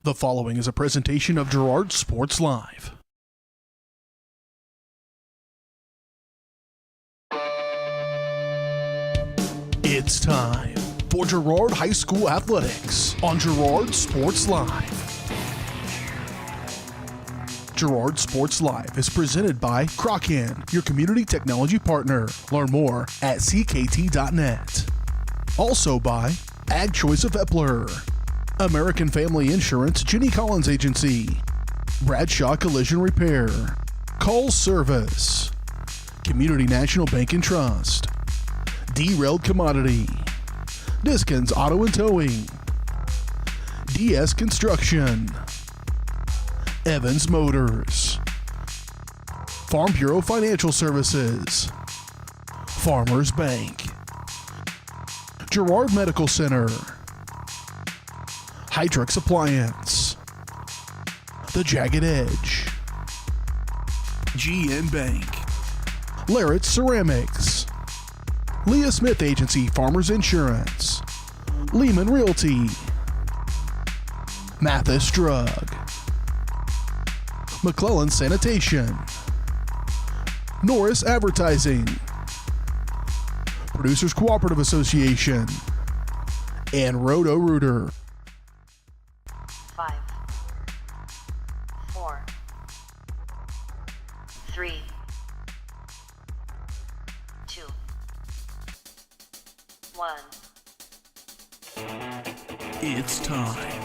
The following is a presentation of Girard Sports Live. It's time for Girard High School Athletics on Girard Sports Live. Girard Sports Live is presented by Crocan, your community technology partner. Learn more at ckt.net. Also by Ag Choice of Epler, American Family Insurance, Jenny Collins Agency, Bradshaw Collision Repair, Call Service, Community National Bank and Trust, Derailed Commodity, Diskins Auto and Towing, DS Construction, Evans Motors, Farm Bureau Financial Services, Farmers Bank, Girard Medical Center, Hydrix Appliance, The Jagged Edge, GN Bank, Larrett Ceramics, Leah Smith Agency Farmers Insurance, Lehman Realty, Mathis Drug, McClellan Sanitation, Norris Advertising, Producers Cooperative Association, and Roto-Rooter. 5, 4, 3, 2, 1. It's time.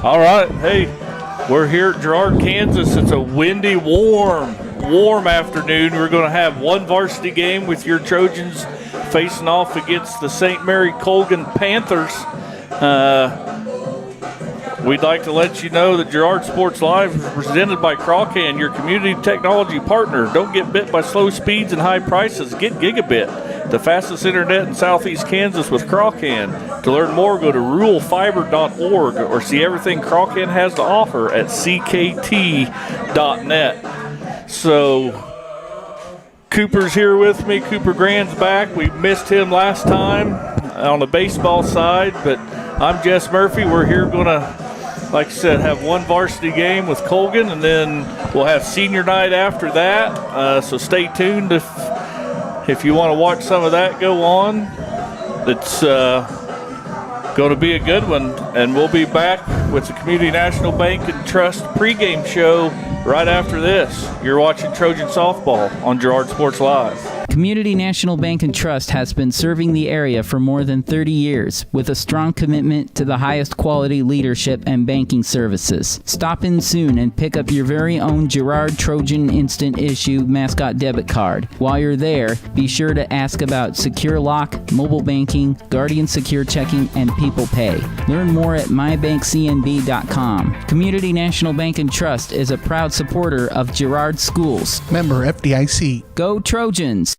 All right, hey, we're here at Girard, Kansas. It's a windy, warm afternoon. We're going to have one varsity game with your Trojans facing off against the St. Mary Colgan Panthers. We'd like to let you know that Girard Sports Live is presented by Crocan, your community technology partner. Don't get bit by slow speeds and high prices. Get Gigabit, the fastest internet in southeast Kansas with Crocan. To learn more, go to ruralfiber.org or see everything Crocan has to offer at ckt.net. So Cooper's here with me. Cooper Grand's back. We missed him last time on the baseball side, but I'm Jess Murphy. We're here going to, like I said, have one varsity game with Colgan, and then we'll have senior night after that. So stay tuned if you want to watch some of that go on. It's going to be a good one, and we'll be back with the Community National Bank and Trust pregame show right after this. You're watching Trojan Softball on Girard Sports Live. Community National Bank and Trust has been serving the area for more than 30 years with a strong commitment to the highest quality leadership and banking services. Stop in soon and pick up your very own Girard Trojan Instant Issue mascot debit card. While you're there, be sure to ask about Secure Lock, mobile banking, Guardian Secure Checking, and People Pay. Learn more at mybankcnb.com. Community National Bank and Trust is a proud supporter of Girard Schools. Member FDIC. Go Trojans!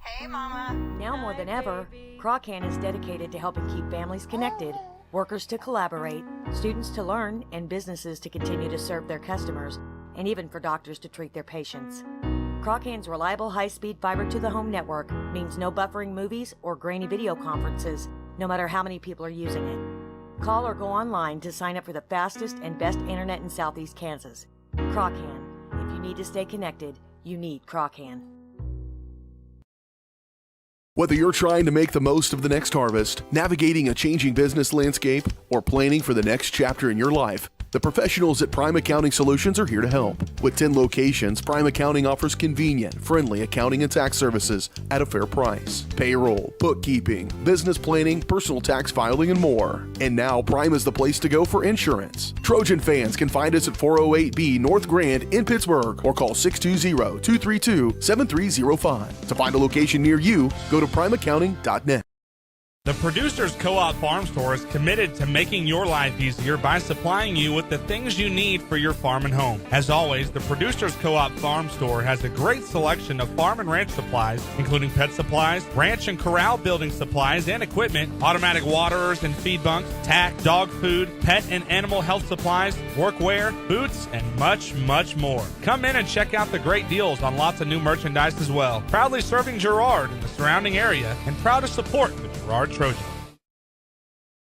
Hey, Mama. Now more than ever, Crocan is dedicated to helping keep families connected, workers to collaborate, students to learn, and businesses to continue to serve their customers, and even for doctors to treat their patients. Crocan's reliable high-speed fiber-to-the-home network means no buffering movies or grainy video conferences, no matter how many people are using it. Call or go online to sign up for the fastest and best internet in Southeast Kansas. Crocan. If you need to stay connected, you need Crocan. Whether you're trying to make the most of the next harvest, navigating a changing business landscape, or planning for the next chapter in your life, the professionals at Prime Accounting Solutions are here to help. With 10 locations, Prime Accounting offers convenient, friendly accounting and tax services at a fair price. Payroll, bookkeeping, business planning, personal tax filing, and more. And now Prime is the place to go for insurance. Trojan fans can find us at 408B North Grand in Pittsburgh or call 620-232-7305. To find a location near you, go to primeaccounting.net. The Producers Co-op Farm Store is committed to making your life easier by supplying you with the things you need for your farm and home. As always, the Producers Co-op Farm Store has a great selection of farm and ranch supplies, including pet supplies, ranch and corral building supplies and equipment, automatic waterers and feed bunks, tack, dog food, pet and animal health supplies, workwear, boots, and much, much more. Come in and check out the great deals on lots of new merchandise as well. Proudly serving Girard and the surrounding area, and proud to support the Girard Trojans.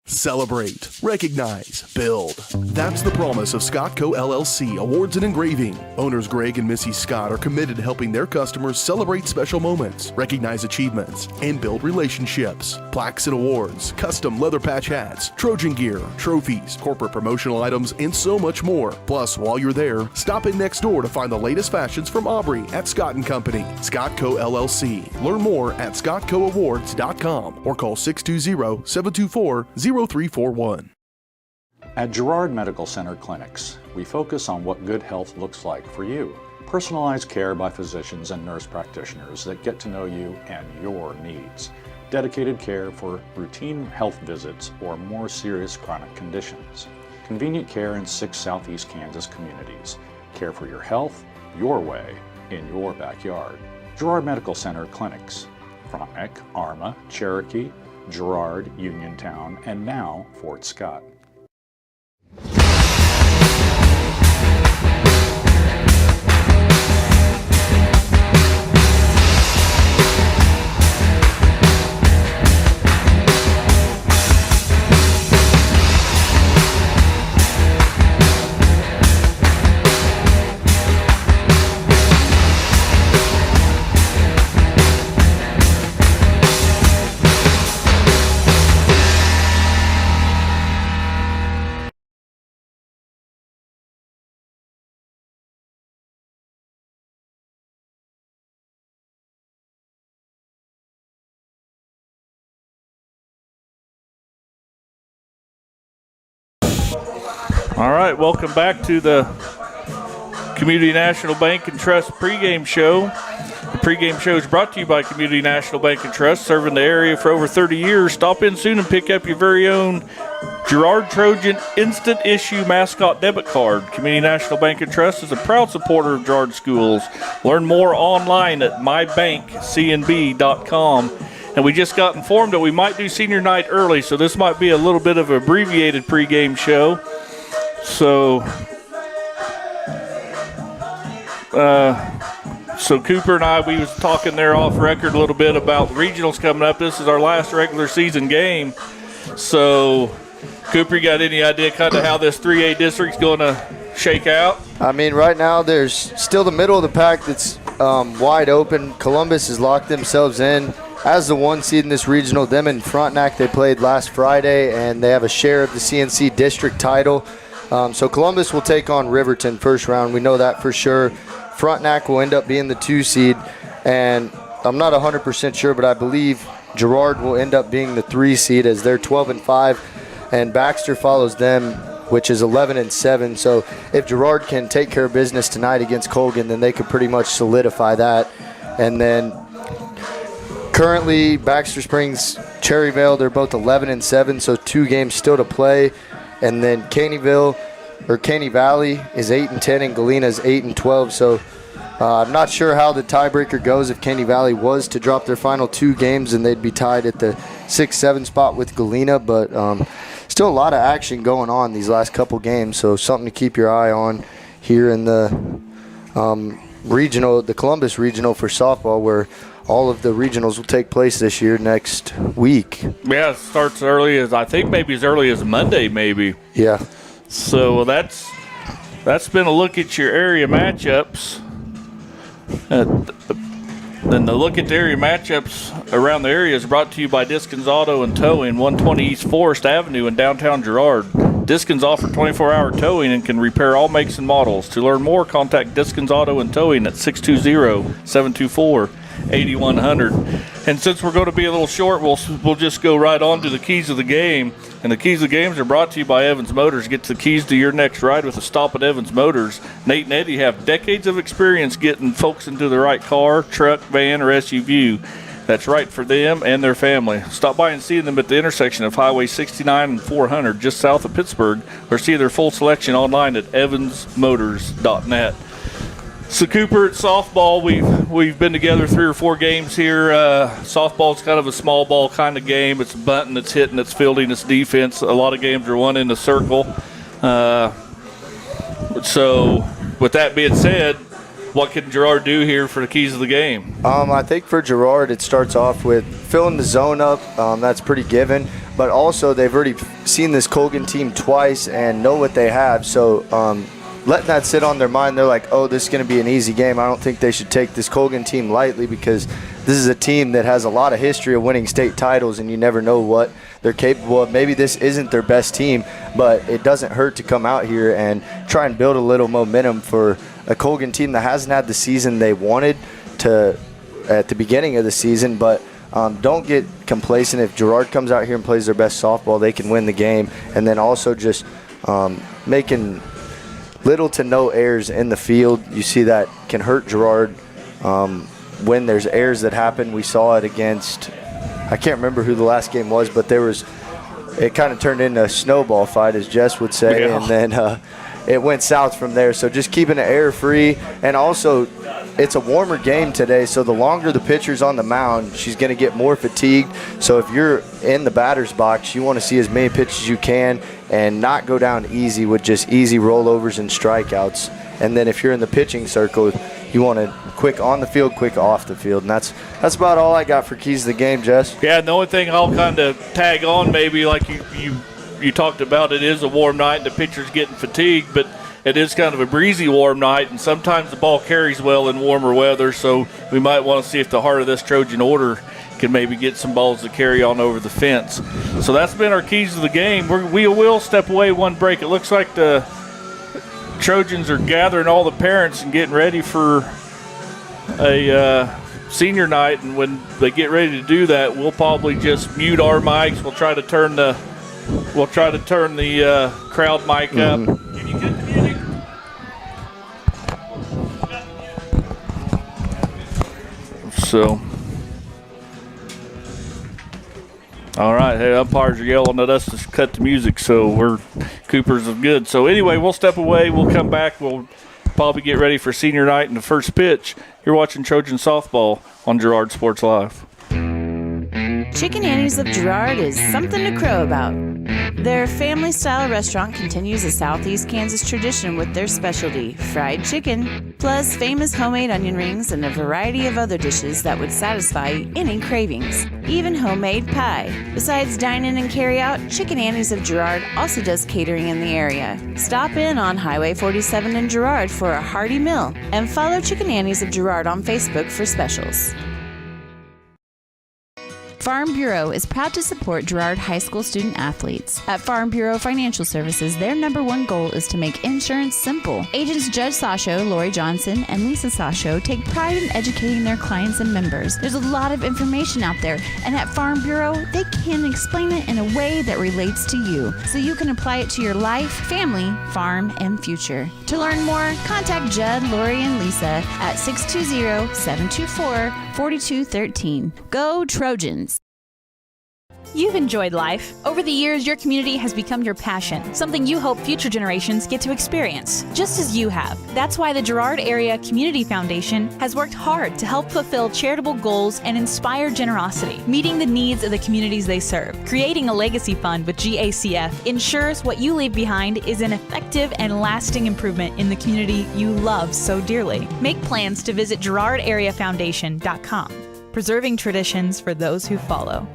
Celebrate, recognize, build. That's the promise of Scott Co. LLC Awards and Engraving. Owners Greg and Missy Scott are committed to helping their customers celebrate special moments, recognize achievements, and build relationships. Plaques and awards, custom leather patch hats, Trojan gear, trophies, corporate promotional items, and so much more. Plus, while you're there, stop in next door to find the latest fashions from Aubrey at Scott & Company. Scott Co. LLC. Learn more at scottcoawards.com or call 620-724-0341. At Girard Medical Center Clinics, we focus on what good health looks like for you. Personalized care by physicians and nurse practitioners that get to know you and your needs. Dedicated care for routine health visits or more serious chronic conditions. Convenient care in 6 Southeast Kansas communities. Care for your health, your way, in your backyard. Girard Medical Center Clinics. Frontenac, Arma, Cherokee, Girard, Uniontown, and now Fort Scott. All right, welcome back to the Community National Bank and Trust pregame show. The pregame show is brought to you by Community National Bank and Trust, serving the area for over 30 years. Stop in soon and pick up your very own Girard Trojan Instant Issue Mascot Debit Card. Community National Bank and Trust is a proud supporter of Girard schools. Learn more online at mybankcnb.com. And we just got informed that we might do senior night early, so this might be a little bit of an abbreviated pregame show. So Cooper and I, we was talking there off record a little bit about the regionals coming up. This is our last regular season game. So, Cooper, you got any idea kind of how this 3A district's going to shake out? I mean, right now there's still the middle of the pack that's wide open. Columbus has locked themselves in as the 1 seed in this regional. Them and Frontenac, they played last Friday, and they have a share of the CNC district title. So Columbus will take on Riverton first round. We know that for sure. Frontenac will end up being the 2 seed, and I'm not 100% sure, but I believe Girard will end up being the 3 seed as they're 12-5, and Baxter follows them, which is 11-7. So if Girard can take care of business tonight against Colgan, then they could pretty much solidify that. And then currently Baxter Springs, Cherryvale, they're both 11-7, so 2 games still to play. And then Caney Valley is 8-10, and Galena is 8-12. So I'm not sure how the tiebreaker goes if Caney Valley was to drop their final 2 games, and they'd be tied at the 6-7 spot with Galena. But still a lot of action going on these last couple games, so something to keep your eye on here in the regional, the Columbus regional for softball, where all of the regionals will take place this year next week. Yeah, it starts early as, I think maybe as early as Monday maybe. Yeah. So that's been a look at your area matchups. Then the look at the area matchups around the area is brought to you by Diskins Auto and Towing, 120 East Forest Avenue in downtown Girard. Diskins offer 24-hour towing and can repair all makes and models. To learn more, contact Diskins Auto and Towing at 620-724-8100. And since we're going to be a little short, we'll just go right on to the keys of the game. And the keys of the games are brought to you by Evans Motors. Get the keys to your next ride with a stop at Evans Motors. Nate and Eddie have decades of experience getting folks into the right car, truck, van, or SUV. that's right for them and their family. Stop by and see them at the intersection of Highway 69 and 400 just south of Pittsburgh, or see their full selection online at evansmotors.net. So Cooper, at softball, we've been together 3 or 4 games here. Softball's kind of a small ball kind of game. It's bunting, it's hitting, it's fielding, it's defense. A lot of games are won in the circle. So with that being said, what can Girard do here for the keys of the game? I think for Girard, it starts off with filling the zone up. That's pretty given. But also, they've already seen this Colgan team twice and know what they have. So letting that sit on their mind, they're like, oh, this is going to be an easy game. I don't think they should take this Colgan team lightly, because this is a team that has a lot of history of winning state titles, and you never know what they're capable of. Maybe this isn't their best team, but it doesn't hurt to come out here and try and build a little momentum for a Colgan team that hasn't had the season they wanted to at the beginning of the season. But don't get complacent. If Girard comes out here and plays their best softball, they can win the game. And then also just making little to no errors in the field. You see that can hurt Girard when there's errors that happen. We saw it against, I can't remember who the last game was, but it kind of turned into a snowball fight, as Jess would say, and then it went south from there. So just keeping it error-free. And also, it's a warmer game today, so the longer the pitcher's on the mound, she's going to get more fatigued. So if you're in the batter's box, you want to see as many pitches as you can and not go down easy with just easy rollovers and strikeouts. And then if you're in the pitching circle, you want to quick on the field, quick off the field. And that's about all I got for keys to the game, Jess. Yeah, the only thing I'll kind of tag on, maybe like you talked about, it is a warm night and the pitcher's getting fatigued, but it is kind of a breezy warm night, and sometimes the ball carries well in warmer weather, so we might want to see if the heart of this Trojan order can maybe get some balls to carry on over the fence. So that's been our keys to the game. We will step away one break. It looks like the Trojans are gathering all the parents and getting ready for a senior night, and when they get ready to do that, we'll probably just mute our mics. We'll try to turn the crowd mic up. Can you cut the music? So, all right. Hey, umpires are yelling at us to cut the music, so Cooper's is good. So anyway, we'll step away. We'll come back. We'll probably get ready for senior night and the first pitch. You're watching Trojan Softball on Girard Sports Live. Chicken Annie's of Girard is something to crow about. Their family-style restaurant continues a Southeast Kansas tradition with their specialty, fried chicken, plus famous homemade onion rings and a variety of other dishes that would satisfy any cravings, even homemade pie. Besides dine-in and carry-out, Chicken Annie's of Girard also does catering in the area. Stop in on Highway 47 in Girard for a hearty meal, and follow Chicken Annie's of Girard on Facebook for specials. Farm Bureau is proud to support Girard High School student athletes. At Farm Bureau Financial Services, their #1 goal is to make insurance simple. Agents Judge Sasho, Lori Johnson, and Lisa Sasho take pride in educating their clients and members. There's a lot of information out there, and at Farm Bureau, they can explain it in a way that relates to you, so you can apply it to your life, family, farm, and future. To learn more, contact Judd, Lori, and Lisa at 620-724-4213. Go Trojans! You've enjoyed life. Over the years, your community has become your passion, something you hope future generations get to experience, just as you have. That's why the Girard Area Community Foundation has worked hard to help fulfill charitable goals and inspire generosity, meeting the needs of the communities they serve. Creating a legacy fund with GACF ensures what you leave behind is an effective and lasting improvement in the community you love so dearly. Make plans to visit GirardAreaFoundation.com, preserving traditions for those who follow.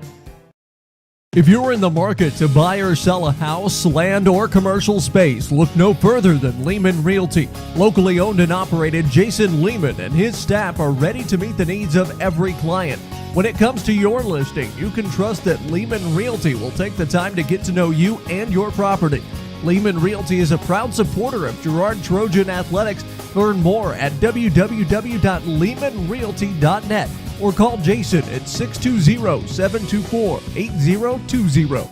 If you're in the market to buy or sell a house, land, or commercial space, look no further than Lehman Realty. Locally owned and operated, Jason Lehman and his staff are ready to meet the needs of every client. When it comes to your listing, you can trust that Lehman Realty will take the time to get to know you and your property. Lehman Realty is a proud supporter of Girard Trojan Athletics. Learn more at www.lehmanrealty.net. or call Jason at 620-724-8020.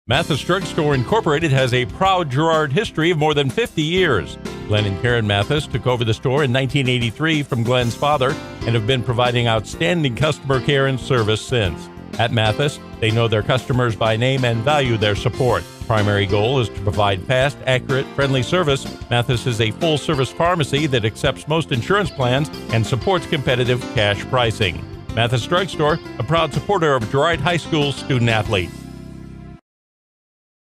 Mathis Drug Store Incorporated has a proud Girard history of more than 50 years. Glenn and Karen Mathis took over the store in 1983 from Glenn's father and have been providing outstanding customer care and service since. At Mathis, they know their customers by name and value their support. Primary goal is to provide fast, accurate, friendly service. Mathis is a full-service pharmacy that accepts most insurance plans and supports competitive cash pricing. Mathis Drugstore, a proud supporter of Girard High School student-athletes.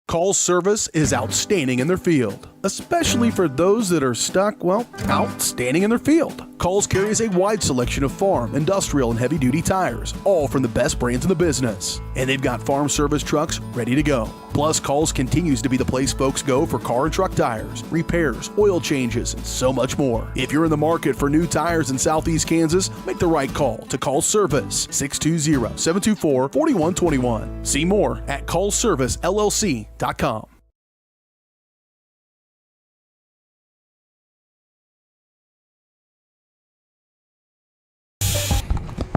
Call's service is outstanding in their field, especially for those that are stuck, outstanding in their field. Call's carries a wide selection of farm, industrial, and heavy-duty tires, all from the best brands in the business. And they've got farm service trucks ready to go. Plus, Call's continues to be the place folks go for car and truck tires, repairs, oil changes, and so much more. If you're in the market for new tires in Southeast Kansas, make the right call to Call's Service, 620-724-4121. See more at callservicellc.com.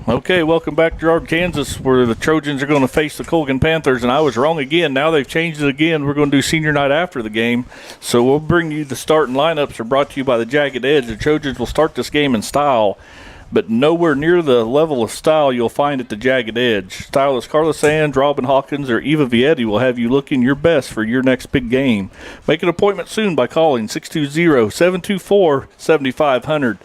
Okay, welcome back to Girard, Kansas, where the Trojans are going to face the Colgan Panthers, and I was wrong again. Now they've changed it again. We're going to do senior night after the game, so we'll bring you the starting lineups are brought to you by the Jagged Edge. The Trojans will start this game in style, but nowhere near the level of style you'll find at the Jagged Edge. Stylists Carla Sands, Robin Hawkins, or Eva Vietti will have you looking your best for your next big game. Make an appointment soon by calling 620-724-7500.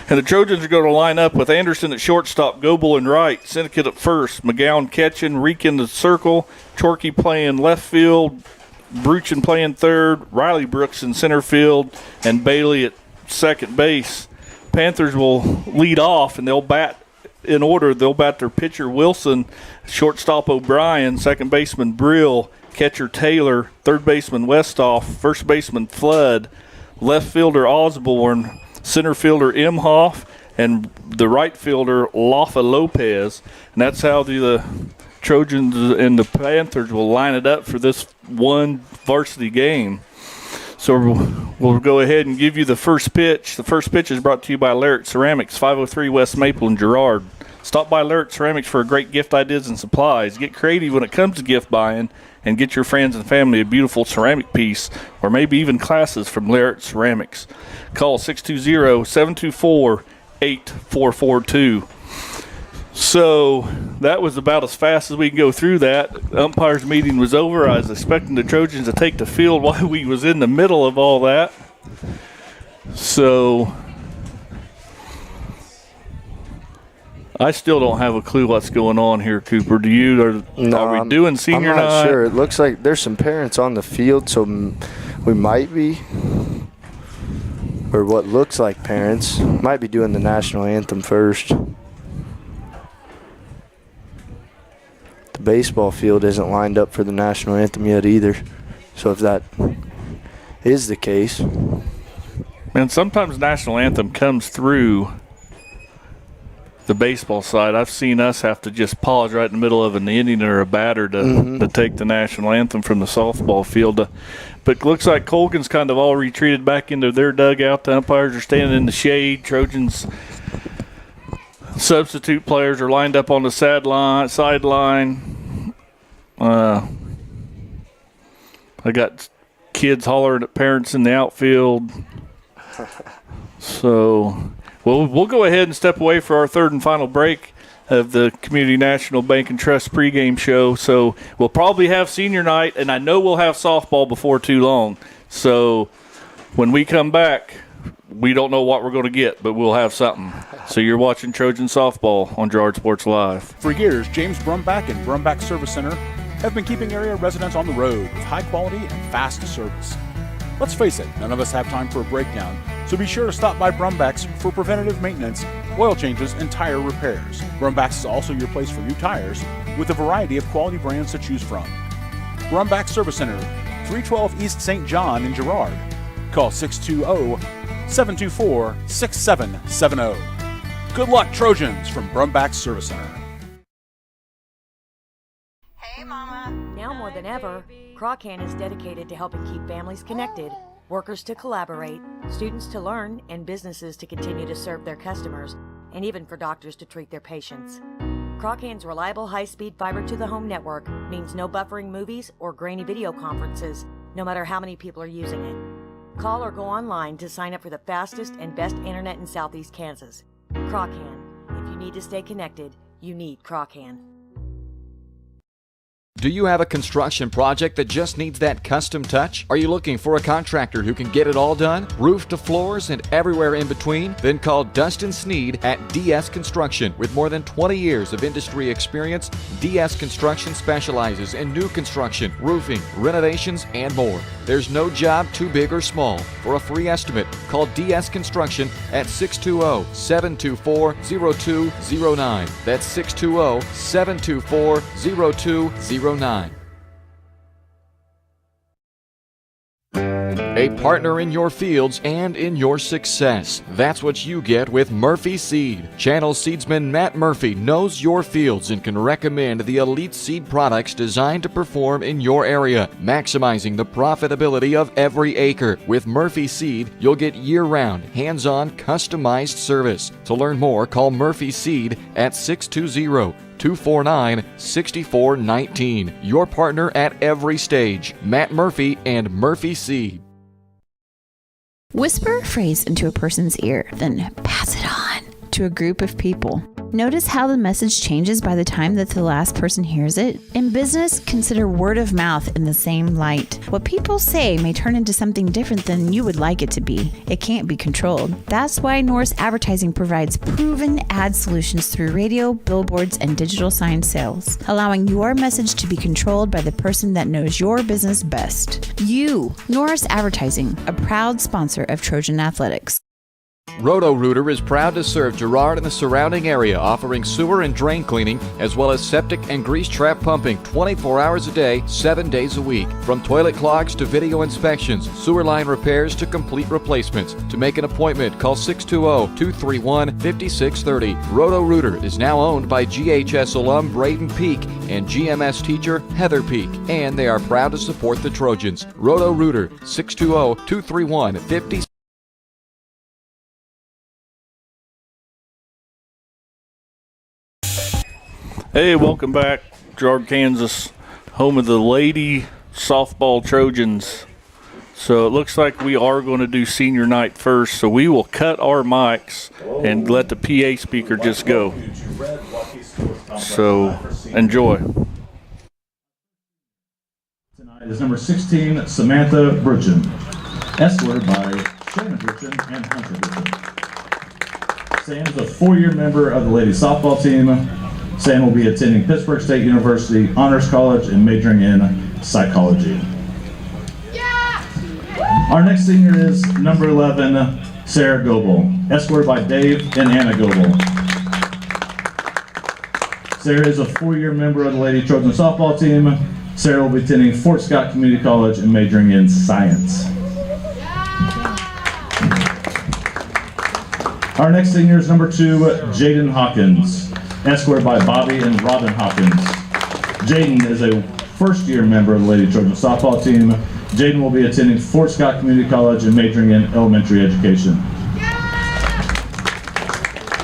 And the Trojans are going to line up with Anderson at shortstop, Goebel in right, Syndicate at first, McGowan catching, Reek in the circle, Chorkey playing left field, Bruchin playing third, Riley Brooks in center field, and Bailey at second base. Panthers will lead off, and they'll bat in order. They'll bat their pitcher Wilson, shortstop O'Brien, second baseman Brill, catcher Taylor, third baseman Westhoff, first baseman Flood, left fielder Osborne, center fielder Imhoff, and the right fielder Lafa Lopez. And that's how the Trojans and the Panthers will line it up for this one varsity game. So we'll go ahead and give you the first pitch. The first pitch is brought to you by Larrett Ceramics, 503 West Maple in Girard. Stop by Larrett Ceramics for great gift ideas and supplies. Get creative when it comes to gift buying and get your friends and family a beautiful ceramic piece or maybe even classes from Larrett Ceramics. Call 620-724-8442. So that was about as fast as we can go through that. The umpires meeting was over. I was expecting the Trojans to take the field while we was in the middle of all that. So I still don't have a clue what's going on here, Cooper. Do you? Are we doing senior night? I'm not sure. It looks like there's some parents on the field, so we might be, or what looks like parents, might be doing the national anthem first. The baseball field isn't lined up for the national anthem yet either. So if that is the case. And sometimes national anthem comes through the baseball side. I've seen us have to just pause right in the middle of an inning or a batter to take the national anthem from the softball field. But looks like Colgan's kind of all retreated back into their dugout. The umpires are standing in the shade. Trojans substitute players are lined up on the sideline. I got kids hollering at parents in the outfield. So we'll go ahead and step away for our third and final break of the Community National Bank and Trust pregame show. So we'll probably have senior night, and I know we'll have softball before too long. So when we come back, we don't know what we're going to get, but we'll have something. So you're watching Trojan Softball on Girard Sports Live. For years, James Brumback and Brumback Service Center have been keeping area residents on the road with high quality and fast service. Let's face it, none of us have time for a breakdown, so be sure to stop by Brumback's for preventative maintenance, oil changes, and tire repairs. Brumback's is also your place for new tires with a variety of quality brands to choose from. Brumback Service Center, 312 East St. John in Girard. Call 620-724-6770. Good luck, Trojans, from Brumback Service Center. Hey, Mama. Now more than ever, Crawcan is dedicated to helping keep families connected, workers to collaborate, students to learn, and businesses to continue to serve their customers, and even for doctors to treat their patients. Crawcan's reliable high-speed fiber-to-the-home network means no buffering movies or grainy video conferences, no matter how many people are using it. Call or go online to sign up for the fastest and best internet in Southeast Kansas. Crochan. If you need to stay connected, you need Crochan. Do you have a construction project that just needs that custom touch? Are you looking for a contractor who can get it all done? Roof to floors and everywhere in between? Then call Dustin Sneed at DS Construction. With more than 20 years of industry experience, DS Construction specializes in new construction, roofing, renovations, and more. There's no job too big or small. For a free estimate, call DS Construction at 620-724-0209. That's 620-724-0209. A partner in your fields and in your success. That's what you get with Murphy Seed. Channel seedsman Matt Murphy knows your fields and can recommend the elite seed products designed to perform in your area, maximizing the profitability of every acre. With Murphy Seed, you'll get year-round, hands-on, customized service. To learn more, call Murphy Seed at 620-249-6419. Your partner at every stage. Matt Murphy and Murphy Seed. Whisper a phrase into a person's ear, then pass it on to a group of people. Notice how the message changes by the time that the last person hears it? In business, consider word of mouth in the same light. What people say may turn into something different than you would like it to be. It can't be controlled. That's why Norris Advertising provides proven ad solutions through radio, billboards, and digital sign sales, allowing your message to be controlled by the person that knows your business best. You, Norris Advertising, a proud sponsor of Trojan Athletics. Roto-Rooter is proud to serve Girard and the surrounding area, offering sewer and drain cleaning, as well as septic and grease trap pumping 24 hours a day, 7 days a week. From toilet clogs to video inspections, sewer line repairs to complete replacements. To make an appointment, call 620-231-5630. Roto-Rooter is now owned by GHS alum Braden Peak and GMS teacher Heather Peak, and they are proud to support the Trojans. Roto-Rooter, 620-231-5630. Hey, welcome back, Girard, Kansas, home of the Lady Softball Trojans. So it looks like we are going to do senior night first, so we will cut our mics and let the PA speaker just go. So enjoy. Tonight is number 16, Samantha Burchin, escorted by Shannon Burchin and Hunter Burchin. Sam is a 4-year member of the Lady Softball team. Sam will be attending Pittsburgh State University Honors College and majoring in psychology. Our next senior is number 11, Sarah Goebel, escorted by Dave and Anna Goebel. Sarah is a 4-year member of the Lady Trojan softball team. Sarah will be attending Fort Scott Community College and majoring in science. Our next senior is number 2, Jaden Hawkins, escorted by Bobby and Robin Hawkins. Jaden is a first-year member of the Lady Trojan softball team. Jaden will be attending Fort Scott Community College and majoring in elementary education.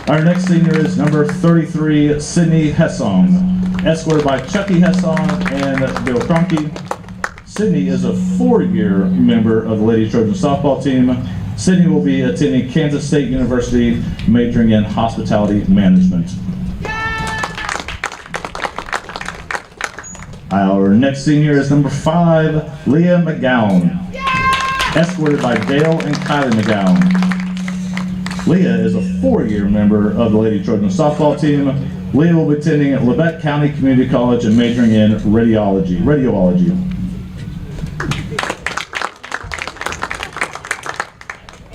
Our next senior is number 33, Sydney Hessong, escorted by Chucky Hessong and Bill Cronky. Sydney is a 4-year member of the Lady Trojan softball team. Sydney will be attending Kansas State University, majoring in hospitality management. Our next senior is number 5, Leah McGowan, escorted by Dale and Kylie McGowan. Leah is a 4-year member of the Lady Trojan softball team. Leah will be attending at Labette County Community College and majoring in radiology.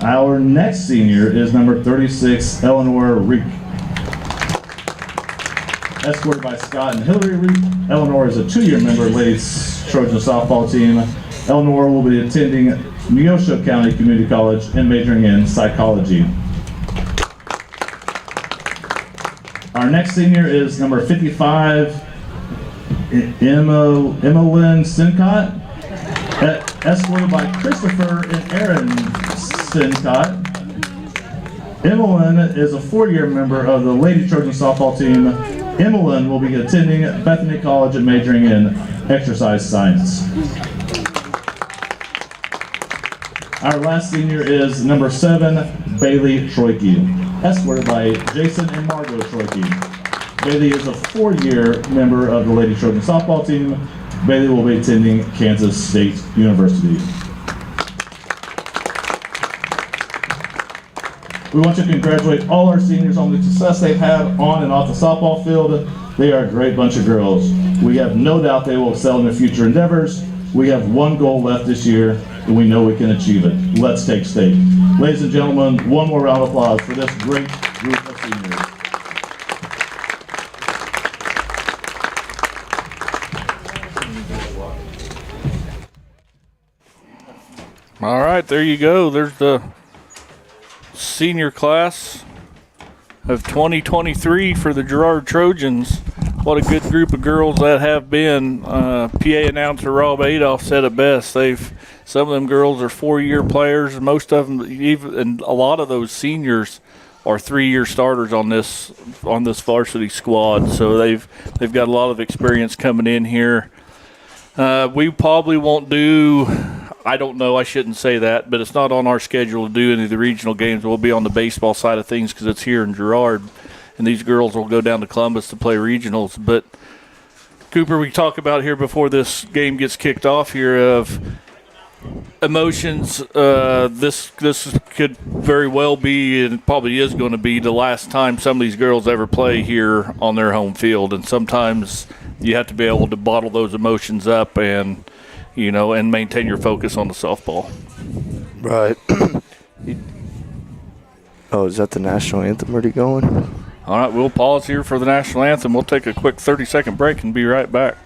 Our next senior is number 36, Eleanor Reek, escorted by Scott and Hillary Reek. Eleanor is a 2-year member of the Ladies Trojan softball team. Eleanor will be attending Neosho County Community College and majoring in psychology. Our next senior is number 55, Emmeline Sincott, escorted by Christopher and Aaron Sincott. Emmeline is a 4-year member of the Lady Trojan softball team. Emmeline will be attending Bethany College and majoring in exercise science. Our last senior is number 7, Bailey Troike, escorted by Jason and Margot Troike. Bailey is a 4-year member of the Lady Trojan softball team. Bailey will be attending Kansas State University. We want to congratulate all our seniors on the success they've had on and off the softball field. They are a great bunch of girls. We have no doubt they will excel in their future endeavors. We have one goal left this year, and we know we can achieve it. Let's take state. Ladies and gentlemen, one more round of applause for this great group of seniors. All right, there you go. There's the senior class of 2023 for the Girard Trojans. What a good group of girls that have been. PA announcer Rob Adolph said it best. Some of them girls are 4-year players. Most of them, and a lot of those seniors, are 3-year starters on this varsity squad. So they've got a lot of experience coming in here. We probably won't do. I don't know, I shouldn't say that, but it's not on our schedule to do any of the regional games. We'll be on the baseball side of things because it's here in Girard, and these girls will go down to Columbus to play regionals. But, Cooper, we talk about here before this game gets kicked off here of emotions. This could very well be, and probably is going to be, the last time some of these girls ever play here on their home field, and sometimes you have to be able to bottle those emotions up and maintain your focus on the softball. Right. Oh, is that the national anthem already going? All right, we'll pause here for the national anthem. We'll take a quick 30-second break and be right back.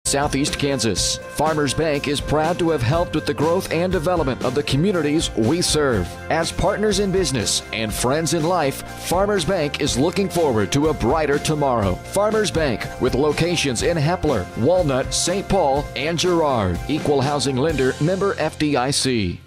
Southeast Kansas. Farmers Bank is proud to have helped with the growth and development of the communities we serve. As partners in business and friends in life, Farmers Bank is looking forward to a brighter tomorrow. Farmers Bank, with locations in Hepler, Walnut, St. Paul, and Girard. Equal housing lender, member FDIC.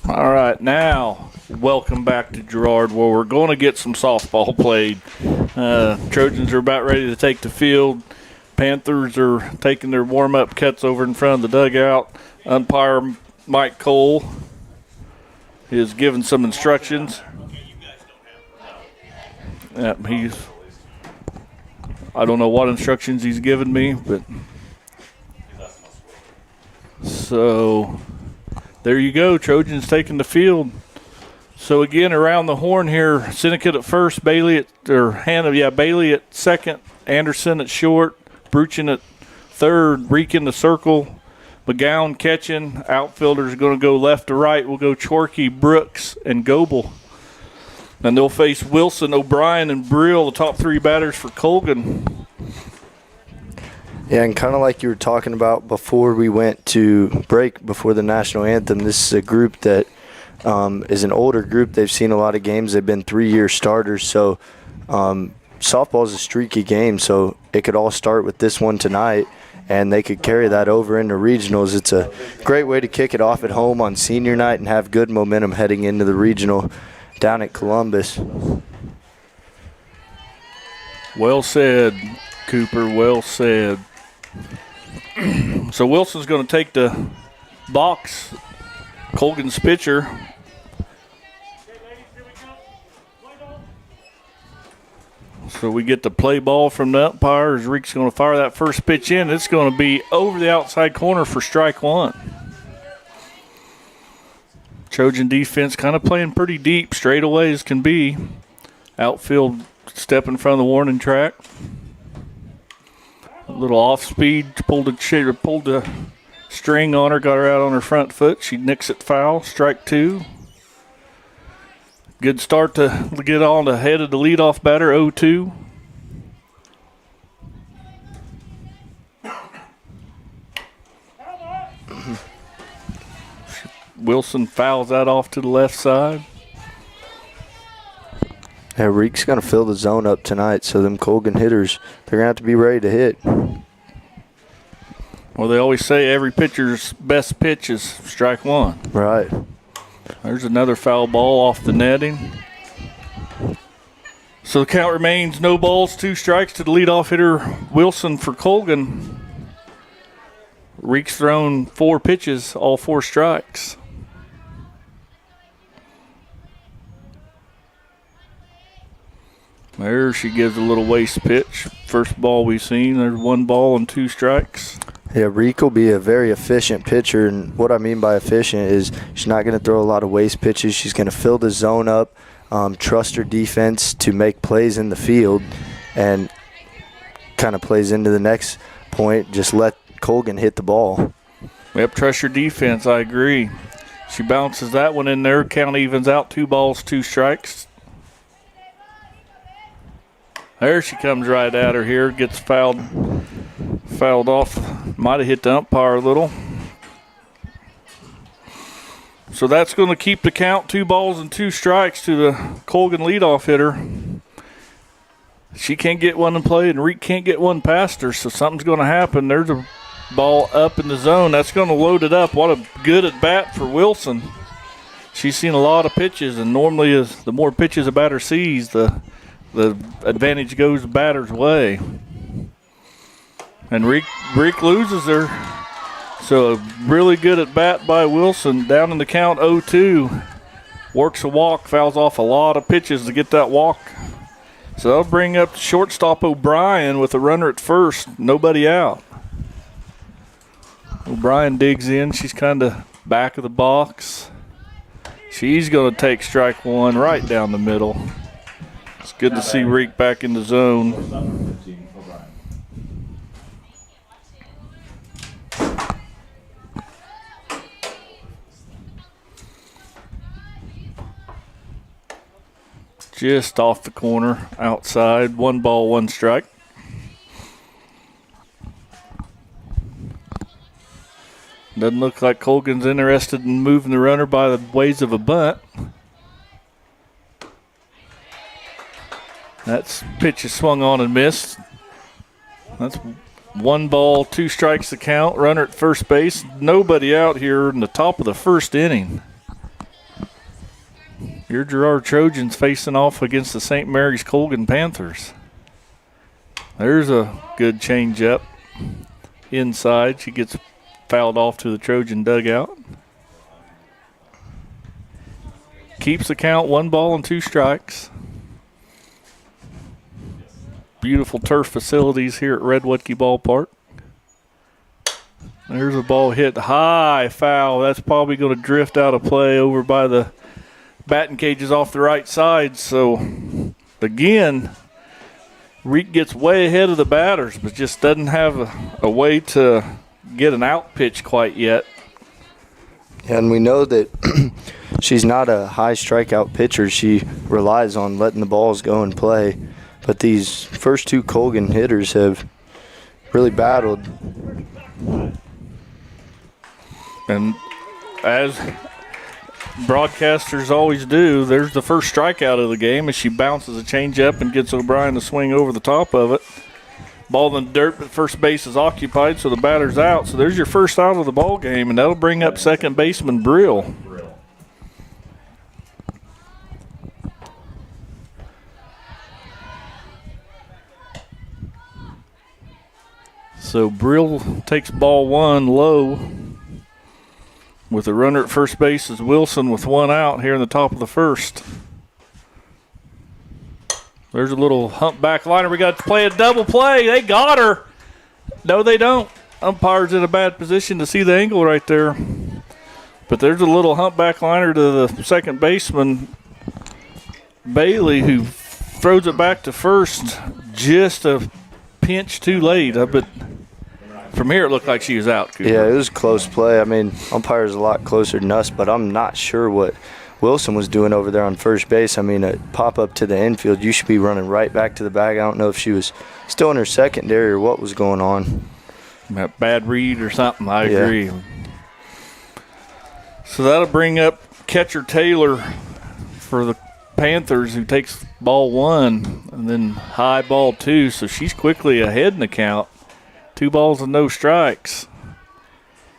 All right, now welcome back to Girard, where we're going to get some softball played. Trojans are about ready to take the field. Panthers are taking their warm-up cuts over in front of the dugout. Umpire Mike Cole is giving some instructions. I don't know what instructions he's giving me, but so there you go. Trojans taking the field. So again, around the horn here, Syndicate at first, Bailey at second, Anderson at short, Bruchin at third, Reek in the circle, McGowan catching. Outfielders are going to go left to right. We'll go Chorkey, Brooks, and Goebel. And they'll face Wilson, O'Brien, and Brill, the top three batters for Colgan. Yeah, and kind of like you were talking about before we went to break, before the national anthem, this is a group that is an older group. They've seen a lot of games. They've been 3-year starters. So softball is a streaky game, so it could all start with this one tonight, and they could carry that over into regionals. It's a great way to kick it off at home on senior night and have good momentum heading into the regional down at Columbus. Well said, Cooper. Well said. So Wilson's going to take the box. Colgan's pitcher. So we get the play ball from the umpire as Reek's going to fire that first pitch in. It's going to be over the outside corner for strike one. Trojan defense kind of playing pretty deep, straight away as can be. Outfield step in front of the warning track. A little off speed, pulled the string on her, got her out on her front foot. She nicks it foul, strike two. Good start to get on the head of the leadoff batter, 0-2. Wilson fouls that off to the left side. Yeah, Reek's going to fill the zone up tonight, so them Colgan hitters, they're going to have to be ready to hit. Well, they always say every pitcher's best pitch is strike one. Right. There's another foul ball off the netting. So the count remains no balls, 2 strikes to the leadoff hitter, Wilson for Colgan. Reek's thrown 4 pitches, all 4 strikes. There she gives a little waste pitch. First ball we've seen. There's 1 ball and 2 strikes. Yeah, Reek will be a very efficient pitcher, and what I mean by efficient is she's not going to throw a lot of waste pitches. She's going to fill the zone up, trust her defense to make plays in the field, and kind of plays into the next point. Just let Colgan hit the ball. Yep, trust your defense. I agree. She bounces that one in there. Count evens out, 2 balls, 2 strikes. There she comes right at her here. Gets fouled off. Might have hit the umpire a little. So that's going to keep the count, 2 balls and 2 strikes to the Colgan leadoff hitter. She can't get one in play, and Reek can't get one past her, so something's going to happen. There's a ball up in the zone. That's going to load it up. What a good at bat for Wilson. She's seen a lot of pitches, and normally the more pitches a batter sees, the advantage goes the batter's way. And Reek loses her. So a really good at bat by Wilson. Down in the count, 0-2. Works a walk, fouls off a lot of pitches to get that walk. So that'll bring up shortstop O'Brien with a runner at first. Nobody out. O'Brien digs in. She's kind of back of the box. She's going to take strike 1 right down the middle. It's good to see Reek back in the zone. Just off the corner, outside. 1 ball, 1 strike. Doesn't look like Colgan's interested in moving the runner by the ways of a bunt. That pitch is swung on and missed. That's 1 ball, 2 strikes to count. Runner at first base. Nobody out here in the top of the first inning. Your Girard Trojans facing off against the St. Mary's Colgan Panthers. There's a good changeup inside. She gets fouled off to the Trojan dugout. Keeps the count, 1 ball and 2 strikes. Beautiful turf facilities here at Redwoodkey Ballpark. There's a ball hit high, foul. That's probably going to drift out of play over by the batting cages off the right side. So, again, Reek gets way ahead of the batters, but just doesn't have a way to get an out pitch quite yet. And we know that she's not a high strikeout pitcher. She relies on letting the balls go and play. But these first 2 Colgan hitters have really battled. And broadcasters always do, there's the first strikeout of the game as she bounces a changeup and gets O'Brien to swing over the top of it. Ball in the dirt, but first base is occupied, so the batter's out. So there's your first out of the ball game, and that'll bring up second baseman Brill. So Brill takes ball one low. With a runner at first base is Wilson with one out here in the top of the first. There's a little humpback liner. We got to play a double play. They got her. No, they don't. Umpire's in a bad position to see the angle right there. But there's a little humpback liner to the second baseman, Bailey, who throws it back to first just a pinch too late. But from here, it looked like she was out, Cooper. Yeah, it was close play. I mean, umpire's a lot closer than us, but I'm not sure what Wilson was doing over there on first base. I mean, a pop-up to the infield, you should be running right back to the bag. I don't know if she was still in her secondary or what was going on. Bad read or something, I agree. So that'll bring up catcher Taylor for the Panthers, who takes ball one and then high ball two. So she's quickly ahead in the count. 2 balls and no strikes.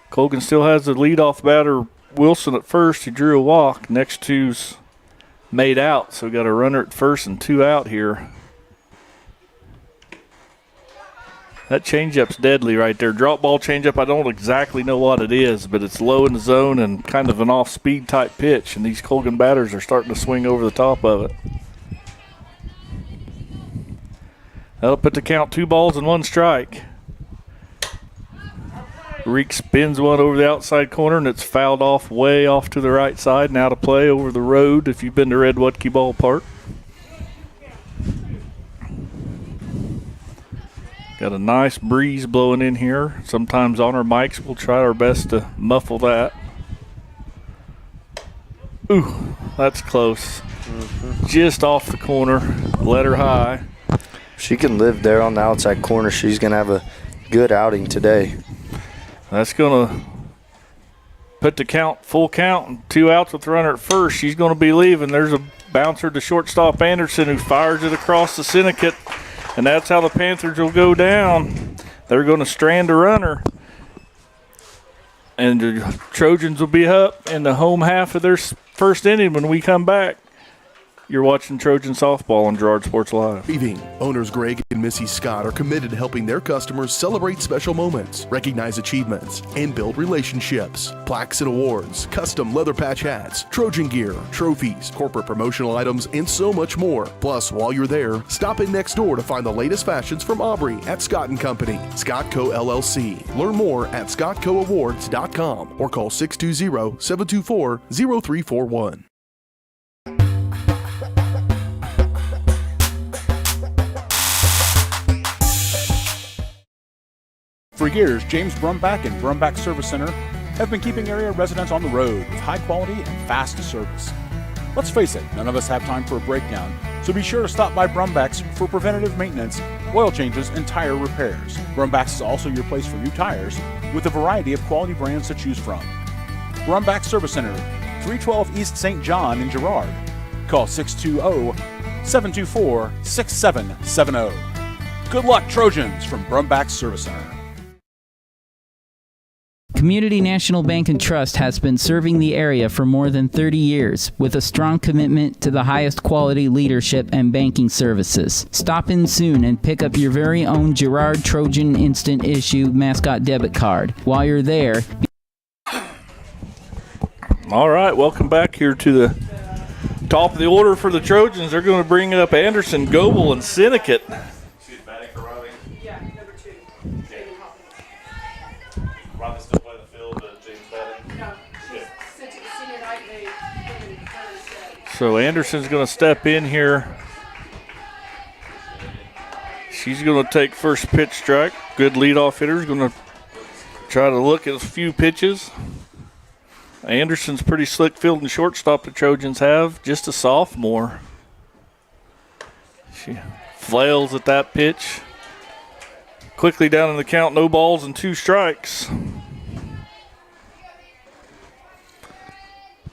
Colgan still has the leadoff batter, Wilson, at first. He drew a walk. Next two's made out, so we got a runner at first and 2 out here. That changeup's deadly right there. Drop ball changeup, I don't exactly know what it is, but it's low in the zone and kind of an off-speed type pitch, and these Colgan batters are starting to swing over the top of it. That'll put the count 2 balls and 1 strike. Reek spins one over the outside corner, and it's fouled off way off to the right side. Now to play over the road if you've been to Red Wutke Ballpark. Got a nice breeze blowing in here. Sometimes on our mics, we'll try our best to muffle that. Ooh, that's close. Just off the corner. Let her high. If she can live there on the outside corner, she's going to have a good outing today. That's going to put the count, full count, and 2 outs with the runner at first. She's going to be leaving. There's a bouncer to shortstop Anderson, who fires it across the syndicate, and that's how the Panthers will go down. They're going to strand a runner, and the Trojans will be up in the home half of their first inning when we come back. You're watching Trojan Softball on Girard Sports Live. Owners Greg and Missy Scott are committed to helping their customers celebrate special moments, recognize achievements, and build relationships. Plaques and awards, custom leather patch hats, Trojan gear, trophies, corporate promotional items, and so much more. Plus, while you're there, stop in next door to find the latest fashions from Aubrey at Scott & Company. Scott Co. LLC. Learn more at scottcoawards.com or call 620-724-0341. For years, James Brumbach and Brumbach Service Center have been keeping area residents on the road with high quality and fast service. Let's face it, none of us have time for a breakdown, so be sure to stop by Brumbach's for preventative maintenance, oil changes, and tire repairs. Brumbach's is also your place for new tires with a variety of quality brands to choose from. Brumbach Service Center, 312 East St. John in Girard. Call 620-724-6770. Good luck, Trojans, from Brumbach Service Center. Community National Bank and Trust has been serving the area for more than 30 years with a strong commitment to the highest quality leadership and banking services. Stop in soon and pick up your very own Girard Trojan Instant Issue mascot debit card. While you're there... All right, welcome back here to the top of the order for the Trojans. They're going to bring up Anderson, Goebel, and Syndicate. So Anderson's going to step in here. She's going to take first pitch strike. Good leadoff hitter. Is going to try to look at a few pitches. Anderson's pretty slick fielding shortstop the Trojans have. Just a sophomore. She flails at that pitch. Quickly down in the count, no balls and 2 strikes.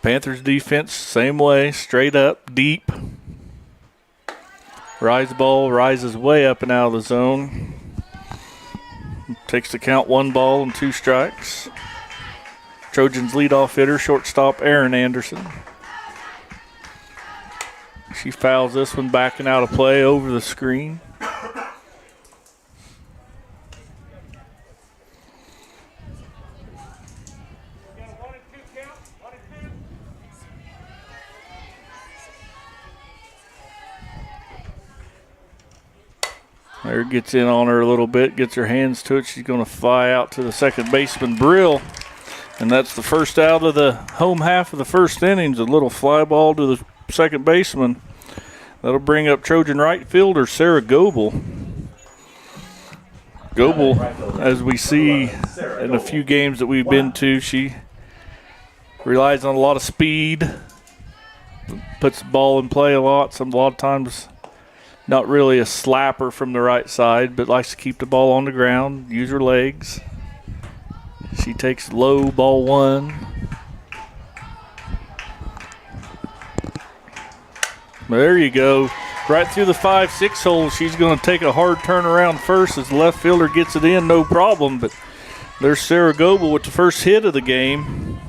Panthers defense, same way, straight up, deep. Rise ball rises way up and out of the zone. Takes the count, 1 ball and 2 strikes. Trojans leadoff hitter, shortstop Aaron Anderson. She fouls this one, backing out of play over the screen. There, gets in on her a little bit, gets her hands to it. She's going to fly out to the second baseman, Brill. And that's the first out of the home half of the first innings. A little fly ball to the second baseman. That'll bring up Trojan right fielder Sarah Goebel. Goebel, as we see in a few games that we've been to, she relies on a lot of speed, puts the ball in play a lot of times. Not really a slapper from the right side, but likes to keep the ball on the ground, use her legs. She takes low, ball 1. There you go. Right through the 5-6 hole. She's going to take a hard turnaround first as the left fielder gets it in, no problem. But there's Sarah Goebel with the first hit of the game.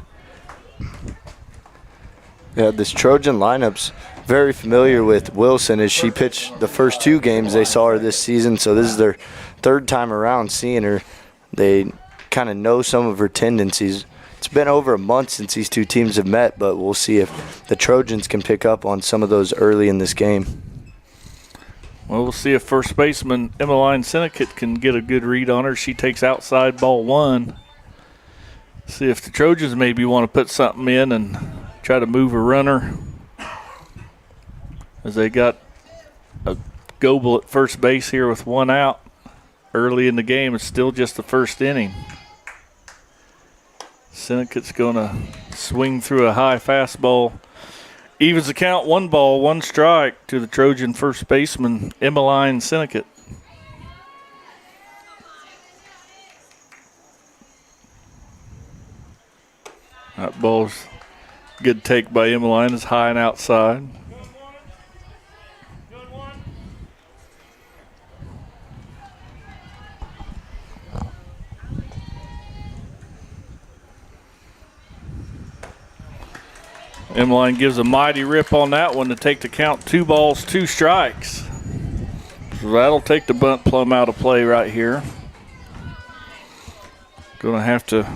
Yeah, this Trojan lineup's very familiar with Wilson as she pitched the first 2 games they saw her this season. So this is their 3rd time around seeing her. They kind of know some of her tendencies. It's been over a month since these 2 teams have met, but we'll see if the Trojans can pick up on some of those early in this game. Well, we'll see if first baseman Emmeline Sinnott can get a good read on her. She takes outside, ball 1. See if the Trojans maybe want to put something in and try to move a runner, as they got a Goebel at first base here with 1 out early in the game. It's still just the first inning. Sinnott's going to swing through a high fastball. Evens the count, 1 ball, 1 strike to the Trojan first baseman, Emmeline Sinnott. That ball's good take by Emmeline, is high and outside. Emmeline gives a mighty rip on that one to take the count, 2 balls, 2 strikes. So that'll take the bunt plumb out of play right here. Going to have to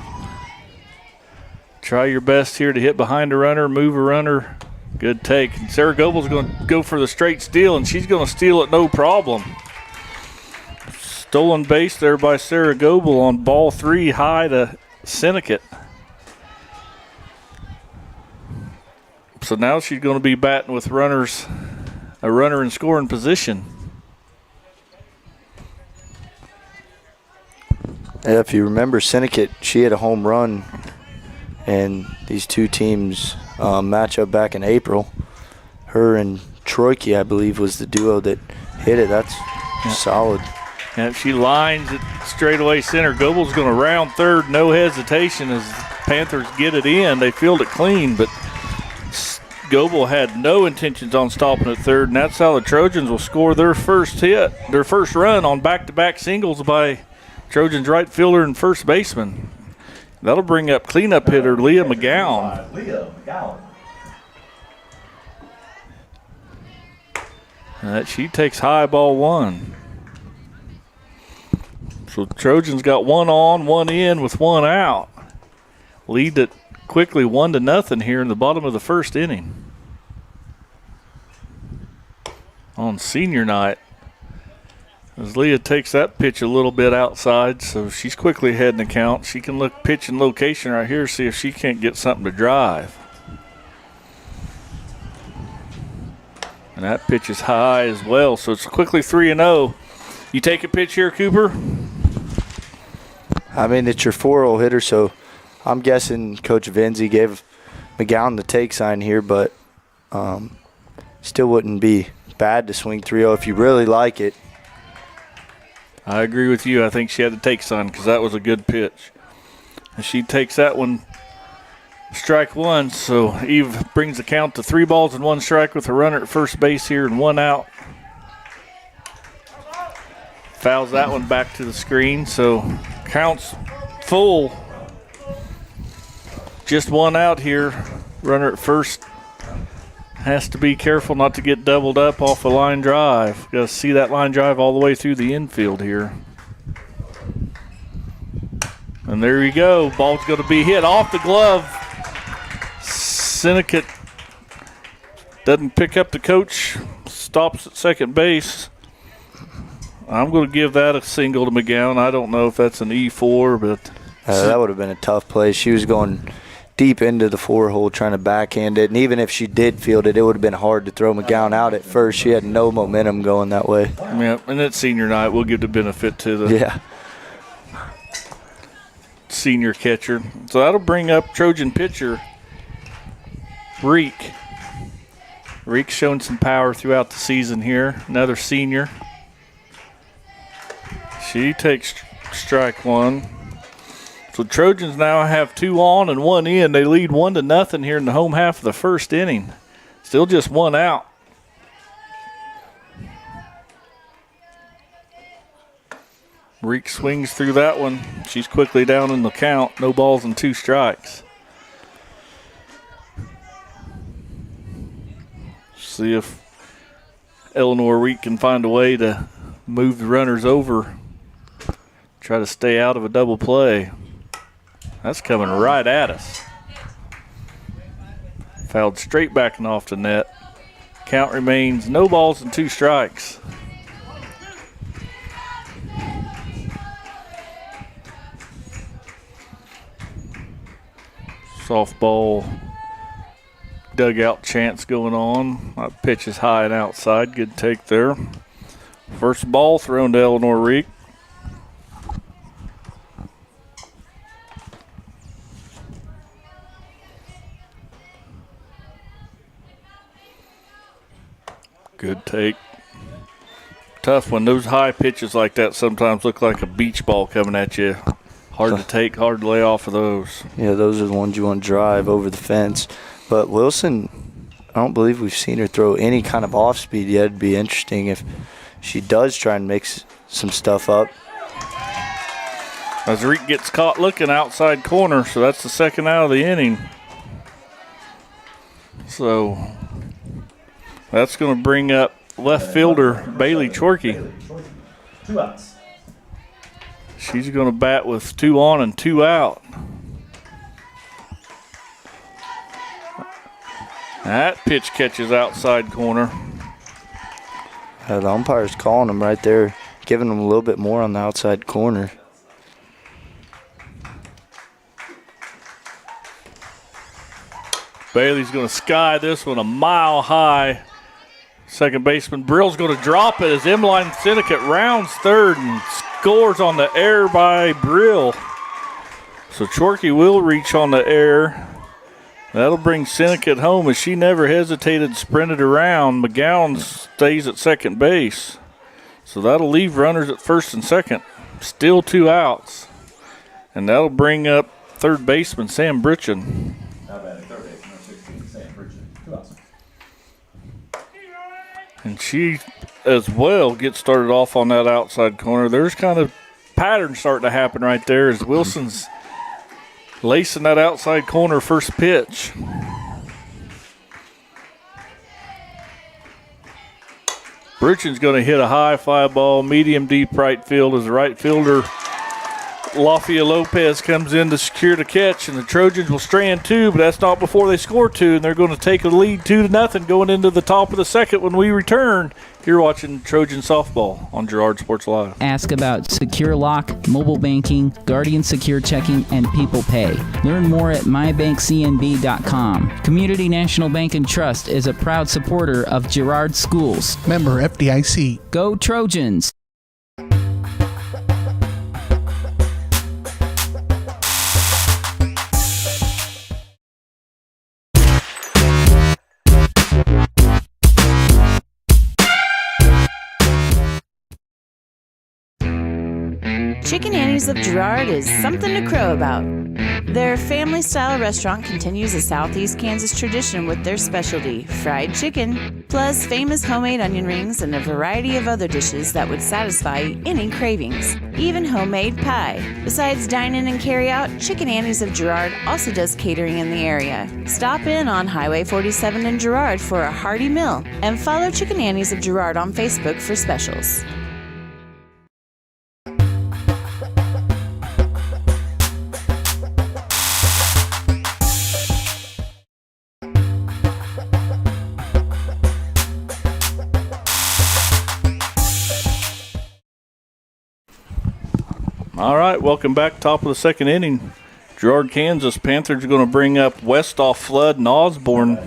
try your best here to hit behind a runner, move a runner. Good take. And Sarah Goebel's going to go for the straight steal, and she's going to steal it no problem. Stolen base there by Sarah Goebel on ball 3, high to Sinnott. So now she's going to be batting with a runner in scoring position. Yeah, if you remember Sinnott, she had a home run, and these 2 teams match up back in April. Her and Troike, I believe, was the duo that hit it. That's solid. And she lines it straightaway center. Goebel's going to round third, no hesitation as Panthers get it in. They field it clean, but Goebel had no intentions on stopping at third, and that's how the Trojans will score their first hit, their first run on back-to-back singles by Trojans right fielder and first baseman. That'll bring up cleanup hitter Leah McGowan. She takes high, ball 1. So the Trojans got 1 on, 1 in with 1 out. Lead it quickly 1-0 here in the bottom of the first inning. On senior night, as Leah takes that pitch a little bit outside, so she's quickly heading the count. She can look pitch and location right here, see if she can't get something to drive. And that pitch is high as well, so it's quickly 3-0. You take a pitch here, Cooper? I mean, it's your 4-0 hitter, so I'm guessing Coach Venzi gave McGowan the take sign here, but still wouldn't be bad to swing 3-0 if you really like it. I agree with you. I think she had the take sign because that was a good pitch. And she takes that one Strike one, so Eve brings the count to 3 balls and 1 strike with a runner at first base here and 1 out. Fouls that one back to the screen, so counts full. Just 1 out here. Runner at first has to be careful not to get doubled up off a line drive. Got to see that line drive all the way through the infield here. And there you go. Ball's going to be hit off the glove. Syndicate doesn't pick up the coach. Stops at second base. I'm going to give that a single to McGowan. I don't know if that's an E4, but that would have been a tough play. She was going deep into the 4-hole trying to backhand it, and even if she did field it, it would have been hard to throw McGowan out at first. She had no momentum going that way. Yeah, and it's senior night. We'll give the benefit to the senior catcher. So that'll bring up Trojan pitcher Reek. Reek's shown some power throughout the season here. Another senior. She takes strike one. So Trojans now have 2 on and 1 in. They lead 1-0 here in the home half of the first inning. Still just 1 out. Reek swings through that one. She's quickly down in the count. No balls and 2 strikes. See if Eleanor Reek can find a way to move the runners over. Try to stay out of a double play. That's coming right at us. Fouled straight back and off the net. Count remains no balls and 2 strikes. Softball dugout chants going on. That pitch is high and outside. Good take there. First ball thrown to Eleanor Reek. Good take. Tough one. Those high pitches like that sometimes look like a beach ball coming at you. Hard to take, hard to lay off of those. Yeah, those are the ones you want to drive over the fence. But Wilson, I don't believe we've seen her throw any kind of off speed yet. It'd be interesting if she does try and mix some stuff up. As Reek gets caught looking outside corner, so that's the 2nd out of the inning. So that's going to bring up left fielder Bailey Chorkey. 2 outs. She's going to bat with 2 on and 2 out. That pitch catches outside corner. The umpire's calling them right there, giving them a little bit more on the outside corner. Bailey's going to sky this one a mile high. Second baseman Brill's going to drop it as Emmeline Syndicate rounds third and scores on the air by Brill. So Chorkey will reach on the air. That'll bring Syndicate home as she never hesitated, sprinted around. McGowan stays at second base. So that'll leave runners at first and second. Still 2 outs. And that'll bring up third baseman Sam Britchen. Not bad. Third base, number 16, Sam Bridget. 2 outs. And she as well gets started off on that outside corner. There's kind of pattern starting to happen right there as Wilson's lacing that outside corner first pitch. Bridgen's going to hit a high fly ball, medium deep right field as the right fielder Lafayette Lopez comes in to secure the catch, and the Trojans will strand 2, but that's not before they score 2, and they're going to take a lead 2-0 going into the top of the second when we return. You're watching Trojan Softball on Girard Sports Live. Ask about Secure Lock, mobile banking, Guardian Secure Checking, and People Pay. Learn more at mybankcnb.com. Community National Bank and Trust is a proud supporter of Girard Schools. Member FDIC. Go Trojans! Chicken Annie's of Girard is something to crow about. Their family-style restaurant continues a Southeast Kansas tradition with their specialty, fried chicken, plus famous homemade onion rings and a variety of other dishes that would satisfy any cravings, even homemade pie. Besides dine-in and carry-out, Chicken Annie's of Girard also does catering in the area. Stop in on Highway 47 in Girard for a hearty meal, and follow Chicken Annie's of Girard on Facebook for specials. All right, welcome back. Top of the second inning. Girard, Kansas. Panthers are going to bring up Westhoff, Flood, and Osborne.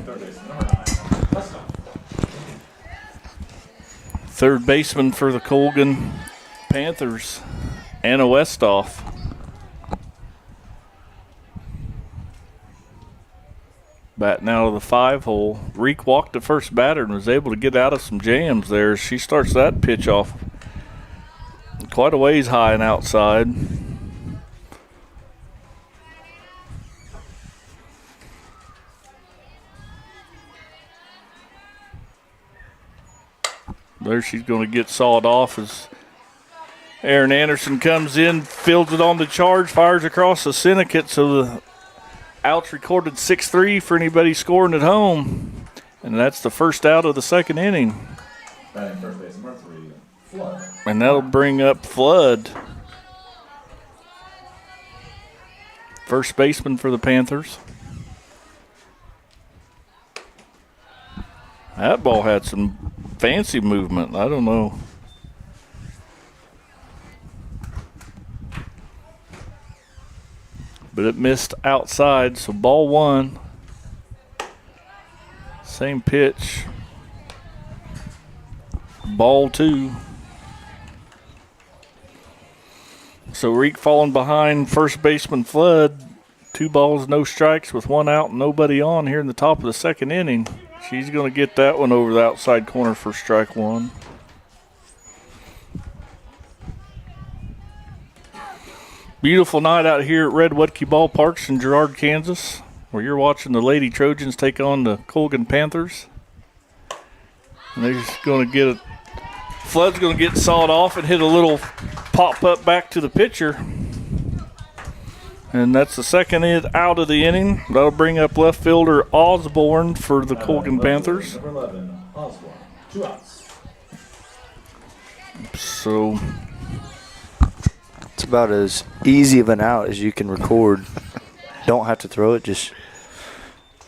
Third baseman for the Colgan Panthers, Anna Westhoff. Batting out of the 5-hole. Reek walked the first batter and was able to get out of some jams there. She starts that pitch off quite a ways high and outside. There she's going to get sawed off as Aaron Anderson comes in, fields it on the charge, fires across the syndicate, so the out's recorded 6-3 for anybody scoring at home. And that's the first out of the second inning. Batting first base, number 3, Flood. And that'll bring up Flood. First baseman for the Panthers. That ball had some fancy movement. I don't know. But it missed outside, so ball 1. Same pitch. Ball 2. So Reek falling behind first baseman Flood. 2 balls, no strikes with 1 out and nobody on here in the top of the second inning. She's going to get that one over the outside corner for strike 1. Beautiful night out here at Red Wetke Ballparks in Girard, Kansas, where you're watching the Lady Trojans take on the Colgan Panthers. And they're just going to get it. Flood's going to get sawed off and hit a little pop-up back to the pitcher. And that's the second out of the inning. That'll bring up left fielder Osborne for the Colgan Panthers. Number 11, Osborne. 2 outs. So it's about as easy of an out as you can record. Don't have to throw it, just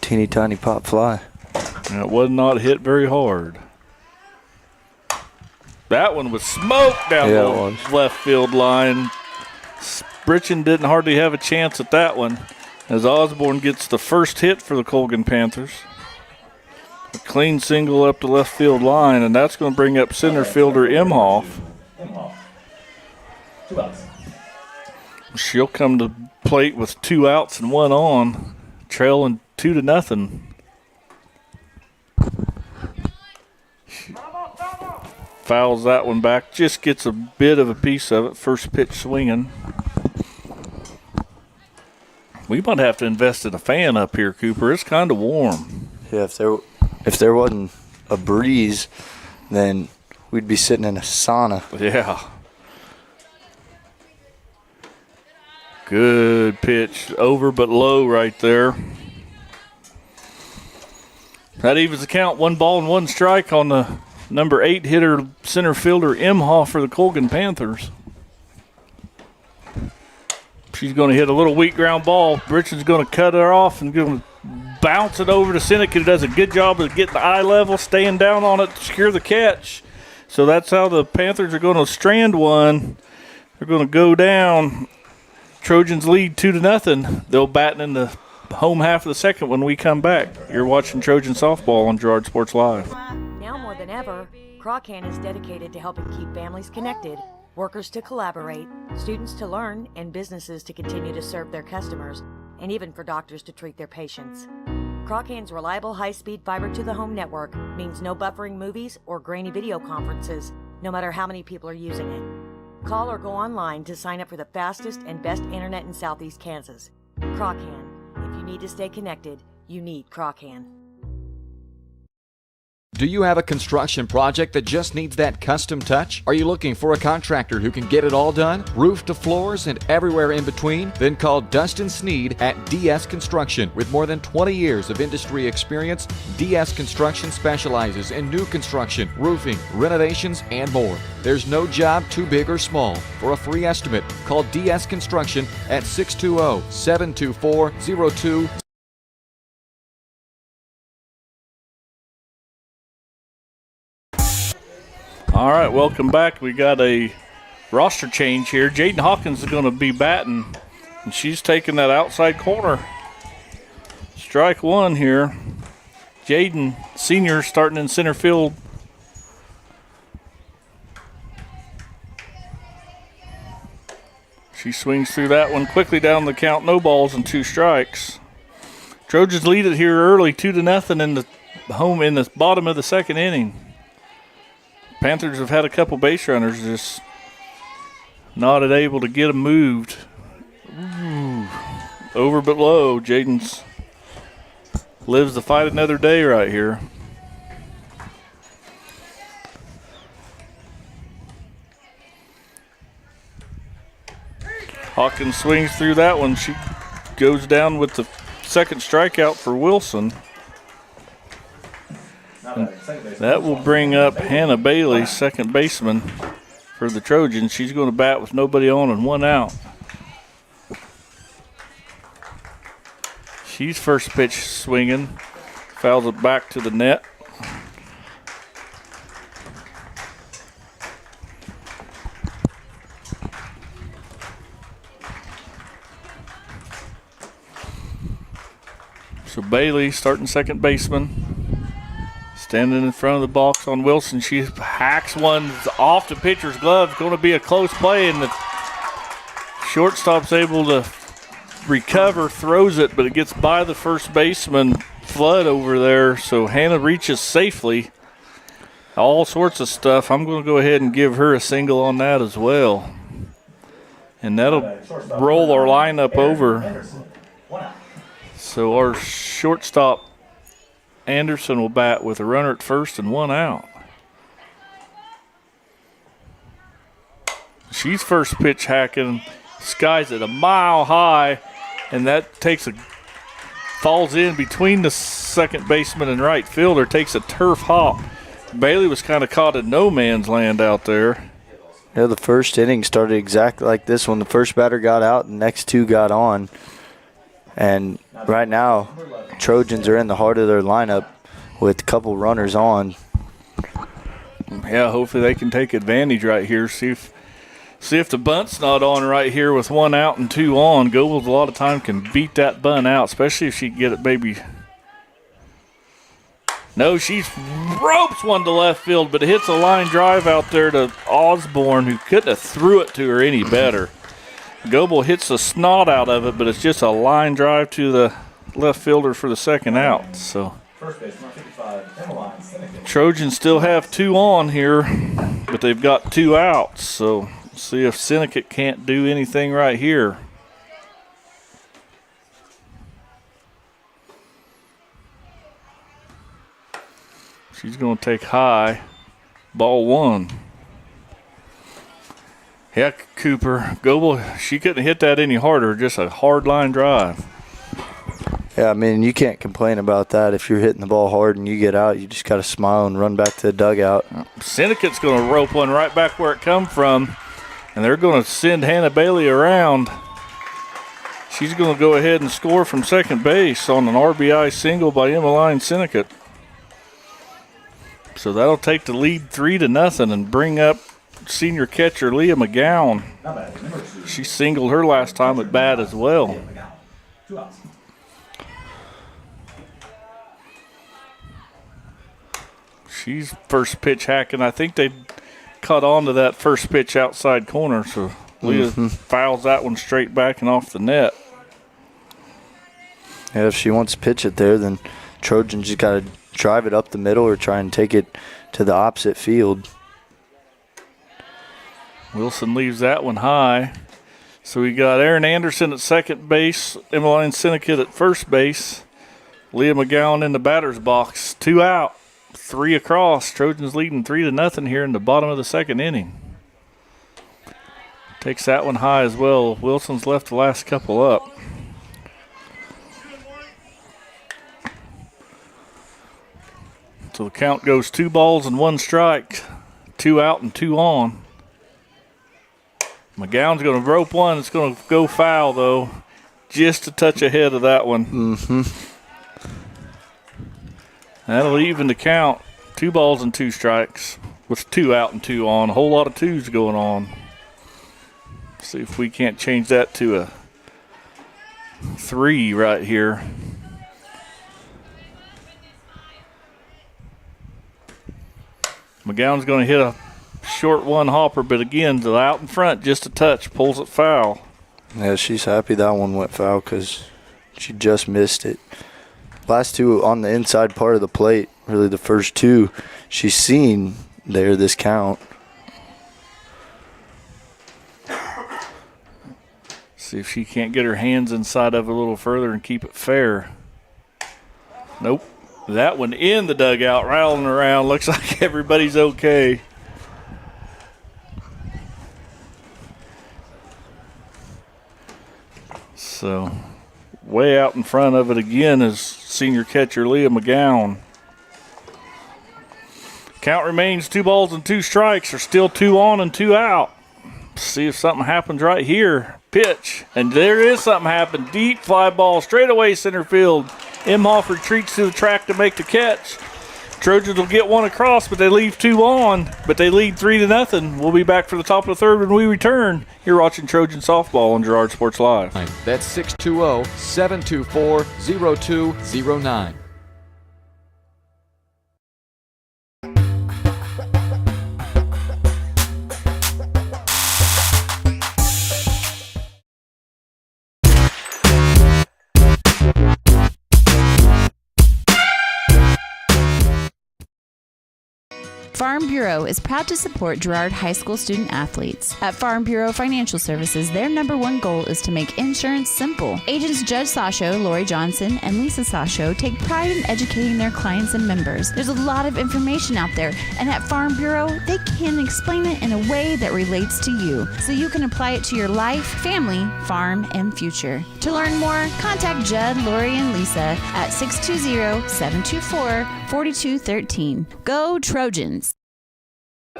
teeny tiny pop fly. And it was not hit very hard. That one was smoked down the left field line. Britchin didn't hardly have a chance at that one as Osborne gets the first hit for the Colgan Panthers. A clean single up the left field line, and that's going to bring up center fielder Imhoff. 2 outs. She'll come to plate with 2 outs and 1 on, trailing 2-0. Fouls that one back, just gets a bit of a piece of it. First pitch swinging. We might have to invest in a fan up here, Cooper. It's kind of warm. Yeah, if there wasn't a breeze, then we'd be sitting in a sauna. Yeah. Good pitch. Over but low right there. That evens the count. 1 ball and 1 strike on the number 8 hitter, center fielder Imhoff for the Colgan Panthers. She's going to hit a little weak ground ball. Britchin's going to cut her off and going to bounce it over to Seneca, who does a good job of getting the eye level, staying down on it to secure the catch. So that's how the Panthers are going to strand one. They're going to go down. Trojans lead 2-0. They'll bat in the home half of the second when we come back. You're watching Trojan Softball on Girard Sports Live. Now more than ever, Crawcan is dedicated to helping keep families connected, workers to collaborate, students to learn, and businesses to continue to serve their customers, and even for doctors to treat their patients. Crawcan's reliable high-speed fiber-to-the-home network means no buffering movies or grainy video conferences, no matter how many people are using it. Call or go online to sign up for the fastest and best internet in Southeast Kansas. Crochan. If you need to stay connected, you need Crochan. Do you have a construction project that just needs that custom touch? Are you looking for a contractor who can get it all done? Roof to floors and everywhere in between? Then call Dustin Sneed at DS Construction. With more than 20 years of industry experience, DS Construction specializes in new construction, roofing, renovations, and more. There's no job too big or small. For a free estimate, call DS Construction at 620-724-02. All right, welcome back. We got a roster change here. Jaden Hawkins is going to be batting, and she's taking that outside corner. Strike one here. Jaden, senior, starting in center field. She swings through that one quickly down the count. No balls and 2 strikes. Trojans lead it here early, 2-0 in the bottom of the second inning. Panthers have had a couple base runners, just not able to get them moved. Ooh. Over but low. Jaden's lives to fight another day right here. Hawkins swings through that one. She goes down with the second strikeout for Wilson. That will bring up Hannah Bailey, second baseman for the Trojans. She's going to bat with nobody on and 1 out. She's first pitch swinging. Fouls it back to the net. So Bailey, starting second baseman. Standing in front of the box on Wilson. She hacks one off the pitcher's glove. Going to be a close play, and the shortstop's able to recover, throws it, but it gets by the first baseman, Flood, over there. So Hannah reaches safely. All sorts of stuff. I'm going to go ahead and give her a single on that as well. And that'll roll our lineup over. So our shortstop, Anderson, will bat with a runner at first and 1 out. She's first pitch hacking, skies it a mile high, and that falls in between the second baseman and right fielder, takes a turf hop. Bailey was kind of caught in no man's land out there. Yeah, the first inning started exactly like this one. The first batter got out, the next 2 got on. And right now, Trojans are in the heart of their lineup with a couple runners on. Yeah, hopefully they can take advantage right here. See if the bunt's not on right here with 1 out and 2 on. Goebels a lot of time can beat that bunt out, especially if she can get it maybe. No, she ropes one to left field, but it hits a line drive out there to Osborne, who couldn't have threw it to her any better. Goebel hits the snot out of it, but it's just a line drive to the left fielder for the second out. So Trojans still have 2 on here, but they've got 2 outs. So see if Syndicate can't do anything right here. She's going to take high. Ball 1. Yeah, Cooper. Goebel, she couldn't hit that any harder. Just a hard line drive. Yeah, I mean, you can't complain about that. If you're hitting the ball hard and you get out, you just got to smile and run back to the dugout. Syndicate's going to rope one right back where it come from, and they're going to send Hannah Bailey around. She's going to go ahead and score from second base on an RBI single by Emmeline Syndicate. So that'll take the lead 3-0 and bring up senior catcher Leah McGowan. She singled her last time at bat as well. She's first pitch hacking. I think they caught on to that first pitch outside corner, so Leah fouls that one straight back and off the net. Yeah, if she wants to pitch it there, then Trojans just got to drive it up the middle or try and take it to the opposite field. Wilson leaves that one high. So we got Aaron Anderson at second base, Emmeline Sinnekit at first base, Leah McGowan in the batter's box. 2 out, 3 across. Trojans leading 3-0 here in the bottom of the second inning. Takes that one high as well. Wilson's left the last couple up. So the count goes 2 balls and 1 strike, 2 out and 2 on. McGowan's going to rope one. It's going to go foul, though. Just a touch ahead of that one. Mm-hmm. That'll even the count. 2 balls and 2 strikes with 2 out and 2 on. A whole lot of 2s going on. See if we can't change that to a 3 right here. McGowan's going to hit a short one hopper, but again, the out in front, just a touch, pulls it foul. Yeah, she's happy that one went foul because she just missed it. Last 2 on the inside part of the plate, really the first 2 she's seen there this count. See if she can't get her hands inside of it a little further and keep it fair. Nope. That one in the dugout, rattling around. Looks like everybody's okay. So, way out in front of it again is senior catcher Leah McGowan. Count remains 2 balls and 2 strikes. There's still 2 on and 2 out. See if something happens right here. Pitch. And there is something happen. Deep fly ball straight away center field. Imhoff retreats to the track to make the catch. Trojans will get 1 across, but they leave 2 on. But they lead 3-0. We'll be back for the top of the 3rd when we return. You're watching Trojan Softball on Girard Sports Live. That's 620-724-0209. Farm Bureau is proud to support Girard High School student athletes. At Farm Bureau Financial Services, their #1 goal is to make insurance simple. Agents Judge Sasho, Lori Johnson, and Lisa Sasho take pride in educating their clients and members. There's a lot of information out there, and at Farm Bureau, they can explain it in a way that relates to you, so you can apply it to your life, family, farm, and future. To learn more, contact Judd, Lori, and Lisa at 620-724-4213. Go Trojans!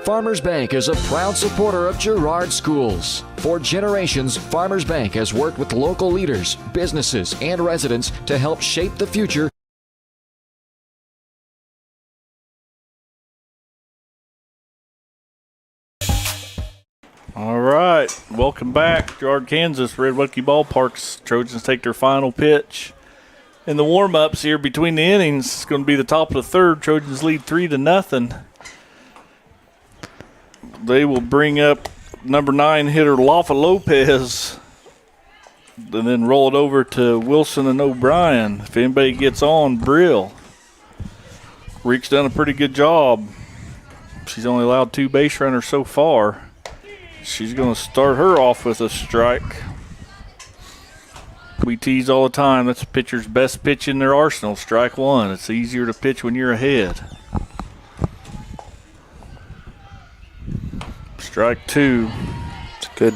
Farmers Bank is a proud supporter of Girard schools. For generations, Farmers Bank has worked with local leaders, businesses, and residents to help shape the future. All right, welcome back. Girard, Kansas, Red Wucky Ballparks. Trojans take their final pitch. In the warm-ups here between the innings, it's going to be the top of the 3rd. Trojans lead 3-0. They will bring up number 9 hitter Lafa Lopez and then roll it over to Wilson and O'Brien. If anybody gets on, Brill. Reek's done a pretty good job. She's only allowed 2 base runners so far. She's going to start her off with a strike. We tease all the time, that's a pitcher's best pitch in their arsenal, strike 1. It's easier to pitch when you're ahead. Strike 2. It's a good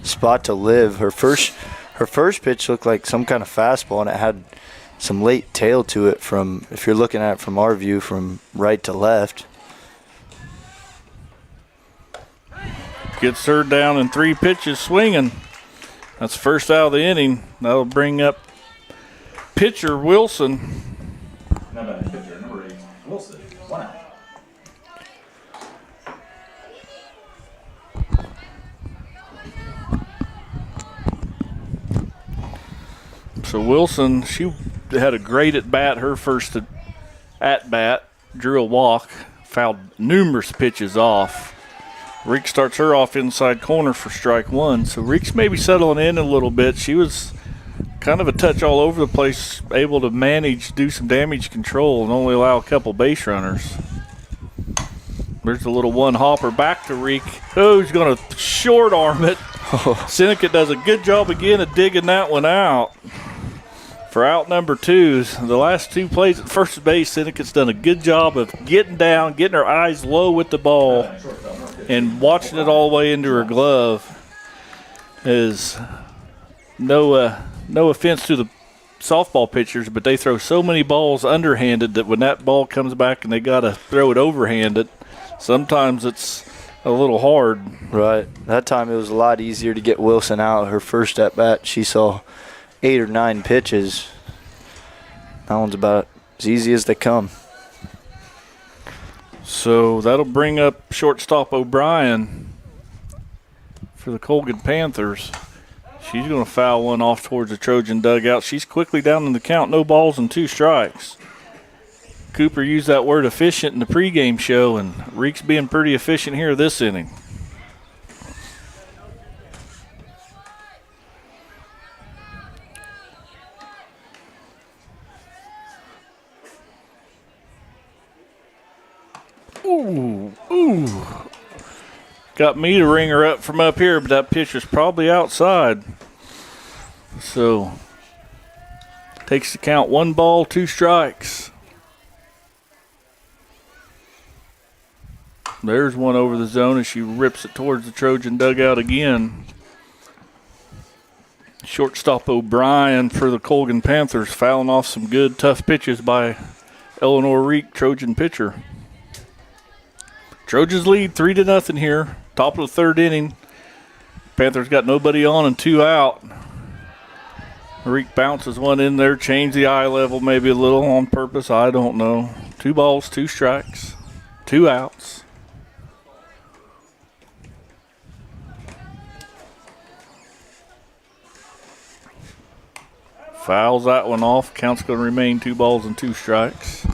spot to live. Her first pitch looked like some kind of fastball, and it had some late tail to it from, if you're looking at it from our view, from right to left. Gets her down in 3 pitches swinging. That's first out of the inning. That'll bring up pitcher Wilson. Pitcher number 8, Wilson, 1 out. So Wilson, she had a great at-bat, her first at-bat, drew a walk, fouled numerous pitches off. Reek starts her off inside corner for strike 1. So Reek's maybe settling in a little bit. She was kind of a touch all over the place, able to manage, do some damage control, and only allow a couple base runners. There's a little one hopper back to Reek. Oh, he's going to short arm it. Seneca does a good job again of digging that one out. For out number 2, the last 2 plays at first base, Seneca's done a good job of getting down, getting her eyes low with the ball, and watching it all the way into her glove. Is no offense to the softball pitchers, but they throw so many balls underhanded that when that ball comes back and they got to throw it overhanded, sometimes it's a little hard. Right. That time it was a lot easier to get Wilson out. Her first at bat, she saw 8 or 9 pitches. That one's about as easy as they come. So that'll bring up shortstop O'Brien for the Colgan Panthers. She's going to foul one off towards the Trojan dugout. She's quickly down in the count, no balls and 2 strikes. Cooper used that word efficient in the pregame show, and Reek's being pretty efficient here this inning. Ooh. Got me to ring her up from up here, but that pitch was probably outside. So, takes the count 1 ball, 2 strikes. There's one over the zone, and she rips it towards the Trojan dugout again. Shortstop O'Brien for the Colgan Panthers, fouling off some good, tough pitches by Eleanor Reek, Trojan pitcher. Trojans lead 3-0 here. Top of the 3rd inning. Panthers got nobody on and 2 out. Reek bounces one in there, change the eye level maybe a little on purpose. I don't know. 2 balls, 2 strikes, 2 outs. Fouls that one off. Count's going to remain 2 balls and 2 strikes.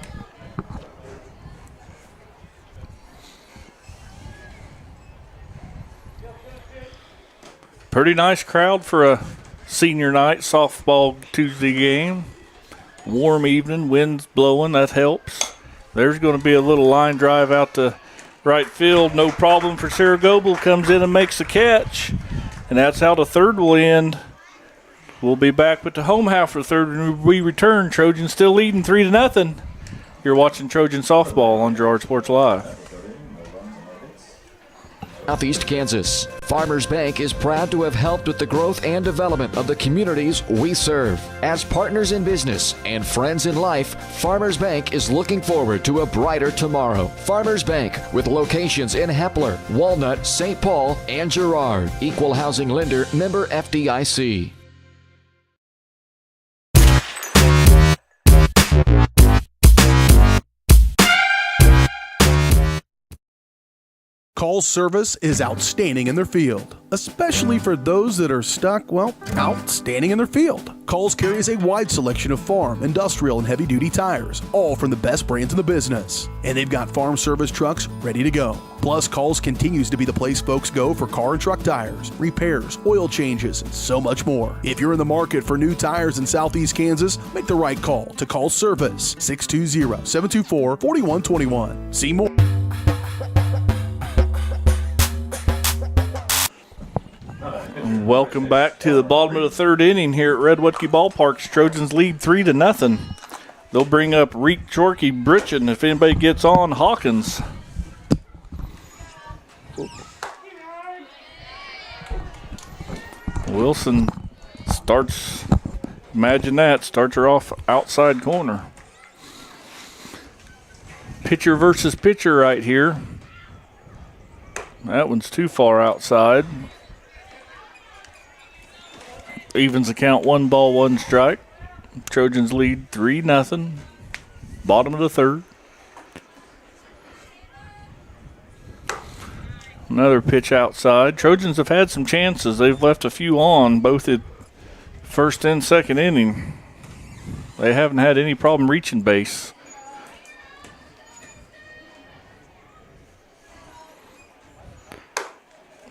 Pretty nice crowd for a senior night softball Tuesday game. Warm evening, wind's blowing, that helps. There's going to be a little line drive out to right field. No problem for Sarah Goebel. Comes in and makes the catch. And that's how the 3rd will end. We'll be back with the home half of the 3rd when we return. Trojans still leading 3-0. You're watching Trojan softball on Girard Sports Live. Southeast Kansas. Farmers Bank is proud to have helped with the growth and development of the communities we serve. As partners in business and friends in life, Farmers Bank is looking forward to a brighter tomorrow. Farmers Bank, with locations in Hepler, Walnut, St. Paul, and Girard. Equal housing lender, member FDIC. Call service is outstanding in their field, especially for those that are stuck, well, outstanding in their field. Calls carries a wide selection of farm, industrial, and heavy-duty tires, all from the best brands in the business. And they've got farm service trucks ready to go. Plus, Calls continues to be the place folks go for car and truck tires, repairs, oil changes, and so much more. If you're in the market for new tires in Southeast Kansas, make the right call to Call Service, 620-724-4121. See more. Welcome back to the bottom of the 3rd inning here at Red Wetke Ballpark. Trojans lead 3-0. They'll bring up Reek, Chorkey, Britchin. If anybody gets on, Hawkins. Wilson starts, imagine that, starts her off outside corner. Pitcher versus pitcher right here. That one's too far outside. Evens the count, 1 ball, 1 strike. Trojans lead 3-0. Bottom of the 3rd. Another pitch outside. Trojans have had some chances. They've left a few on both at 1st and 2nd inning. They haven't had any problem reaching base.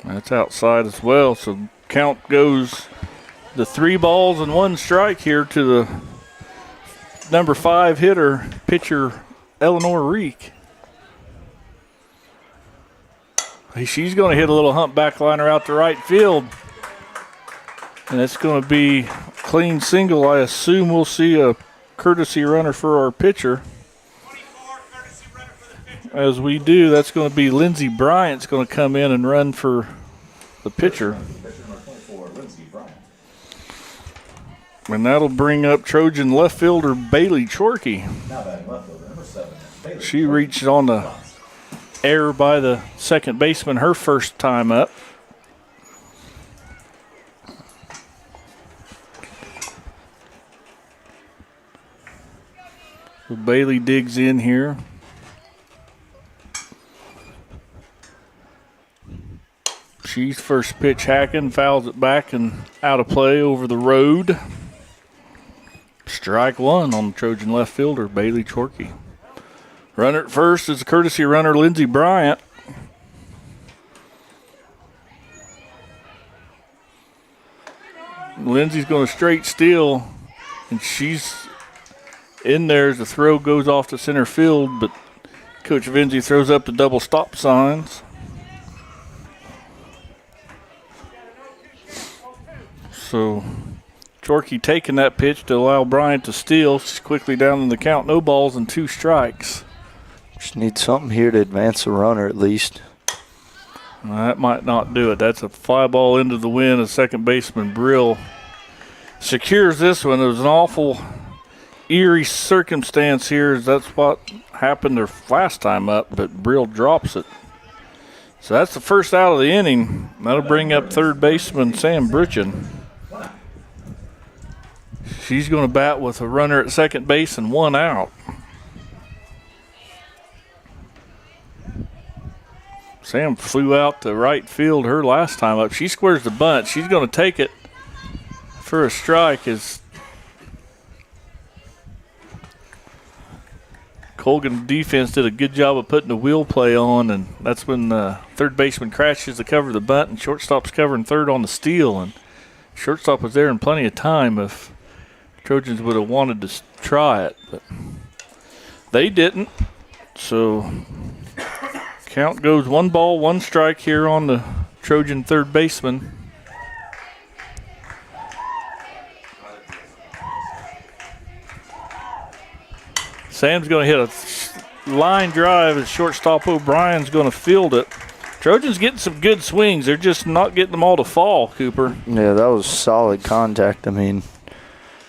That's outside as well, so count goes the 3 balls and 1 strike here to the number 5 hitter, pitcher Eleanor Reek. She's going to hit a little humpback liner out to right field. And it's going to be clean single. I assume we'll see a courtesy runner for our pitcher. As we do, that's going to be Lindsey Bryant's going to come in and run for the pitcher. And that'll bring up Trojan left fielder Bailey Chorkey. She reached on the air by the second baseman her first time up. So Bailey digs in here. She's first pitch hacking, fouls it back and out of play over the road. Strike one on the Trojan left fielder, Bailey Chorkey. Runner at first is a courtesy runner, Lindsey Bryant. Lindsey's going to straight steal, and she's in there as the throw goes off to center field, but Coach Vinzi throws up the double stop signs. So Chorkey taking that pitch to allow Bryant to steal. She's quickly down in the count. No balls and 2 strikes. Just need something here to advance the runner at least. That might not do it. That's a fly ball into the wind. A second baseman, Brill, secures this one. It was an awful, eerie circumstance here. That's what happened their last time up, but Brill drops it. So that's the first out of the inning. That'll bring up third baseman Sam Brutchen. She's going to bat with a runner at second base and 1 out. Sam flew out to right field her last time up. She squares the bunt. She's going to take it for a strike as Colgan defense did a good job of putting the wheel play on, and that's when the third baseman crashes to cover the bunt, and shortstop's covering third on the steal. And shortstop was there in plenty of time if Trojans would have wanted to try it, but they didn't. So count goes 1 ball, 1 strike here on the Trojan third baseman. Sam's going to hit a line drive as shortstop O'Brien's going to field it. Trojans getting some good swings. They're just not getting them all to fall, Cooper. Yeah, that was solid contact. I mean,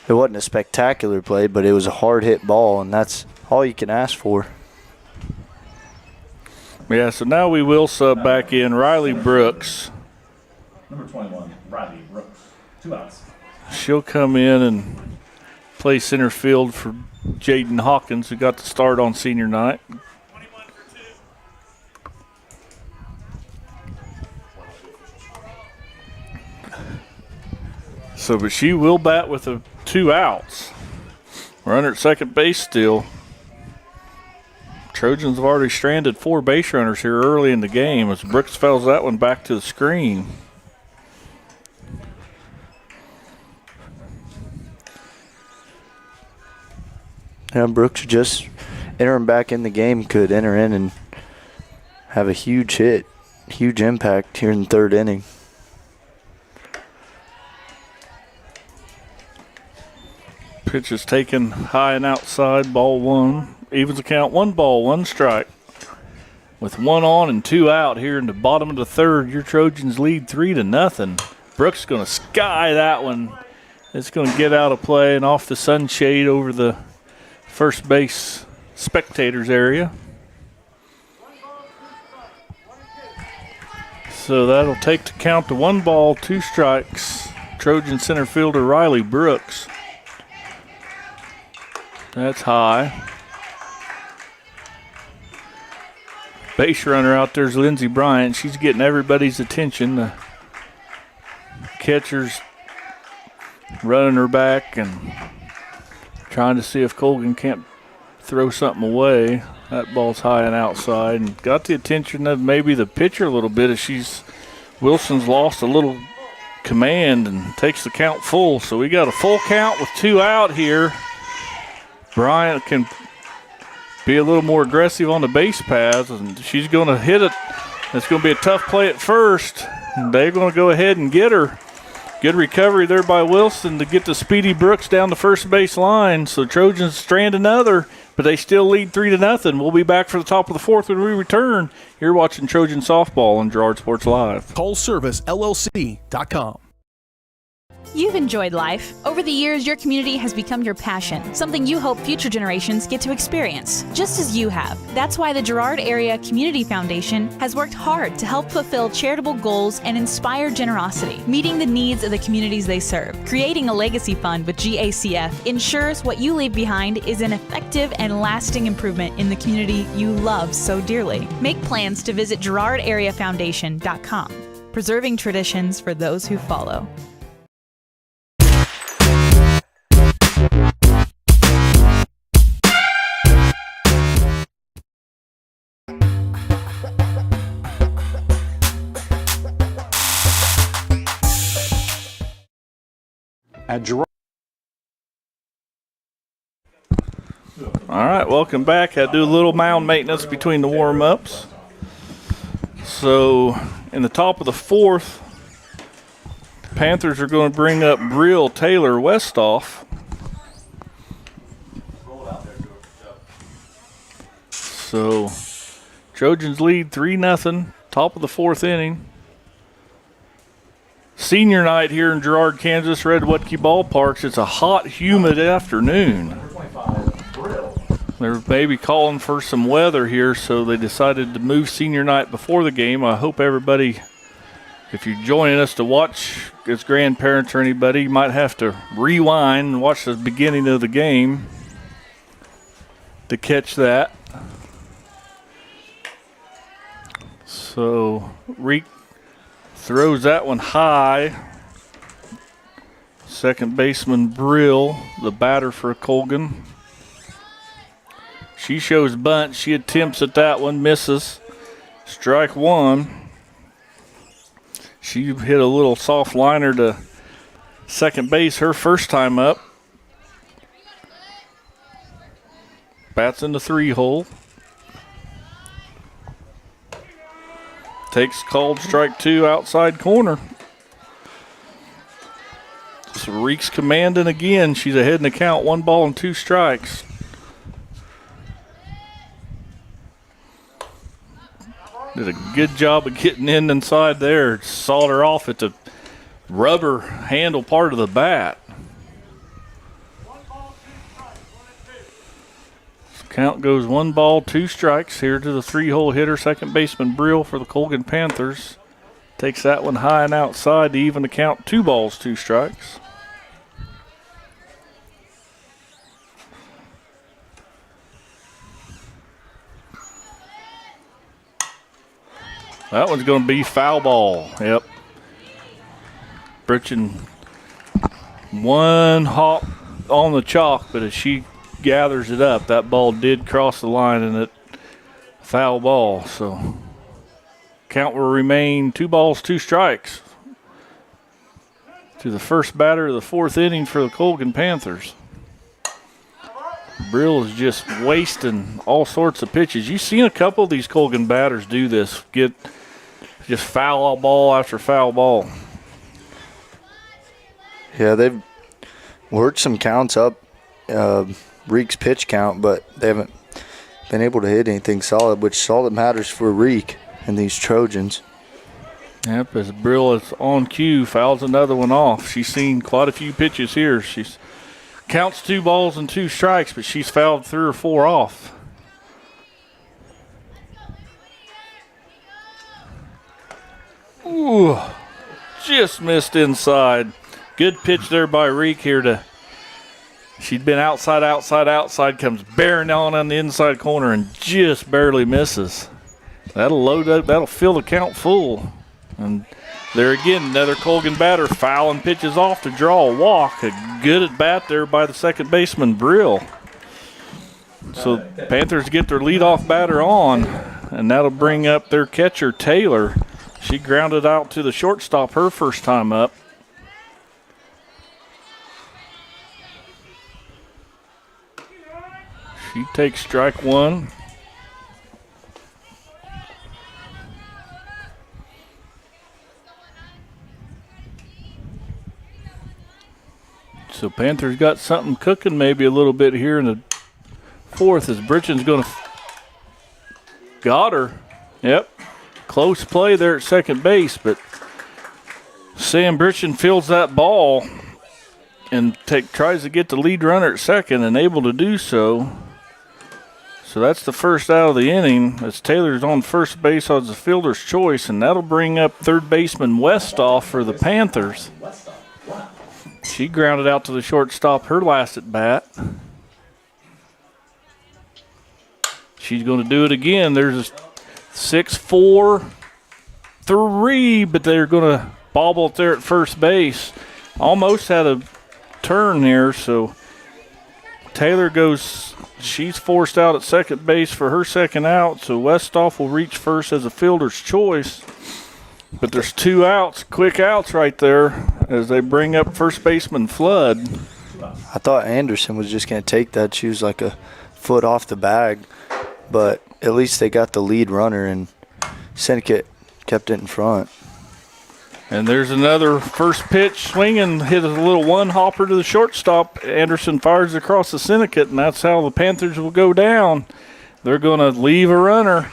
it wasn't a spectacular play, but it was a hard-hit ball, and that's all you can ask for. Yeah, so now we will sub back in Riley Brooks. Number 21, Riley Brooks. 2 outs. She'll come in and play center field for Jaden Hawkins, who got the start on senior night. So, but she will bat with 2 outs. Runner at second base still. Trojans have already stranded 4 base runners here early in the game as Brooks fouls that one back to the screen. Yeah, Brooks just entering back in the game could enter in and have a huge hit, huge impact here in the 3rd inning. Pitch is taken high and outside, ball 1. Evens the count, 1 ball, 1 strike. With 1 on and 2 out here in the bottom of the 3rd, your Trojans lead 3-0. Brooks is going to sky that one. It's going to get out of play and off the sunshade over the first base spectators area. So that'll take the count to 1 ball, 2 strikes. Trojan center fielder Riley Brooks. That's high. Base runner out there is Lindsey Bryant. She's getting everybody's attention. The catcher's running her back and trying to see if Colgan can't throw something away. That ball's high and outside, and got the attention of maybe the pitcher a little bit as Wilson's lost a little command and takes the count full. So we got a full count with 2 out here. Bryant can be a little more aggressive on the base paths, and she's going to hit it It's going to be a tough play at first. They're going to go ahead and get her. Good recovery there by Wilson to get the Speedy Brooks down the first base line. So Trojans strand another, but they still lead 3-0. We'll be back for the top of the fourth when we return. You're watching Trojan Softball on Girard Sports Live. CallServiceLLC.com. You've enjoyed life. Over the years, your community has become your passion, something you hope future generations get to experience, just as you have. That's why the Girard Area Community Foundation has worked hard to help fulfill charitable goals and inspire generosity, meeting the needs of the communities they serve. Creating a legacy fund with GACF ensures what you leave behind is an effective and lasting improvement in the community you love so dearly. Make plans to visit GirardAreaFoundation.com, preserving traditions for those who follow. At Girard. All right, welcome back. I do a little mound maintenance between the warm-ups. So in the top of the fourth, Panthers are going to bring up Brill, Taylor, Westoff. So Trojans lead 3-0, top of the fourth inning. Senior night here in Girard, Kansas, Red Wetke Ballparks. It's a hot, humid afternoon. They're maybe calling for some weather here, so they decided to move senior night before the game. I hope everybody, if you're joining us to watch as grandparents or anybody, you might have to rewind and watch the beginning of the game to catch that. So, Reek throws that one high. Second baseman Brill, the batter for Colgan. She shows bunt. She attempts at that one, misses. Strike one. She hit a little soft liner to second base her first time up. Bats in the 3-hole. Takes called strike two, outside corner. So Reek's commanding again. She's ahead in the count, 1 ball and 2 strikes. Did a good job of getting in inside there. Sawed her off at the rubber handle part of the bat. Count goes 1 ball, 2 strikes here to the 3-hole hitter, second baseman Brill for the Colgan Panthers. Takes that one high and outside to even the count, 2 balls, 2 strikes. That one's going to be foul ball. Yep. Britchen, 1 hop on the chalk, but as she gathers it up, that ball did cross the line and it foul ball. So count will remain 2 balls, 2 strikes to the first batter of the 4th inning for the Colgan Panthers. Brill is just wasting all sorts of pitches. You've seen a couple of these Colgan batters do this, get just foul ball after foul ball. Yeah, they've worked some counts up. Reek's pitch count, but they haven't been able to hit anything solid, which is all that matters for Reek and these Trojans. Yep, as Brill is on cue, fouls another one off. She's seen quite a few pitches here. She's counts 2 balls and 2 strikes, but she's fouled 3 or 4 off. Ooh, just missed inside. Good pitch there by Reek here to. She'd been outside, comes bearing on the inside corner and just barely misses. That'll load up, that'll fill the count full. And there again, another Colgan batter fouling pitches off to draw a walk. A good at bat there by the second baseman, Brill. So Panthers get their leadoff batter on, and that'll bring up their catcher, Taylor. She grounded out to the shortstop her first time up. She takes strike one. So Panthers got something cooking maybe a little bit here in the fourth as Britchen's going to got her. Yep. Close play there at second base, but Sam Britchen fields that ball and tries to get the lead runner at second and able to do so. So that's the first out of the inning as Taylor's on first base as the fielder's choice, and that'll bring up third baseman Westhoff for the Panthers. She grounded out to the shortstop her last at bat. She's going to do it again. There's a 6-4-3, but they're going to bobble it there at first base. Almost had a turn there, so Taylor goes, she's forced out at second base for her second out, so Westhoff will reach first as a fielder's choice. But there's 2 outs, quick outs right there as they bring up first baseman Flood. I thought Anderson was just going to take that. She was like a foot off the bag, but at least they got the lead runner, and Syndicate kept it in front. And there's another first pitch swinging, hit a little one-hopper to the shortstop. Anderson fires across the Syndicate, and that's how the Panthers will go down. They're going to leave a runner.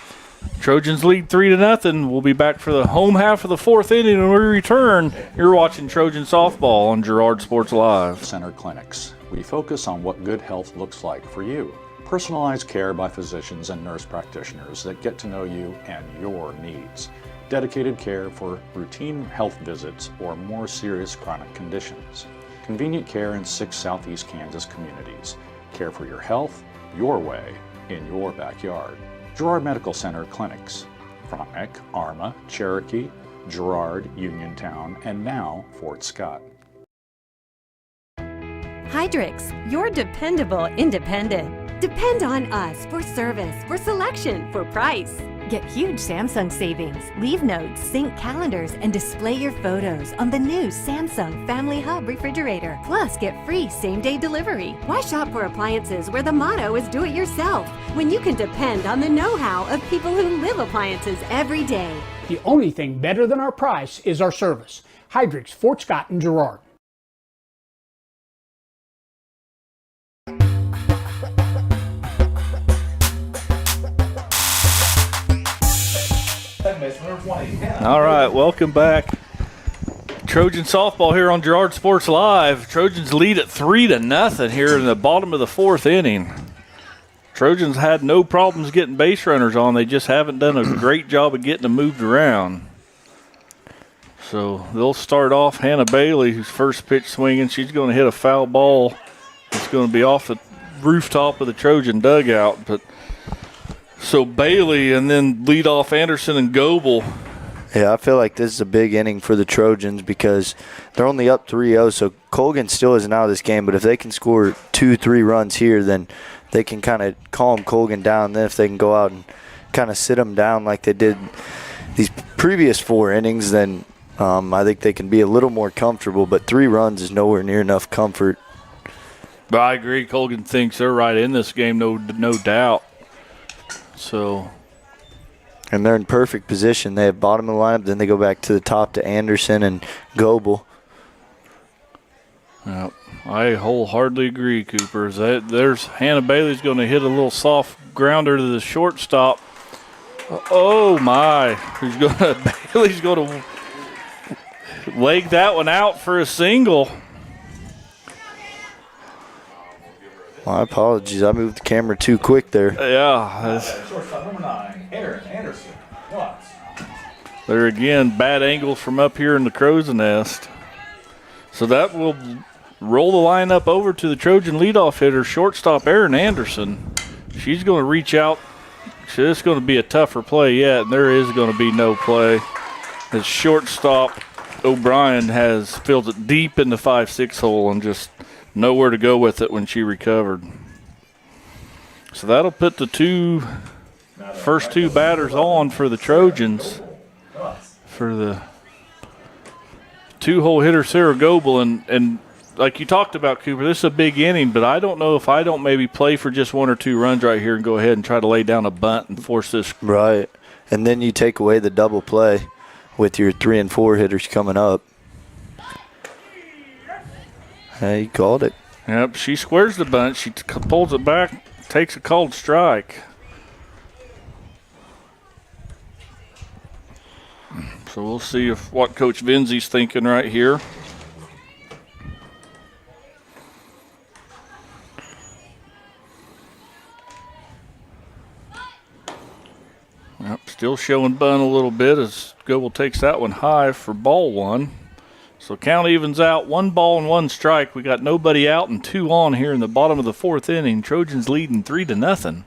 Trojans lead 3-0. We'll be back for the home half of the fourth inning when we return. You're watching Trojan Softball on Girard Sports Live. Center Clinics. We focus on what good health looks like for you. Personalized care by physicians and nurse practitioners that get to know you and your needs. Dedicated care for routine health visits or more serious chronic conditions. Convenient care in 6 Southeast Kansas communities. Care for your health, your way, in your backyard. Girard Medical Center Clinics. Frontenac, Arma, Cherokee, Girard, Uniontown, and now Fort Scott. Hydrix, your dependable independent. Depend on us for service, for selection, for price. Get huge Samsung savings. Leave notes, sync calendars, and display your photos on the new Samsung Family Hub refrigerator. Plus, get free same-day delivery. Why shop for appliances where the motto is do it yourself when you can depend on the know-how of people who live appliances every day? The only thing better than our price is our service. Hydrix, Fort Scott, and Girard. All right, welcome back. Trojan Softball here on Girard Sports Live. Trojans lead at 3-0 here in the bottom of the fourth inning. Trojans had no problems getting base runners on. They just haven't done a great job of getting them moved around. So they'll start off Hannah Bailey, whose first pitch swinging. She's going to hit a foul ball. It's going to be off the rooftop of the Trojan dugout. But so Bailey and then lead off Anderson and Goebel. Yeah, I feel like this is a big inning for the Trojans because they're only up 3-0, so Colgan still isn't out of this game. But if they can score 2-3 runs here, then they can kind of calm Colgan down. Then if they can go out and kind of sit them down like they did these previous 4 innings, then I think they can be a little more comfortable. But 3 runs is nowhere near enough comfort. But I agree. Colgan thinks they're right in this game, no doubt. So, and they're in perfect position. They have bottom of the lineup, then they go back to the top to Anderson and Goebel. Yep, I wholeheartly agree, Cooper. There's Hannah Bailey's going to hit a little soft grounder to the shortstop. Oh my! Bailey's going to leg that one out for a single. My apologies. I moved the camera too quick there. Yeah. Shortstop number 9, Aaron Anderson. Watts. There again, bad angles from up here in the crow's nest. So that will roll the lineup over to the Trojan leadoff hitter, shortstop Aaron Anderson. She's going to reach out. It's going to be a tougher play yet, and there is going to be no play. The shortstop O'Brien has filled it deep in the 5-6 hole and just nowhere to go with it when she recovered. So that'll put the first two batters on for the Trojans for the 2-hole hitter Sarah Goebel. And like you talked about, Cooper, this is a big inning, but I don't know if I don't maybe play for just 1 or 2 runs right here and go ahead and try to lay down a bunt and force this. Right. And then you take away the double play with your 3 and 4 hitters coming up. Hey, he called it. Yep, she squares the bunt. She pulls it back, takes a called strike. So we'll see what Coach Vinzi's thinking right here. Yep, still showing bunt a little bit as Goebel takes that one high for ball one. So count evens out, 1 ball and 1 strike. We got nobody out and 2 on here in the bottom of the 4th inning. Trojans leading 3-0.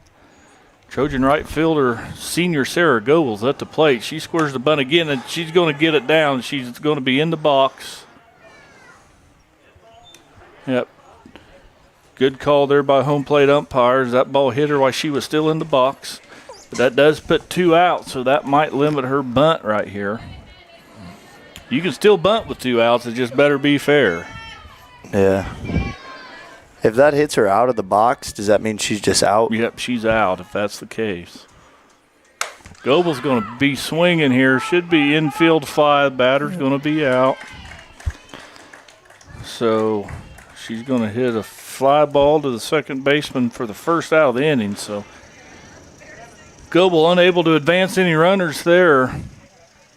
Trojan right fielder, senior Sarah Goebel's at the plate. She squares the bunt again, and she's going to get it down. She's going to be in the box. Yep. Good call there by home plate umpires. That ball hit her while she was still in the box. But that does put 2 out, so that might limit her bunt right here. You can still bunt with 2 outs. It just better be fair. Yeah. If that hits her out of the box, does that mean she's just out? Yep, she's out if that's the case. Goebel's going to be swinging here. Should be infield 5. Batter's going to be out. So she's going to hit a fly ball to the second baseman for the first out of the inning. So Goebel unable to advance any runners there.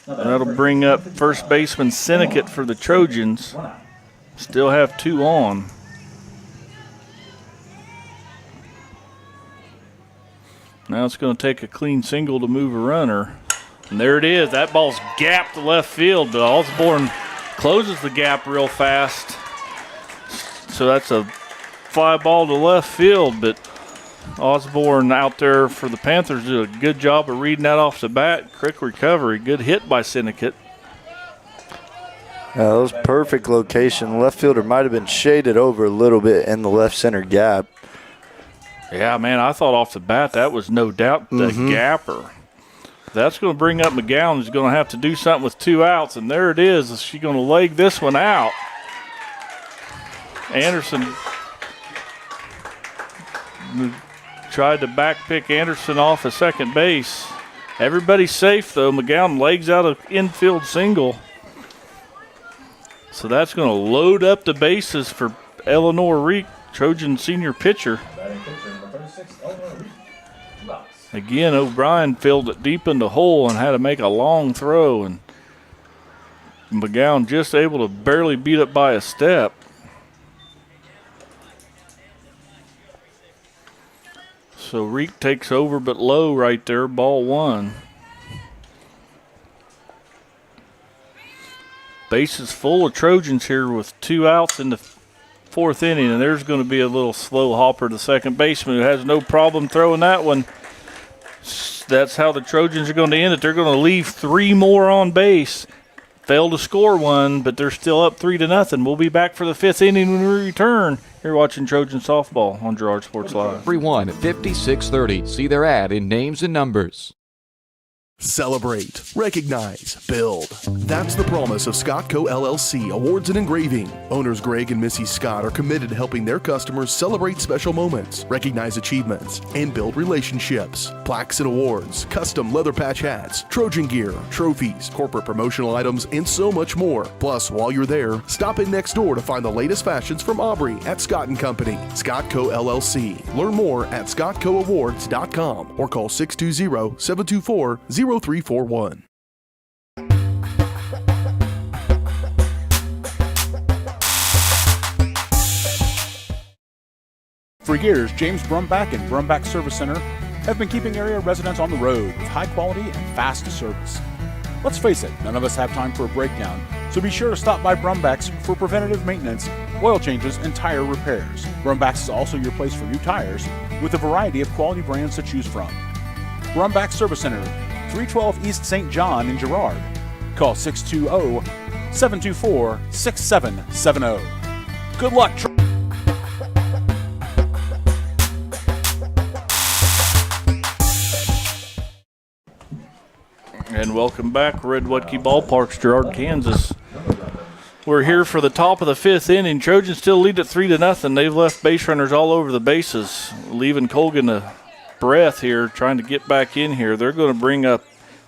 That'll bring up first baseman Sinnekit for the Trojans. Still have 2 on. Now it's going to take a clean single to move a runner. And there it is. That ball's gapped to left field, but Osborne closes the gap real fast. So that's a fly ball to left field, but Osborne out there for the Panthers did a good job of reading that off the bat. Quick recovery. Good hit by Sinnekit. Yeah, that was perfect location. The left fielder might have been shaded over a little bit in the left center gap. Yeah, man, I thought off the bat that was no doubt the gapper. That's going to bring up McGowan, who's going to have to do something with 2 outs, and there it is. Is she going to leg this one out? Anderson tried to backpick Anderson off of second base. Everybody's safe, though. McGowan legs out an infield single. So that's going to load up the bases for Eleanor Reek, Trojan senior pitcher. Again, O'Brien filled it deep in the hole and had to make a long throw, and McGowan just able to barely beat it by a step. So Reek takes over but low right there, ball 1. Bases full of Trojans here with 2 outs in the 4th inning, and there's going to be a little slow hopper to second baseman who has no problem throwing that one. That's how the Trojans are going to end it. They're going to leave 3 more on base. Fail to score 1, but they're still up 3-0. We'll be back for the 5th inning when we return. You're watching Trojan Softball on Girard Sports Live. Everyone at 5630. See their ad in names and numbers. Celebrate, recognize, build. That's the promise of Scottco LLC Awards and Engraving. Owners Greg and Missy Scott are committed to helping their customers celebrate special moments, recognize achievements, and build relationships. Plaques and awards, custom leather patch hats, Trojan gear, trophies, corporate promotional items, and so much more. Plus, while you're there, stop in next door to find the latest fashions from Aubrey at Scott & Company. Scottco LLC. Learn more at scottcoawards.com or call 620-724-0341. For years, James Brumbach and Brumbach Service Center have been keeping area residents on the road with high quality and fast service. Let's face it, none of us have time for a breakdown, so be sure to stop by Brumbach's for preventative maintenance, oil changes, and tire repairs. Brumbach's is also your place for new tires with a variety of quality brands to choose from. Brumbach Service Center, 312 East St. John in Girard. Call 620-724-6770. Good luck. And welcome back, Red Wetke Ballparks, Girard, Kansas. We're here for the top of the 5th inning. Trojans still lead at 3-0. They've left base runners all over the bases, leaving Colgan a breath here, trying to get back in here. They're going to bring up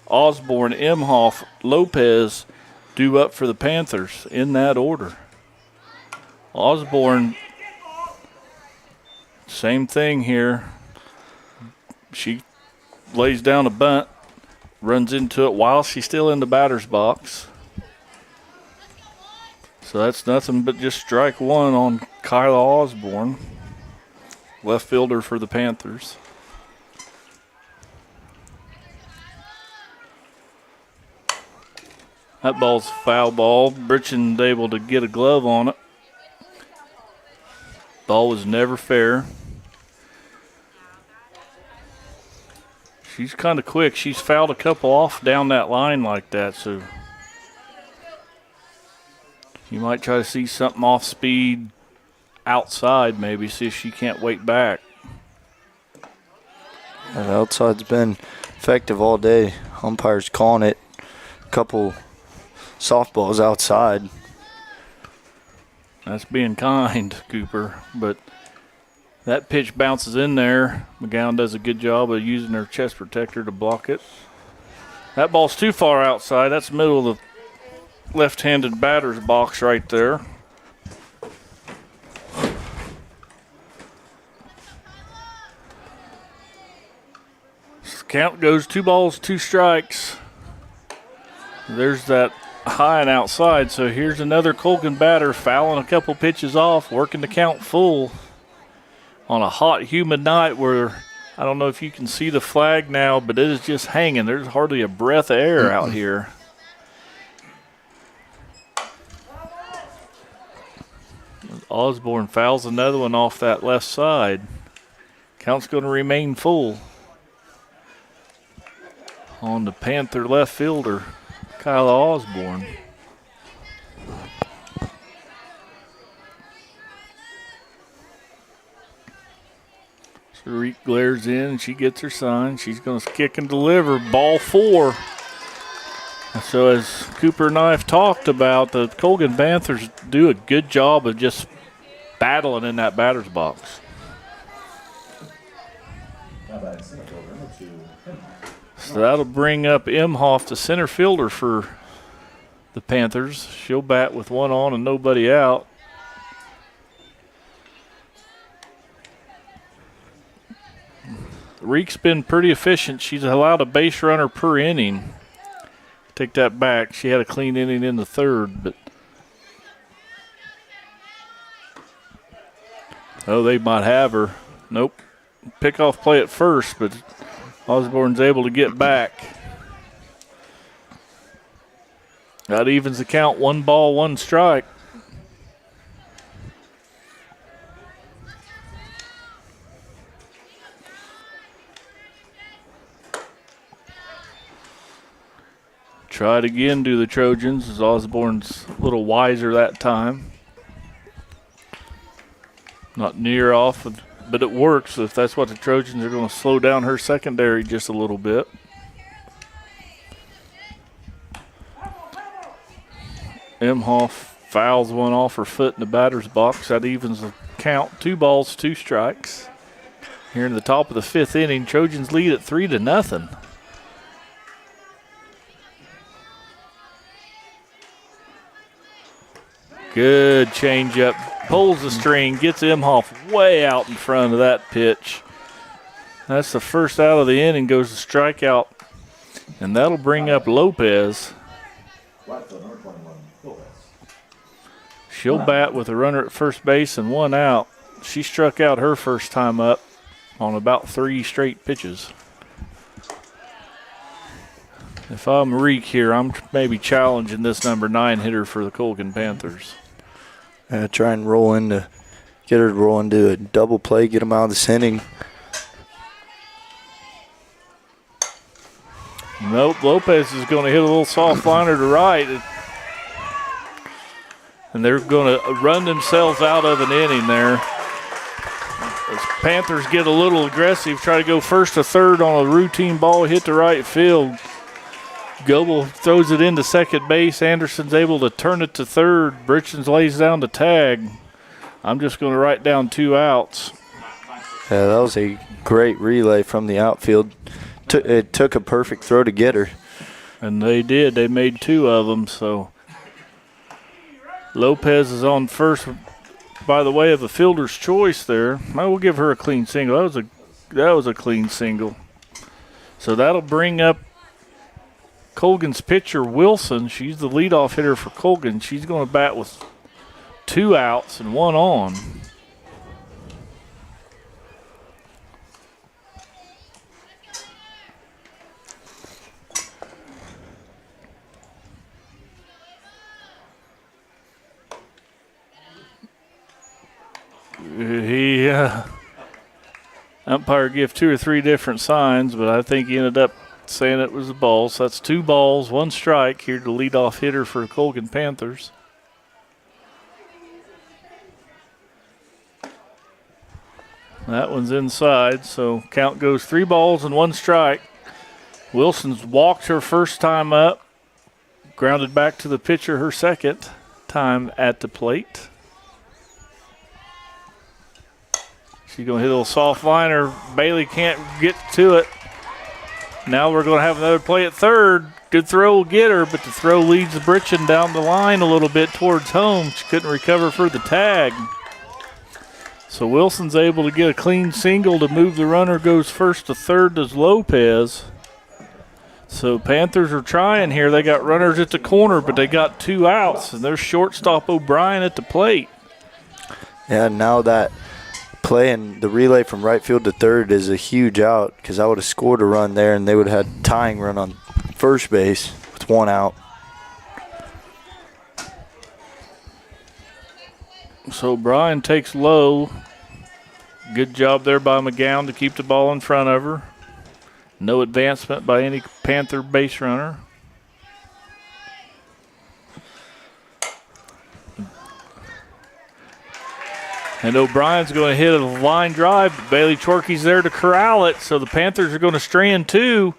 Osborne, Imhoff, Lopez, due up for the Panthers in that order. Osborne, same thing here. She lays down a bunt, runs into it while she's still in the batter's box. So that's nothing but just strike one on Kyla Osborne, left fielder for the Panthers. That ball's a foul ball. Britchen's able to get a glove on it. Ball was never fair. She's kind of quick. She's fouled a couple off down that line like that, so you might try to see something off speed outside, maybe, see if she can't wait back. The outside's been effective all day. Umpires calling it. A couple softballs outside. That's being kind, Cooper, but that pitch bounces in there. McGowan does a good job of using her chest protector to block it. That ball's too far outside. That's middle of the left-handed batter's box right there. Count goes 2 balls, 2 strikes. There's that high and outside, so here's another Colgan batter fouling a couple pitches off, working the count full on a hot, humid night where I don't know if you can see the flag now, but it is just hanging. There's hardly a breath of air out here. Osborne fouls another one off that left side. Count's going to remain full on the Panther left fielder, Kyla Osborne. Sariq glares in and she gets her sign. She's going to kick and deliver. Ball 4. So as Cooper and I have talked about, the Colgan Panthers do a good job of just battling in that batter's box. So that'll bring up Imhoff, the center fielder for the Panthers. She'll bat with 1 on and nobody out. Reek's been pretty efficient. She's allowed a base runner per inning. Take that back. She had a clean inning in the 3rd, but they might have her. Nope. Pickoff play at first, but Osborne's able to get back. That evens the count. 1 ball, 1 strike. Try it again, do the Trojans, as Osborne's a little wiser that time. Not near off, but it works if that's what the Trojans are going to slow down her secondary just a little bit. Imhoff fouls one off her foot in the batter's box. That evens the count. 2 balls, 2 strikes. Here in the top of the 5th inning, Trojans lead at 3-0. Good changeup. Pulls the string, gets Imhoff way out in front of that pitch. That's the first out of the inning, goes to strikeout. And that'll bring up Lopez. She'll bat with a runner at first base and 1 out. She struck out her first time up on about 3 straight pitches. If I'm Reek here, I'm maybe challenging this number 9 hitter for the Colgan Panthers. Try and roll into, get her to roll into a double play, get them out of this inning. Nope, Lopez is going to hit a little soft liner to right. And they're going to run themselves out of an inning there. As Panthers get a little aggressive, try to go first to third on a routine ball, hit to right field. Goebel throws it into second base. Anderson's able to turn it to third. Britchens lays down the tag. I'm just going to write down 2 outs. Yeah, that was a great relay from the outfield. It took a perfect throw to get her. And they did. They made 2 of them. So Lopez is on first by the way of a fielder's choice there. We'll give her a clean single. That was a clean single. So that'll bring up Colgan's pitcher, Wilson. She's the leadoff hitter for Colgan. She's going to bat with 2 outs and 1 on. Umpire gave 2 or 3 different signs, but I think he ended up saying it was a ball. So that's 2 balls, 1 strike here to leadoff hitter for the Colgan Panthers. That one's inside, so count goes 3 balls and 1 strike. Wilson's walked her first time up, grounded back to the pitcher her second time at the plate. She's going to hit a little soft liner. Bailey can't get to it. Now we're going to have another play at third. Good throw will get her, but the throw leads Britchin down the line a little bit towards home. She couldn't recover for the tag. So Wilson's able to get a clean single to move the runner. Goes first to third as Lopez. So Panthers are trying here. They got runners at the corner, but they got 2 outs, and there's shortstop O'Brien at the plate. Yeah, now that playing the relay from right field to third is a huge out, because I would have scored a run there and they would have had tying run on first base with 1 out. So Brian takes low. Good job there by McGowan to keep the ball in front of her. No advancement by any Panther base runner. And O'Brien's going to hit a line drive. Bailey Chorkey's there to corral it, so the Panthers are going to strand 2.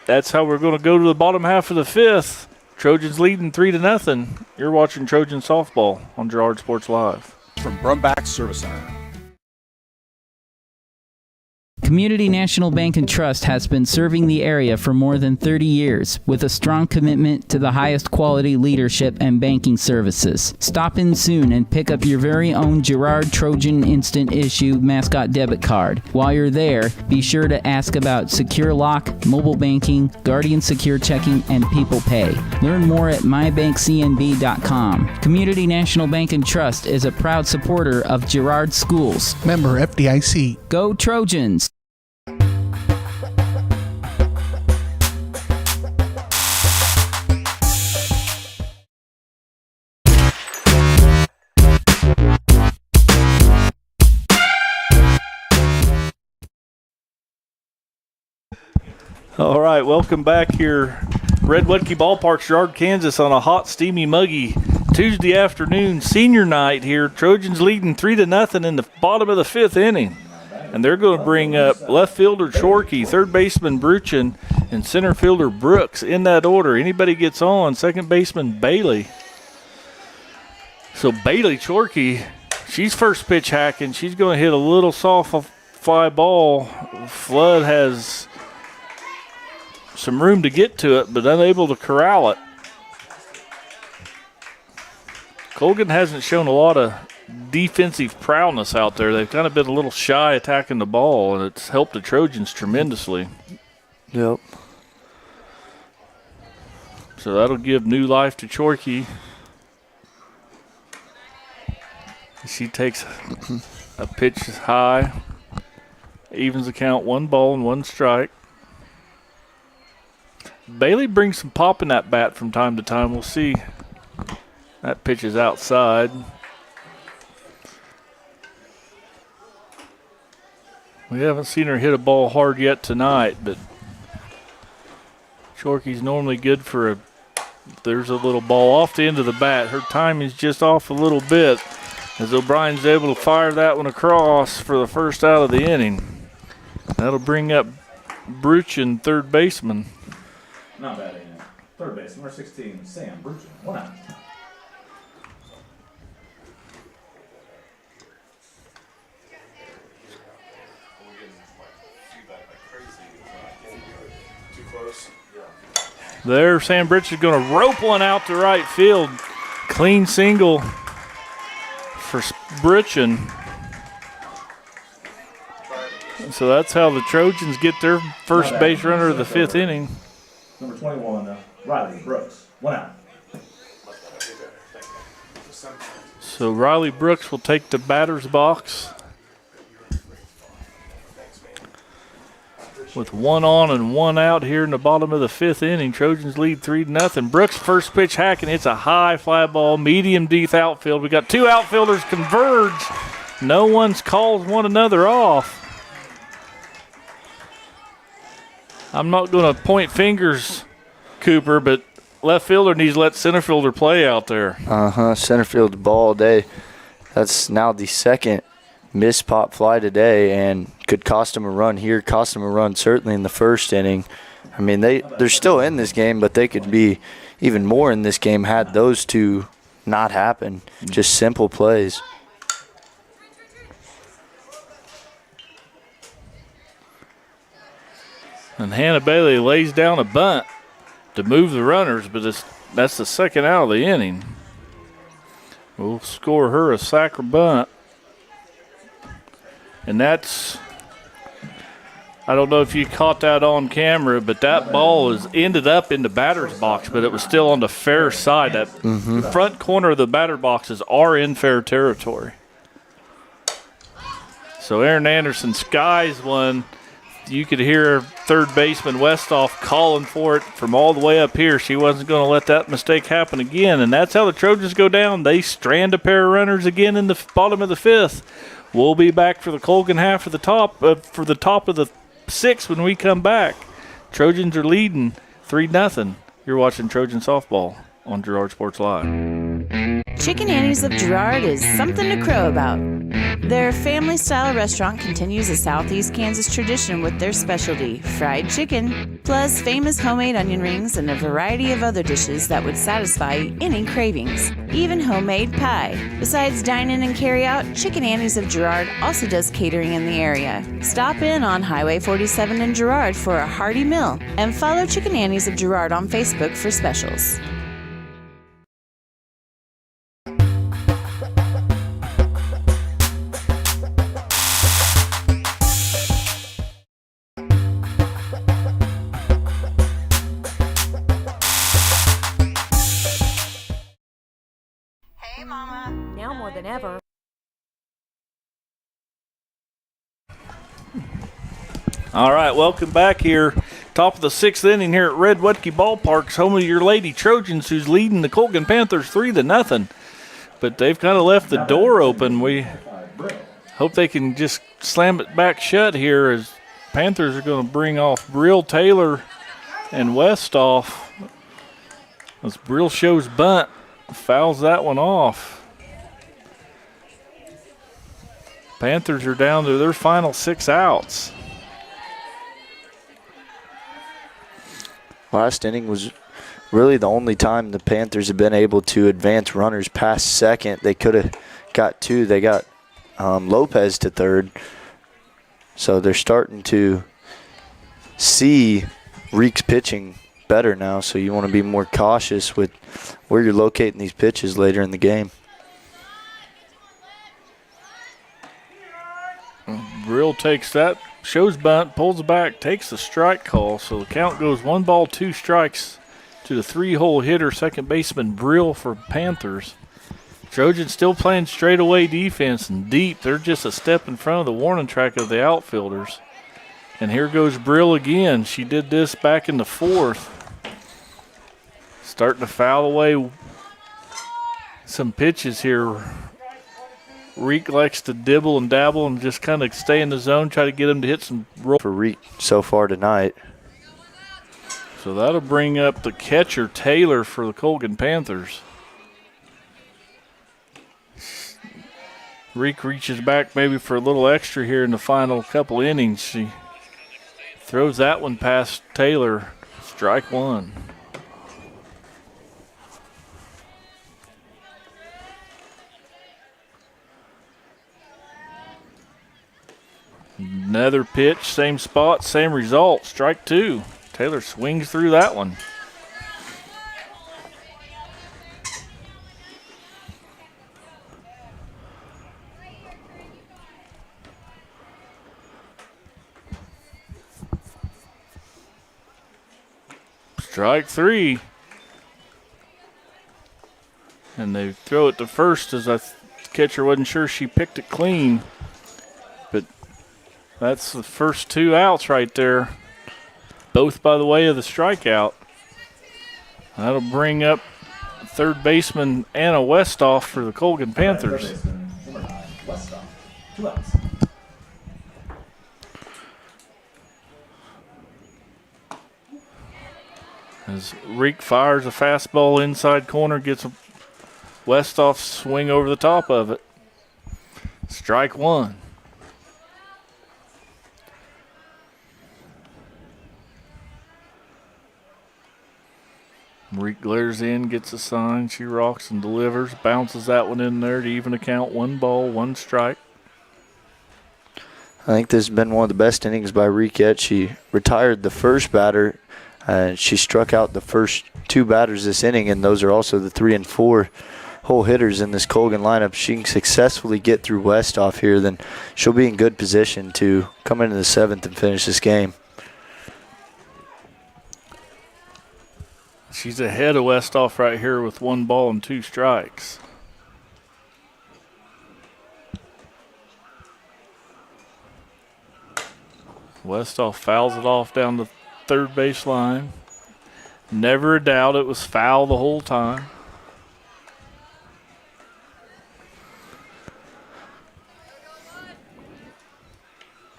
That's how we're going to go to the bottom half of the 5th. Trojans leading 3-0. You're watching Trojan softball on Girard Sports Live. From Brumback Service Center. Community National Bank and Trust has been serving the area for more than 30 years with a strong commitment to the highest quality leadership and banking services. Stop in soon and pick up your very own Girard Trojan Instant Issue mascot debit card. While you're there, be sure to ask about Secure Lock, mobile banking, Guardian Secure Checking, and People Pay. Learn more at mybankcnb.com. Community National Bank and Trust is a proud supporter of Girard Schools. Member FDIC. Go Trojans! All right, welcome back here. Red Wedke Ballpark, Girard, Kansas, on a hot, steamy, muggy Tuesday afternoon senior night here. Trojans leading 3-0 in the bottom of the 5th inning. And they're going to bring up left fielder Chorkey, third baseman Bruchin, and center fielder Brooks in that order. Anybody gets on, second baseman Bailey. So Bailey Chorkey, she's first pitch hacking. She's going to hit a little soft fly ball. Flood has some room to get to it, but unable to corral it. Colgan hasn't shown a lot of defensive prowess out there. They've kind of been a little shy attacking the ball, and it's helped the Trojans tremendously. Yep. So that'll give new life to Chorkey. She takes a pitch high, evens the count, 1 ball and 1 strike. Bailey brings some pop in that bat from time to time. We'll see. That pitch is outside. We haven't seen her hit a ball hard yet tonight, but Chorkey's normally good for there's a little ball off the end of the bat. Her timing's just off a little bit as O'Brien's able to fire that one across for the first out of the inning. That'll bring up Bruchin, third baseman. Not bad, ain't it? Third base, number 16, Sam Bruchin. 1 out. There, Sam Britch is going to rope one out to right field. Clean single for Britchen. So that's how the Trojans get their first base runner of the 5th inning. Number 21, Riley Brooks. 1 out. So Riley Brooks will take the batter's box. With 1 on and 1 out here in the bottom of the 5th inning. Trojans lead 3-0. Brooks first pitch hacking. It's a high fly ball, medium deep outfield. We got 2 outfielders converge. No one's called one another off. I'm not going to point fingers, Cooper, but left fielder needs to let center fielder play out there. Center field ball all day. That's now the second missed pop fly today, and could cost him a run here, cost him a run certainly in the 1st inning. I mean, they're still in this game, but they could be even more in this game had those two not happen. Just simple plays. And Hannah Bailey lays down a bunt to move the runners, but that's the 2nd out of the inning. We'll score her a sack or bunt. And that's, I don't know if you caught that on camera, but that ball is ended up in the batter's box, but it was still on the fair side. That front corner of the batter boxes are in fair territory. So Aaron Anderson skies one. You could hear third baseman Westhoff calling for it from all the way up here. She wasn't going to let that mistake happen again, and that's how the Trojans go down. They strand a pair of runners again in the bottom of the 5th. We'll be back for the Colgan half of the top, for the top of the 6th when we come back. Trojans are leading 3-0. You're watching Trojan Softball on Girard Sports Live. Chicken Annie's of Girard is something to crow about. Their family-style restaurant continues a Southeast Kansas tradition with their specialty, fried chicken, plus famous homemade onion rings and a variety of other dishes that would satisfy any cravings, even homemade pie. Besides dine-in and carry-out, Chicken Annie's of Girard also does catering in the area. Stop in on Highway 47 in Girard for a hearty meal, and follow Chicken Annie's of Girard on Facebook for specials. Now more than ever. All right, welcome back here. Top of the 6th inning here at Red Wetke Ballpark's home of your Lady Trojans, who's leading the Colgan Panthers 3-0. But they've kind of left the door open. We hope they can just slam it back shut here as Panthers are going to bring off Brill, Taylor, and Westhoff. As Brill shows bunt, fouls that one off. Panthers are down to their final 6 outs. Last inning was really the only time the Panthers have been able to advance runners past second. They could have got 2. They got Lopez to 3rd. So they're starting to see Reek's pitching better now, so you want to be more cautious with where you're locating these pitches later in the game. Brill takes that, shows bunt, pulls back, takes the strike call. So the count goes 1 ball, 2 strikes to the 3-hole hitter, second baseman Brill for Panthers. Trojans still playing straightaway defense and deep. They're just a step in front of the warning track of the outfielders. And here goes Brill again. She did this back in the 4th. Starting to foul away some pitches here. Reek likes to dibble and dabble and just kind of stay in the zone, try to get him to hit some roll. For Reek so far tonight. So that'll bring up the catcher, Taylor, for the Colgan Panthers. Reek reaches back maybe for a little extra here in the final couple innings. She throws that one past Taylor. Strike 1. Another pitch, same spot, same result. Strike 2. Taylor swings through that one. Strike three. And they throw it to first as the catcher wasn't sure she picked it clean. But that's the first 2 outs right there, both by the way of the strikeout. That'll bring up third baseman Anna Westoff for the Colgan Panthers. Number 9, Westoff. 2 outs. As Reek fires a fastball inside corner, gets a Westoff swing over the top of it. Strike one. Reek glares in, gets a sign. She rocks and delivers. Bounces that one in there to even the count. 1 ball, 1 strike. I think this has been one of the best innings by Reek yet. She retired the first batter, and she struck out the first 2 batters this inning, and those are also the 3 and 4 hole hitters in this Colgan lineup. She can successfully get through Westoff here, then she'll be in good position to come into the 7th and finish this game. She's ahead of Westoff right here with 1 ball and 2 strikes. Westoff fouls it off down the third base line. Never a doubt it was foul the whole time.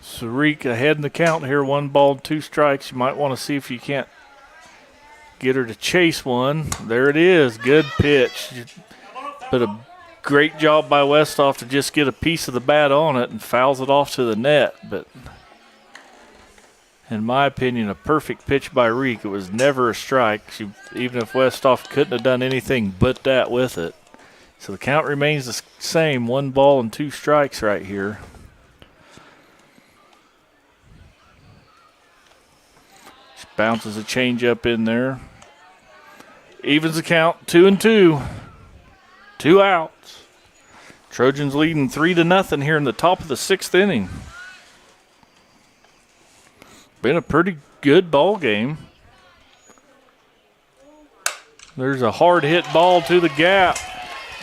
Sarik ahead in the count here, 1 ball, 2 strikes. You might want to see if you can't get her to chase one. There it is. Good pitch. But a great job by Westoff to just get a piece of the bat on it and fouls it off to the net. But in my opinion, a perfect pitch by Reek. It was never a strike. Even if Westoff couldn't have done anything but that with it. So the count remains the same. 1 ball and 2 strikes right here. Bounces a changeup in there. Evens the count, 2 and 2. 2 outs. Trojans leading 3-0 here in the top of the 6th inning. Been a pretty good ball game. There's a hard hit ball to the gap.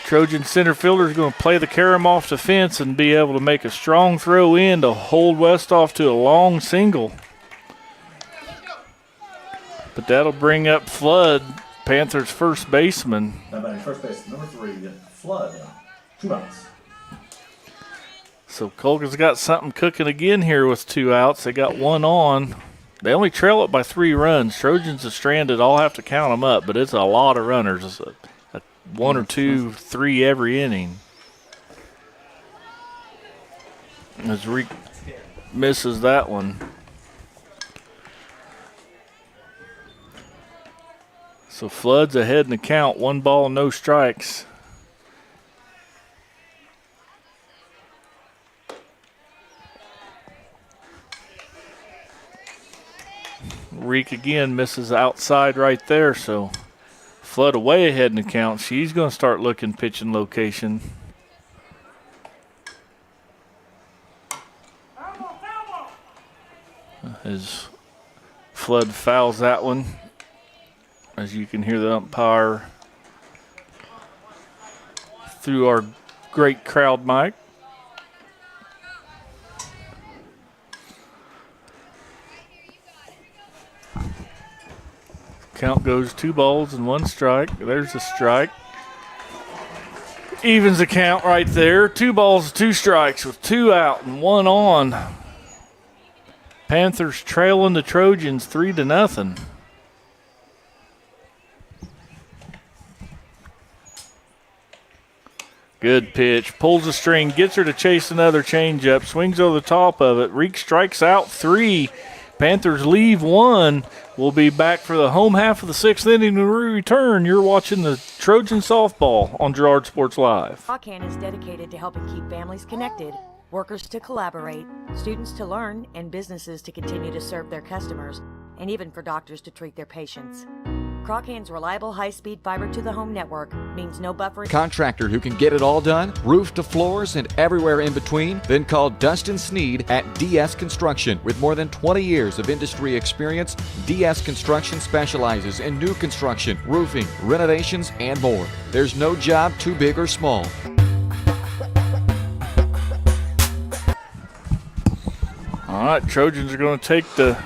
Trojan center fielder is going to play the carom off the fence and be able to make a strong throw in to hold Westoff to a long single. But that'll bring up Flood, Panthers' first baseman. Now batting first base, number 3, Flood. 2 outs. So Colgan's got something cooking again here with 2 outs. They got 1 on. They only trail it by 3 runs. Trojans are stranded. I'll have to count them up, but it's a lot of runners. It's a 1 or 2, 3 every inning. As Reek misses that one. So Flood's ahead in the count, 1 ball, no strikes. Reek again misses outside right there, so Flood way ahead in the count. She's going to start looking pitching location. As Flood fouls that one. As you can hear the umpire through our great crowd mic. Count goes 2 balls and 1 strike. There's a strike. Evens the count right there. 2 balls, 2 strikes with 2 out and 1 on. Panthers trailing the Trojans 3-0. Good pitch. Pulls the string, gets her to chase another changeup, swings over the top of it. Reek strikes out 3. Panthers leave 1. We'll be back for the home half of the 6th inning when we return. You're watching the Trojan softball on Girard Sports Live. Crawcan is dedicated to helping keep families connected, workers to collaborate, students to learn, and businesses to continue to serve their customers, and even for doctors to treat their patients. Croccan's reliable high-speed fiber-to-the-home network means no buffering. Contractor who can get it all done, roof to floors and everywhere in between? Then call Dustin Sneed at DS Construction. With more than 20 years of industry experience, DS Construction specializes in new construction, roofing, renovations, and more. There's no job too big or small. All right, Trojans are going to take the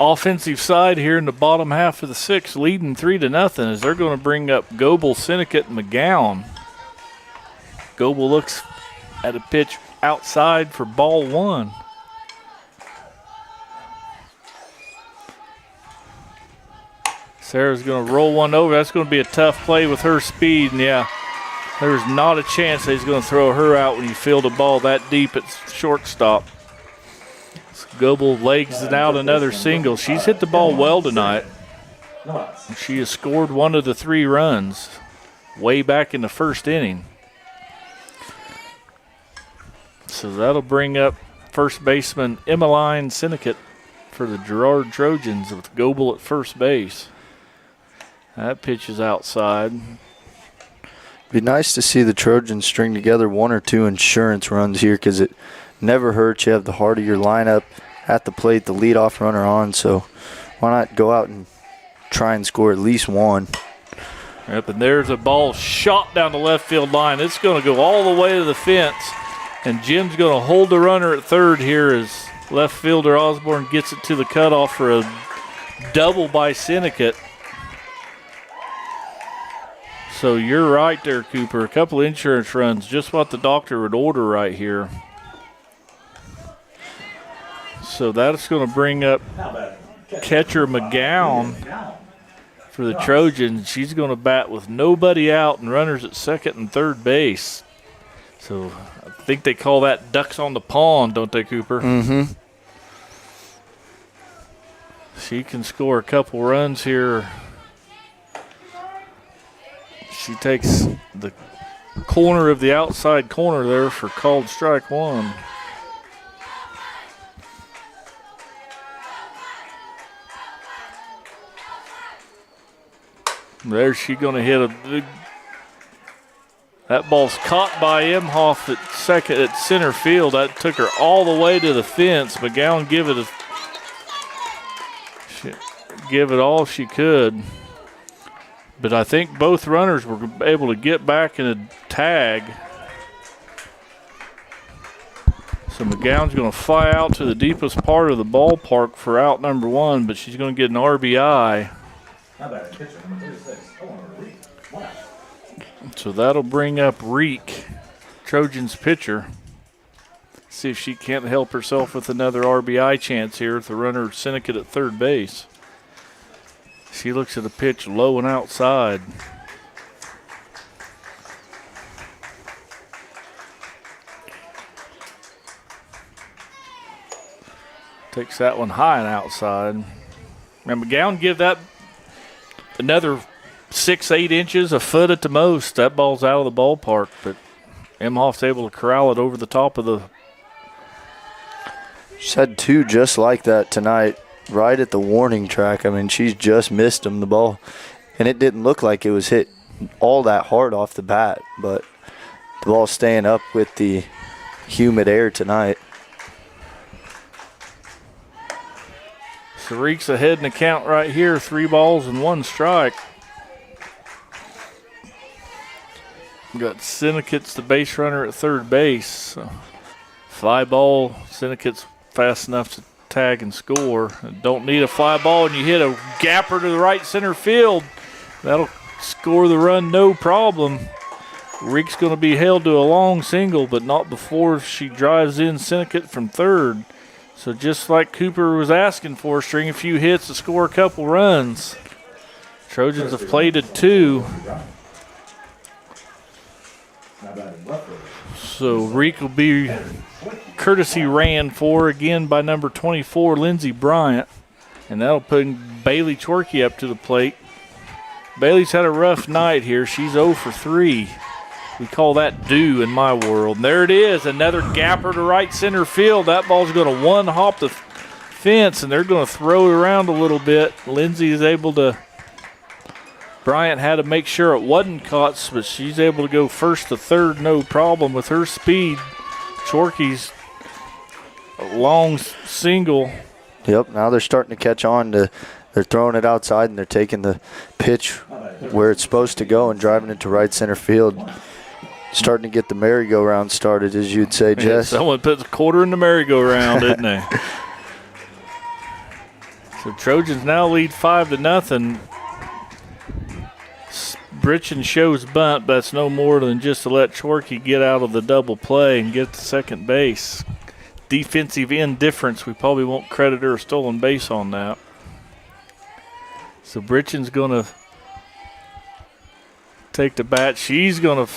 offensive side here in the bottom half of the sixth, leading 3-0 as they're going to bring up Goebel, Sinnott, and McGowan. Goebel looks at a pitch outside for ball one. Sarah's going to roll one over. That's going to be a tough play with her speed, and yeah, there's not a chance that he's going to throw her out when you field a ball that deep at shortstop. Goebel legs it out, another single. She's hit the ball well tonight. She has scored one of the 3 runs way back in the first inning. So that'll bring up first baseman Emmeline Sinnott for the Girard Trojans with Goebel at first base. That pitch is outside. Be nice to see the Trojans string together 1 or 2 insurance runs here because it never hurts. You have the heart of your lineup at the plate, the leadoff runner on, so why not go out and try and score at least 1. Yep, and there's a ball shot down the left field line. It's going to go all the way to the fence, and Jim's going to hold the runner at third here as left fielder Osborne gets it to the cutoff for a double by Sinnott. So you're right there, Cooper. A couple of insurance runs, just what the doctor would order right here. So that's going to bring up catcher McGowan for the Trojans. She's going to bat with nobody out and runners at second and third base. So I think they call that ducks on the pond, don't they, Cooper? Mm-hmm. She can score a couple runs here. She takes the corner of the outside corner there for called strike 1. There's she going to hit a big. That ball's caught by Emhoff at center field. That took her all the way to the fence. McGowan give it all she could. But I think both runners were able to get back in a tag. So McGowan's going to fly out to the deepest part of the ballpark for out number 1, but she's going to get an RBI. So that'll bring up Reek, Trojans pitcher. See if she can't help herself with another RBI chance here with the runner Sinnott at third base. She looks at a pitch low and outside. Takes that one high and outside. And McGowan give that another 6-8 inches, a foot at the most. That ball's out of the ballpark, but Emhoff's able to corral it over the top of the. She's had 2 just like that tonight, right at the warning track. I mean, she's just missed him, the ball. And it didn't look like it was hit all that hard off the bat, but the ball's staying up with the humid air tonight. Sarik's ahead in the count right here, 3 balls and 1 strike. We got Sinnott's the base runner at third base. So fly ball, Sinnott's fast enough to tag and score. Don't need a fly ball, and you hit a gapper to the right center field. That'll score the run, no problem. Reek's going to be held to a long single, but not before she drives in Sinnott from third. So just like Cooper was asking for, string a few hits to score a couple runs. Trojans have played at 2. So Reek will be courtesy ran for again by number 24, Lindsey Bryant. And that'll put Bailey Chorkey up to the plate. Bailey's had a rough night here. She's 0 for 3. We call that due in my world. And there it is, another gapper to right center field. That ball's going to one-hop the fence, and they're going to throw it around a little bit. Lindsay is able to. Bryant had to make sure it wasn't caught, but she's able to go first to third, no problem with her speed. Chorkey's long single. Yep, now they're starting to catch on to. They're throwing it outside, and they're taking the pitch where it's supposed to go and driving it to right center field. Starting to get the merry-go-round started, as you'd say, Jess. Yeah, someone put a quarter in the merry-go-round, didn't they? So Trojans now lead 5-0. Britchen shows bunt, but that's no more than just to let Chorkey get out of the double play and get to second base. Defensive indifference. We probably won't credit her a stolen base on that. So Britchen's going to take the bat. She's going to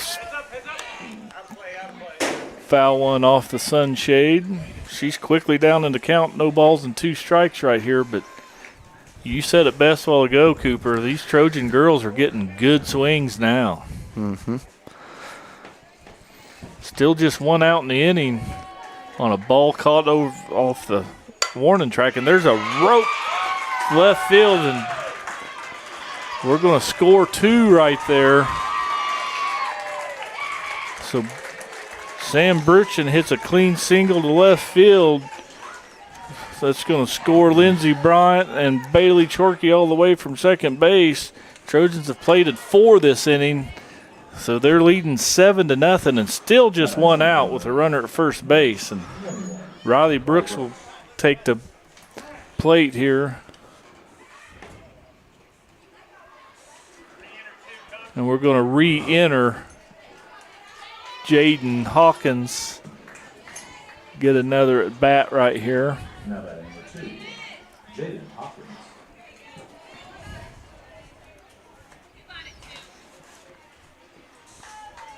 foul one off the sunshade. She's quickly down in the count. No balls and 2 strikes right here, but you said it best a while ago, Cooper. These Trojan girls are getting good swings now. Mm-hmm. Still just 1 out in the inning on a ball caught off the warning track, and there's a rope left field, and we're going to score 2 right there. So Sam Britchen hits a clean single to left field. So that's going to score Lindsey Bryant and Bailey Chorkey all the way from second base. Trojans have played at 4 this inning, so they're leading 7-0 and still just 1 out with a runner at first base. And Riley Brooks will take the plate here. And we're going to re-enter Jaden Hawkins. Get another at bat right here. Now batting number 2, Jaden Hopkins.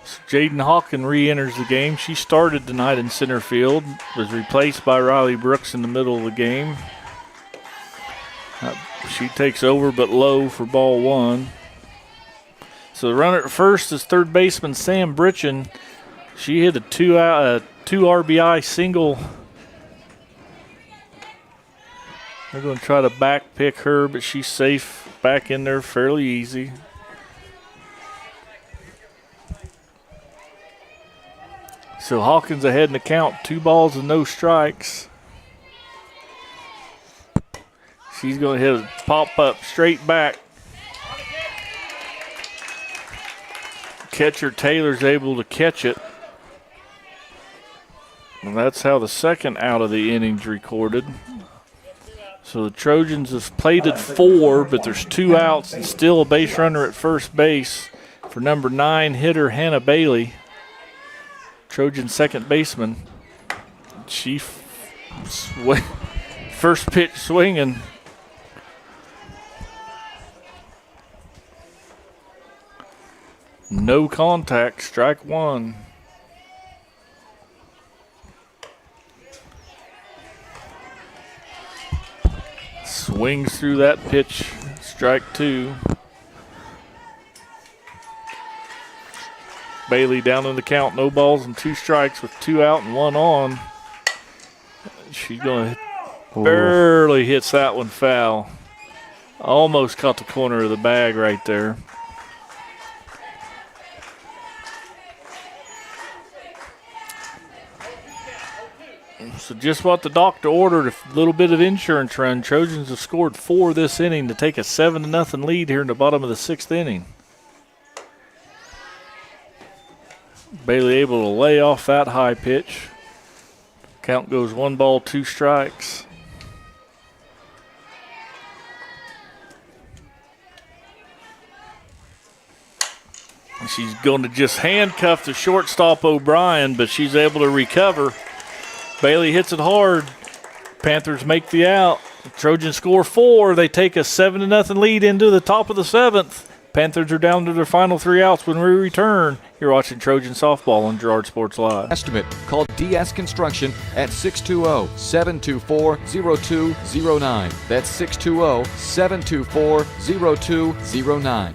So Jaden Hawkins re-enters the game. She started tonight in center field, was replaced by Riley Brooks in the middle of the game. She takes over but low for ball 1. So the runner at first is third baseman Sam Britchen. She hit a 2 RBI single. They're going to try to back pick her, but she's safe back in there fairly easy. So Hawkins ahead in the count, 2 balls and no strikes. She's going to hit a pop-up straight back. Catcher Taylor's able to catch it. And that's how the second out of the inning's recorded. So the Trojans have played at 4, but there's 2 outs and still a base runner at first base for number 9 hitter Hannah Bailey. Trojan second baseman. She first pitch swinging. No contact, strike 1. Swings through that pitch, strike 2. Bailey down in the count, no balls and 2 strikes with 2 out and 1 on. She's going to barely hits that one foul. Almost caught the corner of the bag right there. So just what the doctor ordered, a little bit of insurance run. Trojans have scored 4 this inning to take a 7-0 lead here in the bottom of the 6th inning. Bailey able to lay off that high pitch. Count goes 1 ball, 2 strikes. She's going to just handcuff the shortstop O'Brien, but she's able to recover. Bailey hits it hard. Panthers make the out. Trojans score 4. They take a 7-0 lead into the top of the 7th. Panthers are down to their final 3 outs when we return. You're watching Trojan Softball on Girard Sports Live. Estimate. Call DS Construction at 620-724-0209. That's 620-724-0209.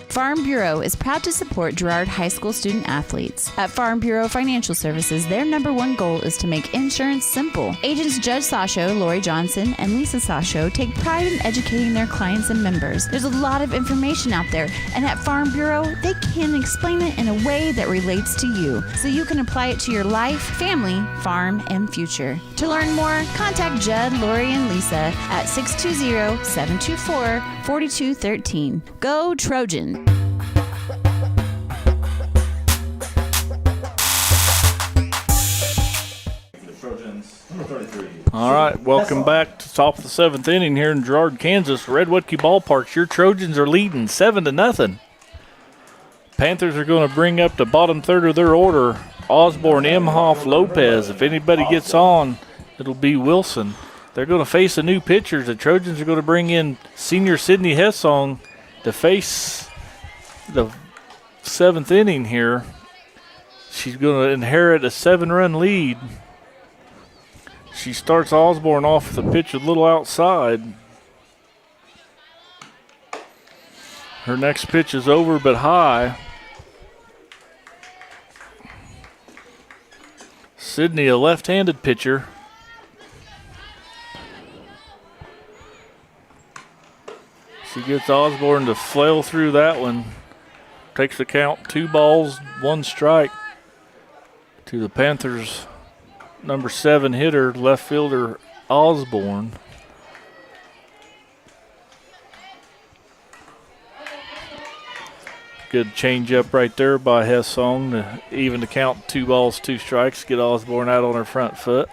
Farm Bureau is proud to support Girard High School student athletes. At Farm Bureau Financial Services, their #1 goal is to make insurance simple. Agents Judge Sasho, Lori Johnson, and Lisa Sasho take pride in educating their clients and members. There's a lot of information out there, and at Farm Bureau, they can explain it in a way that relates to you, so you can apply it to your life, family, farm, and future. To learn more, contact Judd, Lori, and Lisa at 620-724-4213. Go Trojan! All right, welcome back to top of the 7th inning here in Girard, Kansas. Redwoodkey Ballpark. Your Trojans are leading 7-0. Panthers are going to bring up the bottom third of their order. Osborne, Imhoff, Lopez. If anybody gets on, it'll be Wilson. They're going to face a new pitcher. The Trojans are going to bring in senior Sydney Hessong to face the 7th inning here. She's going to inherit a 7-run lead. She starts Osborne off with a pitch a little outside. Her next pitch is over but high. Sydney, a left-handed pitcher. She gets Osborne to flail through that one. Takes the count, 2 balls, 1 strike to the Panthers' number 7 hitter, left fielder Osborne. Good change up right there by Hessong to even the count, 2 balls, 2 strikes, get Osborne out on her front foot.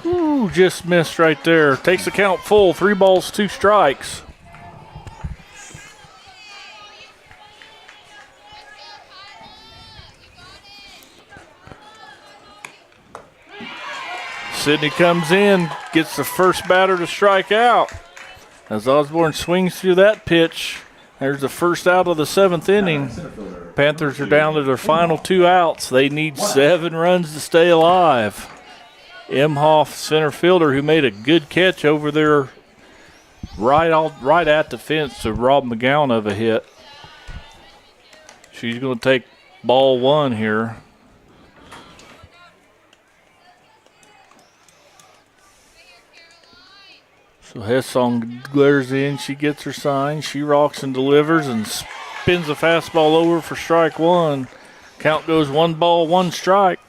Ooh, just missed right there. Takes the count full, 3 balls, 2 strikes. Sydney comes in, gets the first batter to strike out. As Osborne swings through that pitch, there's the first out of the 7th inning. Panthers are down to their final 2 outs. They need 7 runs to stay alive. Imhoff, center fielder, who made a good catch over there right at the fence to rob McGowan of a hit. She's going to take ball 1 here. So Hessong glares in. She gets her sign. She rocks and delivers and spins the fastball over for strike 1. Count goes 1 ball, 1 strike.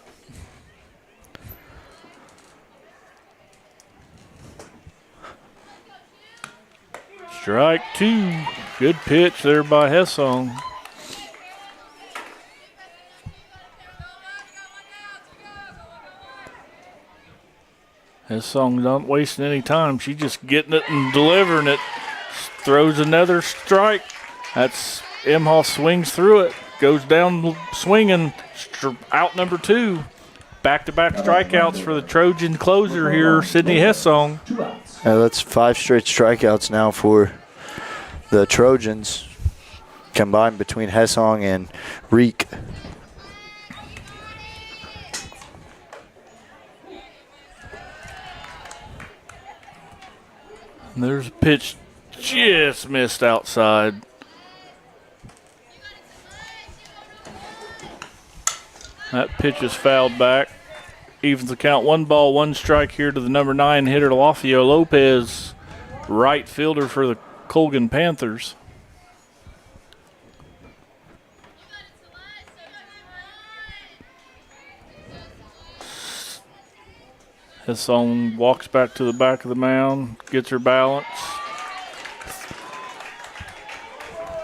Strike 2. Good pitch there by Hessong. Hessong not wasting any time. She's just getting it and delivering it. Throws another strike. That's Imhoff, swings through it. Goes down swinging. Out number 2. Back-to-back strikeouts for the Trojan closer here, Sydney Hessong. That's 5 straight strikeouts now for the Trojans, combined between Hessong and Reek. And there's a pitch just missed outside. That pitch is fouled back. Evens the count, 1 ball, 1 strike here to the number 9 hitter, Lafio Lopez, right fielder for the Colgan Panthers. Hessong walks back to the back of the mound, gets her balance.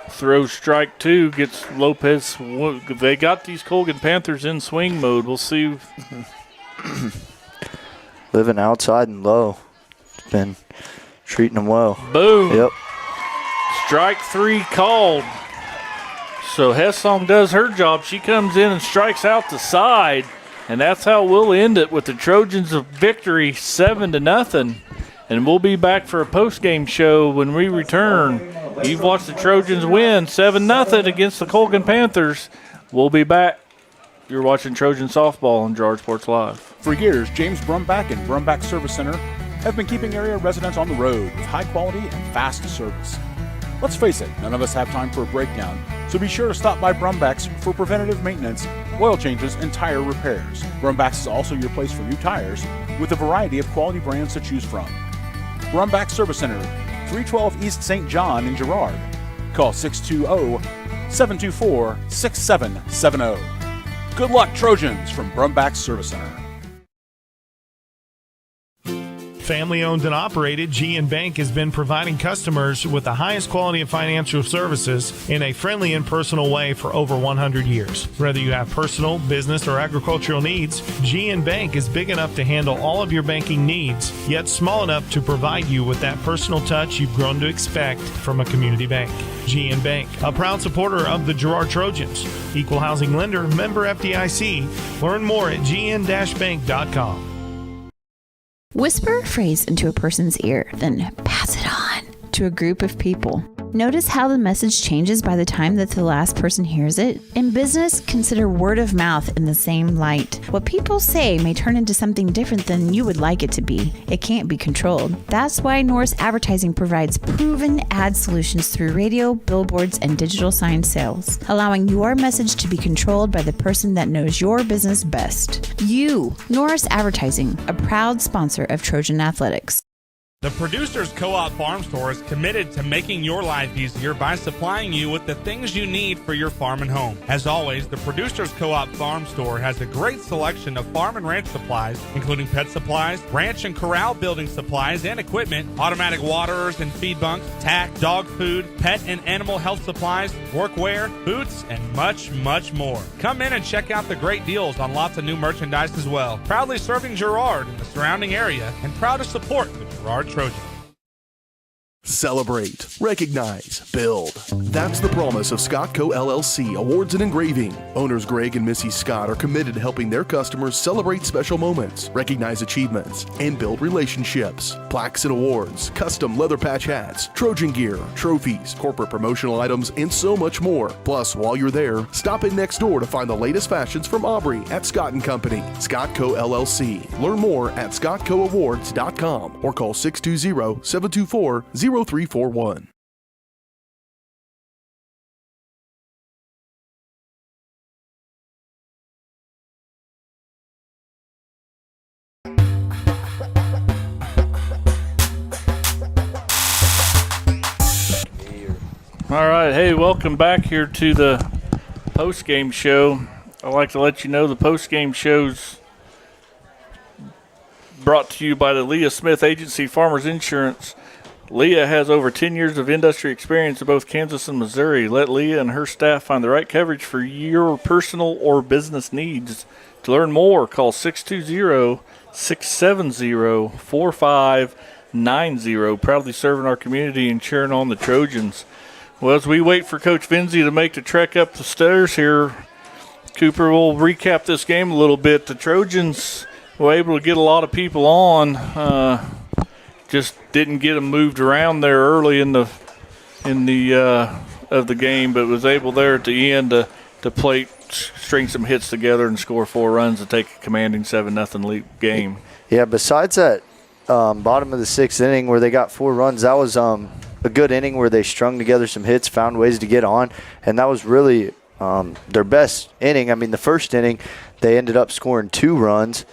Throws strike 2, gets Lopez. They got these Colgan Panthers in swing mode. We'll see. Living outside and low. It's been treating them well. Boom. Yep. Strike 3 called. So Hessong does her job. She comes in and strikes out the side. And that's how we'll end it with the Trojans of victory, 7-0. And we'll be back for a post-game show when we return. You've watched the Trojans win 7-0 against the Colgan Panthers. We'll be back You're watching Trojan softball on Girard Sports Live. For years, James Brumbach and Brumbach Service Center have been keeping area residents on the road with high quality and fast service. Let's face it, none of us have time for a breakdown, so be sure to stop by Brumbach's for preventative maintenance, oil changes, and tire repairs. Brumbach's is also your place for new tires with a variety of quality brands to choose from. Brumbach Service Center, 312 East St. John in Girard. Call 620-724-6770. Good luck, Trojans, from Brumbach Service Center. Family owned and operated, GN Bank has been providing customers with the highest quality of financial services in a friendly and personal way for over 100 years. Whether you have personal, business, or agricultural needs, GN Bank is big enough to handle all of your banking needs, yet small enough to provide you with that personal touch you've grown to expect from a community bank. GN Bank, a proud supporter of the Girard Trojans, equal housing lender, member FDIC. Learn more at gn-bank.com. Whisper a phrase into a person's ear, then pass it on to a group of people. Notice how the message changes by the time that the last person hears it? In business, consider word of mouth in the same light. What people say may turn into something different than you would like it to be. It can't be controlled. That's why Norris Advertising provides proven ad solutions through radio, billboards, and digital sign sales, allowing your message to be controlled by the person that knows your business best. You, Norris Advertising, a proud sponsor of Trojan Athletics. The Producers Co-op Farm Store is committed to making your life easier by supplying you with the things you need for your farm and home. As always, the Producers Co-op Farm Store has a great selection of farm and ranch supplies, including pet supplies, ranch and corral building supplies and equipment, automatic waterers and feed bunks, tack, dog food, pet and animal health supplies, workwear, boots, and much, much more. Come in and check out the great deals on lots of new merchandise as well. Proudly serving Girard and the surrounding area, and proud to support the Girard Trojans. Celebrate, recognize, build. That's the promise of Scott Co. LLC Awards and Engraving. Owners Greg and Missy Scott are committed to helping their customers celebrate special moments, recognize achievements, and build relationships. Plaques and awards, custom leather patch hats, Trojan gear, trophies, corporate promotional items, and so much more. Plus, while you're there, stop in next door to find the latest fashions from Aubrey at Scott & Company. Scott Co. LLC. Learn more at scottcoawards.com or call 620-724-0341. All right, hey, welcome back here to the post-game show. I'd like to let you know the post-game show's brought to you by the Leah Smith Agency Farmers Insurance. Leah has over 10 years of industry experience in both Kansas and Missouri. Let Leah and her staff find the right coverage for your personal or business needs. To learn more, call 620-670-4590. Proudly serving our community and cheering on the Trojans. Well, as we wait for Coach Vinzi to make the trek up the stairs here, Cooper will recap this game a little bit. The Trojans were able to get a lot of people on. Just didn't get them moved around there early in the of the game, but was able there at the end to string some hits together and score 4 runs to take a commanding 7-0 lead game. Yeah, besides that bottom of the 6th inning where they got 4 runs, that was a good inning where they strung together some hits, found ways to get on, and that was really their best inning. I mean, the first inning they ended up scoring 2 runs,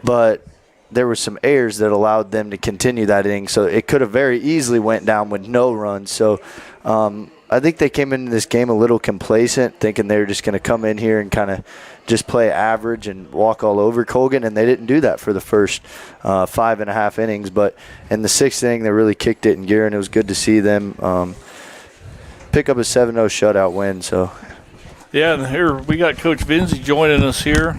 but there were some errors that allowed them to continue that inning, so it could have very easily went down with no runs. So I think they came into this game a little complacent, thinking they were just going to come in here and kind of just play average and walk all over Colgan, and they didn't do that for the first 5.5 innings. But in the 6th inning, they really kicked it in gear, and it was good to see them pick up a 7-0 shutout win. So, yeah, and here we got Coach Vinzi joining us here.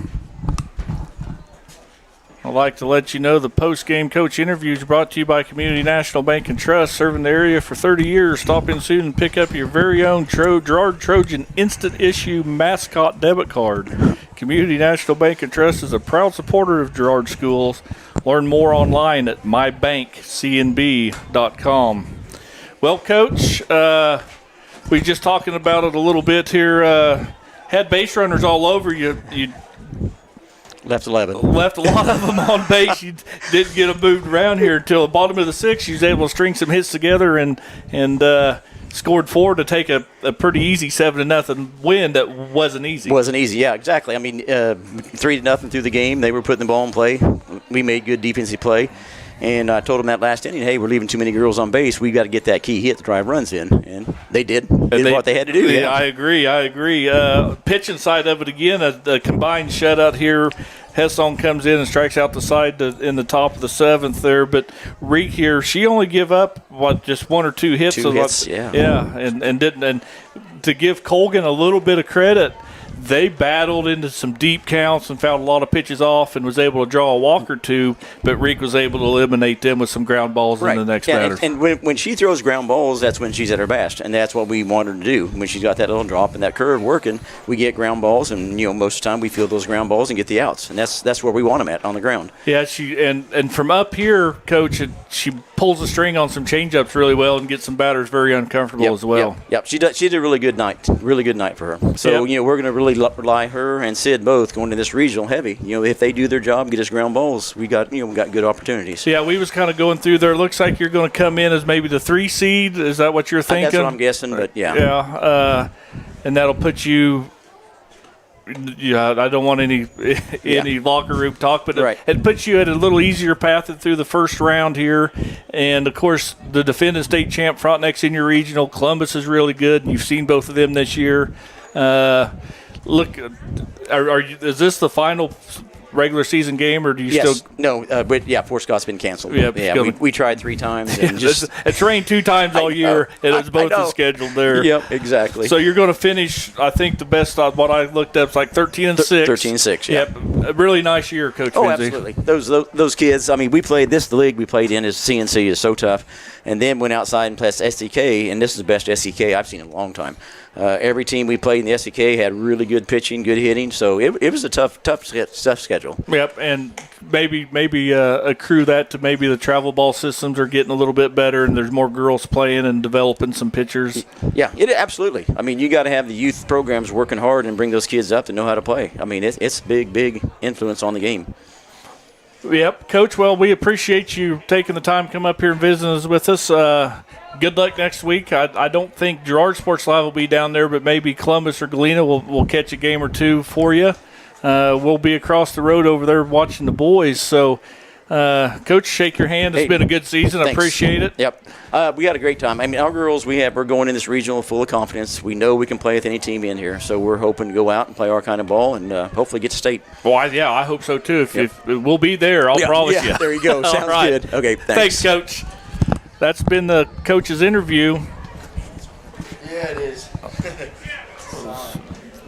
I'd like to let you know the post-game coach interview is brought to you by Community National Bank and Trust, serving the area for 30 years. Stop in soon and pick up your very own Girard Trojan Instant Issue Mascot Debit Card. Community National Bank and Trust is a proud supporter of Girard Schools. Learn more online at mybankcnb.com. Well, Coach, we just talking about it a little bit here. Had base runners all over you. Left 11. Left a lot of them on base. You didn't get them moved around here until the bottom of the sixth. You was able to string some hits together and scored 4 to take a pretty easy 7-0 win that wasn't easy. Wasn't easy, yeah, exactly. I mean, 3-0 through the game. They were putting the ball in play. We made good defensive play. And I told them that last inning, hey, we're leaving too many girls on base. We've got to get that key hit to drive runs in. And they did. Did what they had to do. Yeah, I agree. Pitching side of it again, a combined shutout here. Hesson comes in and strikes out the side in the top of the 7th there. But Reek here, she only give up, just 1 or 2 hits. Two hits, yeah. Yeah, and to give Colgan a little bit of credit, they battled into some deep counts and found a lot of pitches off and was able to draw a walk or 2, but Reek was able to eliminate them with some ground balls in the next batter. And when she throws ground balls, that's when she's at her best, and that's what we want her to do. When she's got that little drop and that curve working, we get ground balls, and most of the time we field those ground balls and get the outs, and that's where we want them at, on the ground. Yeah, and from up here, Coach, she pulls the string on some changeups really well and gets some batters very uncomfortable as well. Yep. She did a really good night for her. So we're going to really rely her and Sid both going to this regional heavy. If they do their job, get us ground balls, we got good opportunities. Yeah, we was kind of going through there. Looks like you're going to come in as maybe the 3 seed. Is that what you're thinking? That's what I'm guessing, but yeah. Yeah, and that'll put you. Yeah, I don't want any locker room talk, but it puts you at a little easier path through the first round here. And, of course, the defending state champ Frontenac's in your regional. Columbus is really good, and you've seen both of them this year. Look, is this the final regular season game, or do you still? No, but Fort Scott's been canceled. We tried 3 times. And it's rained 2 times all year, and it's both scheduled there. Yep, exactly. So you're going to finish, I think the best what I looked up is like 13-6. 13-6, yeah. Yep, a really nice year, Coach. Oh, Lindsay. absolutely. Those kids. I mean, the league we played in is CNC is so tough, and then went outside and played SCK, and this is the best SCK I've seen in a long time. Every team we played in the SCK had really good pitching, good hitting, so it was a tough schedule. Yep, and maybe accrue that to maybe the travel ball systems are getting a little bit better, and there's more girls playing and developing some pitchers. Yeah, absolutely. I mean, you got to have the youth programs working hard and bring those kids up to know how to play. I mean, it's big influence on the game. Yep, Coach. Well, we appreciate you taking the time to come up here and visit us with us. Good luck next week. I don't think Girard Sports Live will be down there, but maybe Columbus or Galena will catch a game or 2 for you. We'll be across the road over there watching the boys. So, Coach, shake your hand. It's been a good season. Thanks. I appreciate it. Yep. We had a great time. I mean, our girls, we're going in this regional full of confidence. We know we can play with any team in here, so we're hoping to go out and play our kind of ball and hopefully get to state. Well, I hope so too. If we'll be there, I'll promise you. There you go. Sounds good. Okay, thanks. Thanks, Coach. That's been the coach's interview. Yeah, it is.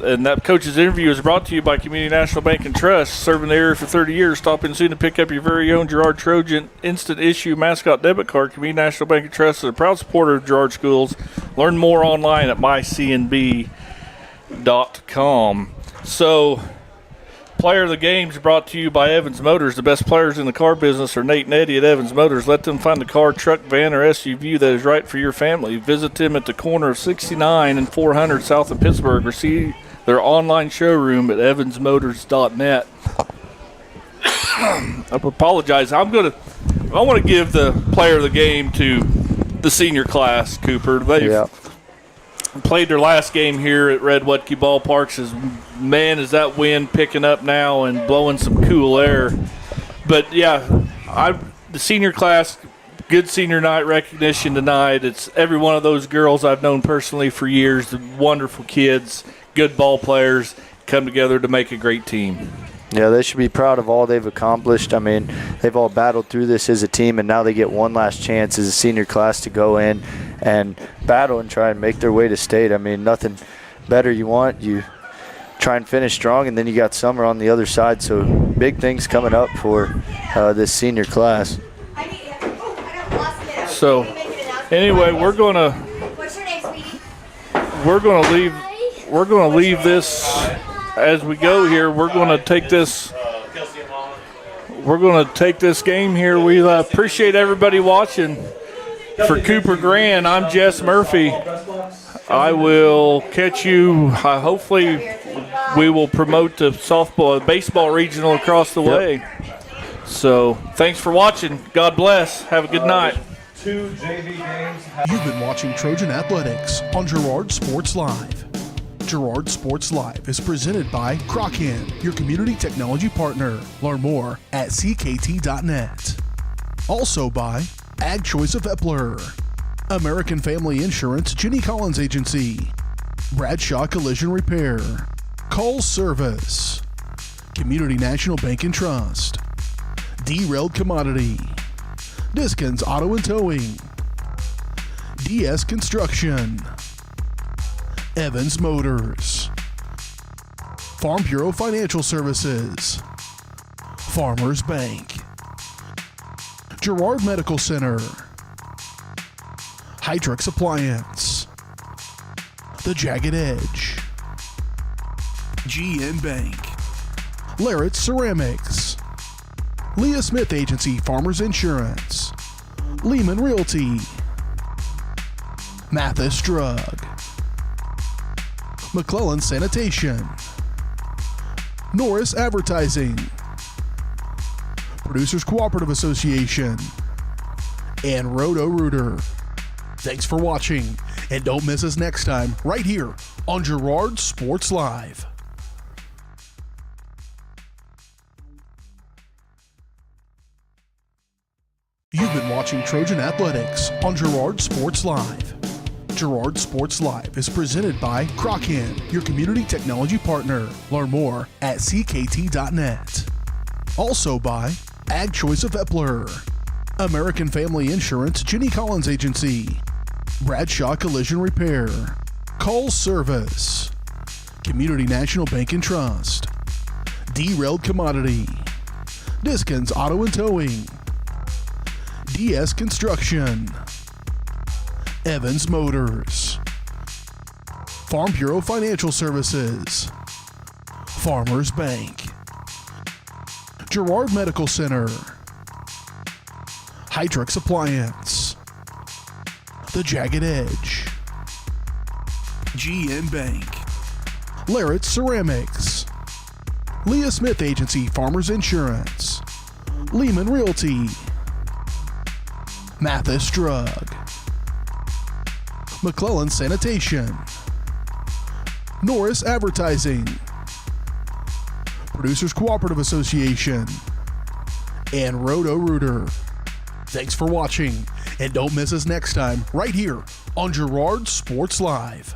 And that coach's interview is brought to you by Community National Bank and Trust, serving the area for 30 years. Stop in soon to pick up your very own Girard Trojan instant issue mascot debit card. Community National Bank and Trust is a proud supporter of Girard schools. Learn more online at mycnb.com. So, player of the game is brought to you by Evans Motors. The best players in the car business are Nate and Eddie at Evans Motors. Let them find the car, truck, van, or SUV that is right for your family. Visit them at the corner of 69 and 400 south of Pittsburgh, or see their online showroom at evansmotors.net. I apologize. I want to give the player of the game to the senior class, Cooper. They've played their last game here at Red Wetke Ballparks. Is that wind picking up now and blowing some cool air. But, the senior class, good senior night recognition tonight. It's every one of those girls I've known personally for years, wonderful kids, good ball players, come together to make a great team. Yeah, they should be proud of all they've accomplished. I mean, they've all battled through this as a team, and now they get one last chance as a senior class to go in and battle and try and make their way to state. I mean, nothing better you want. You try and finish strong, and then you got summer on the other side. So big things coming up for this senior class. So anyway, we're gonna leave this as we go here. We're gonna take this game here. We appreciate everybody watching. For Cooper Grand, I'm Jess Murphy. I will catch you hopefully we will promote the softball, baseball regional across the way. So thanks for watching. God bless. Have a good night. 2 JV games. You've been watching Trojan Athletics on Girard Sports Live. Girard Sports Live is presented by Crocan, your community technology partner. Learn more at ckt.net. Also by Ag Choice of Epler, American Family Insurance, Jenny Collins Agency, Bradshaw Collision Repair, Call Service, Community National Bank and Trust, Derailed Commodity, Diskins Auto and Towing, DS Construction, Evans Motors, Farm Bureau Financial Services, Farmers Bank, Girard Medical Center, Hydrix Appliance, The Jagged Edge, GN Bank, Larrett Ceramics, Leah Smith Agency Farmers Insurance, Lehman Realty, Mathis Drug, McClellan Sanitation, Norris Advertising, Producers Cooperative Association, and Roto-Rooter. Thanks for watching, and don't miss us next time right here on Girard Sports Live. You've been watching Trojan Athletics on Girard Sports Live. Girard Sports Live is presented by Crocan, your community technology partner. Learn more at ckt.net. Also by Ag Choice of Epler, American Family Insurance, Jenny Collins Agency, Bradshaw Collision Repair, Call Service, Community National Bank and Trust, Derailed Commodity, Diskins Auto and Towing, DS Construction, Evans Motors, Farm Bureau Financial Services, Farmers Bank, Girard Medical Center, Hydrix Appliance, The Jagged Edge, GN Bank, Larrett Ceramics, Leah Smith Agency Farmers Insurance, Lehman Realty, Mathis Drug, McClellan Sanitation, Norris Advertising, Producers Cooperative Association, and Roto-Rooter. Thanks for watching, and don't miss us next time right here on Girard Sports Live.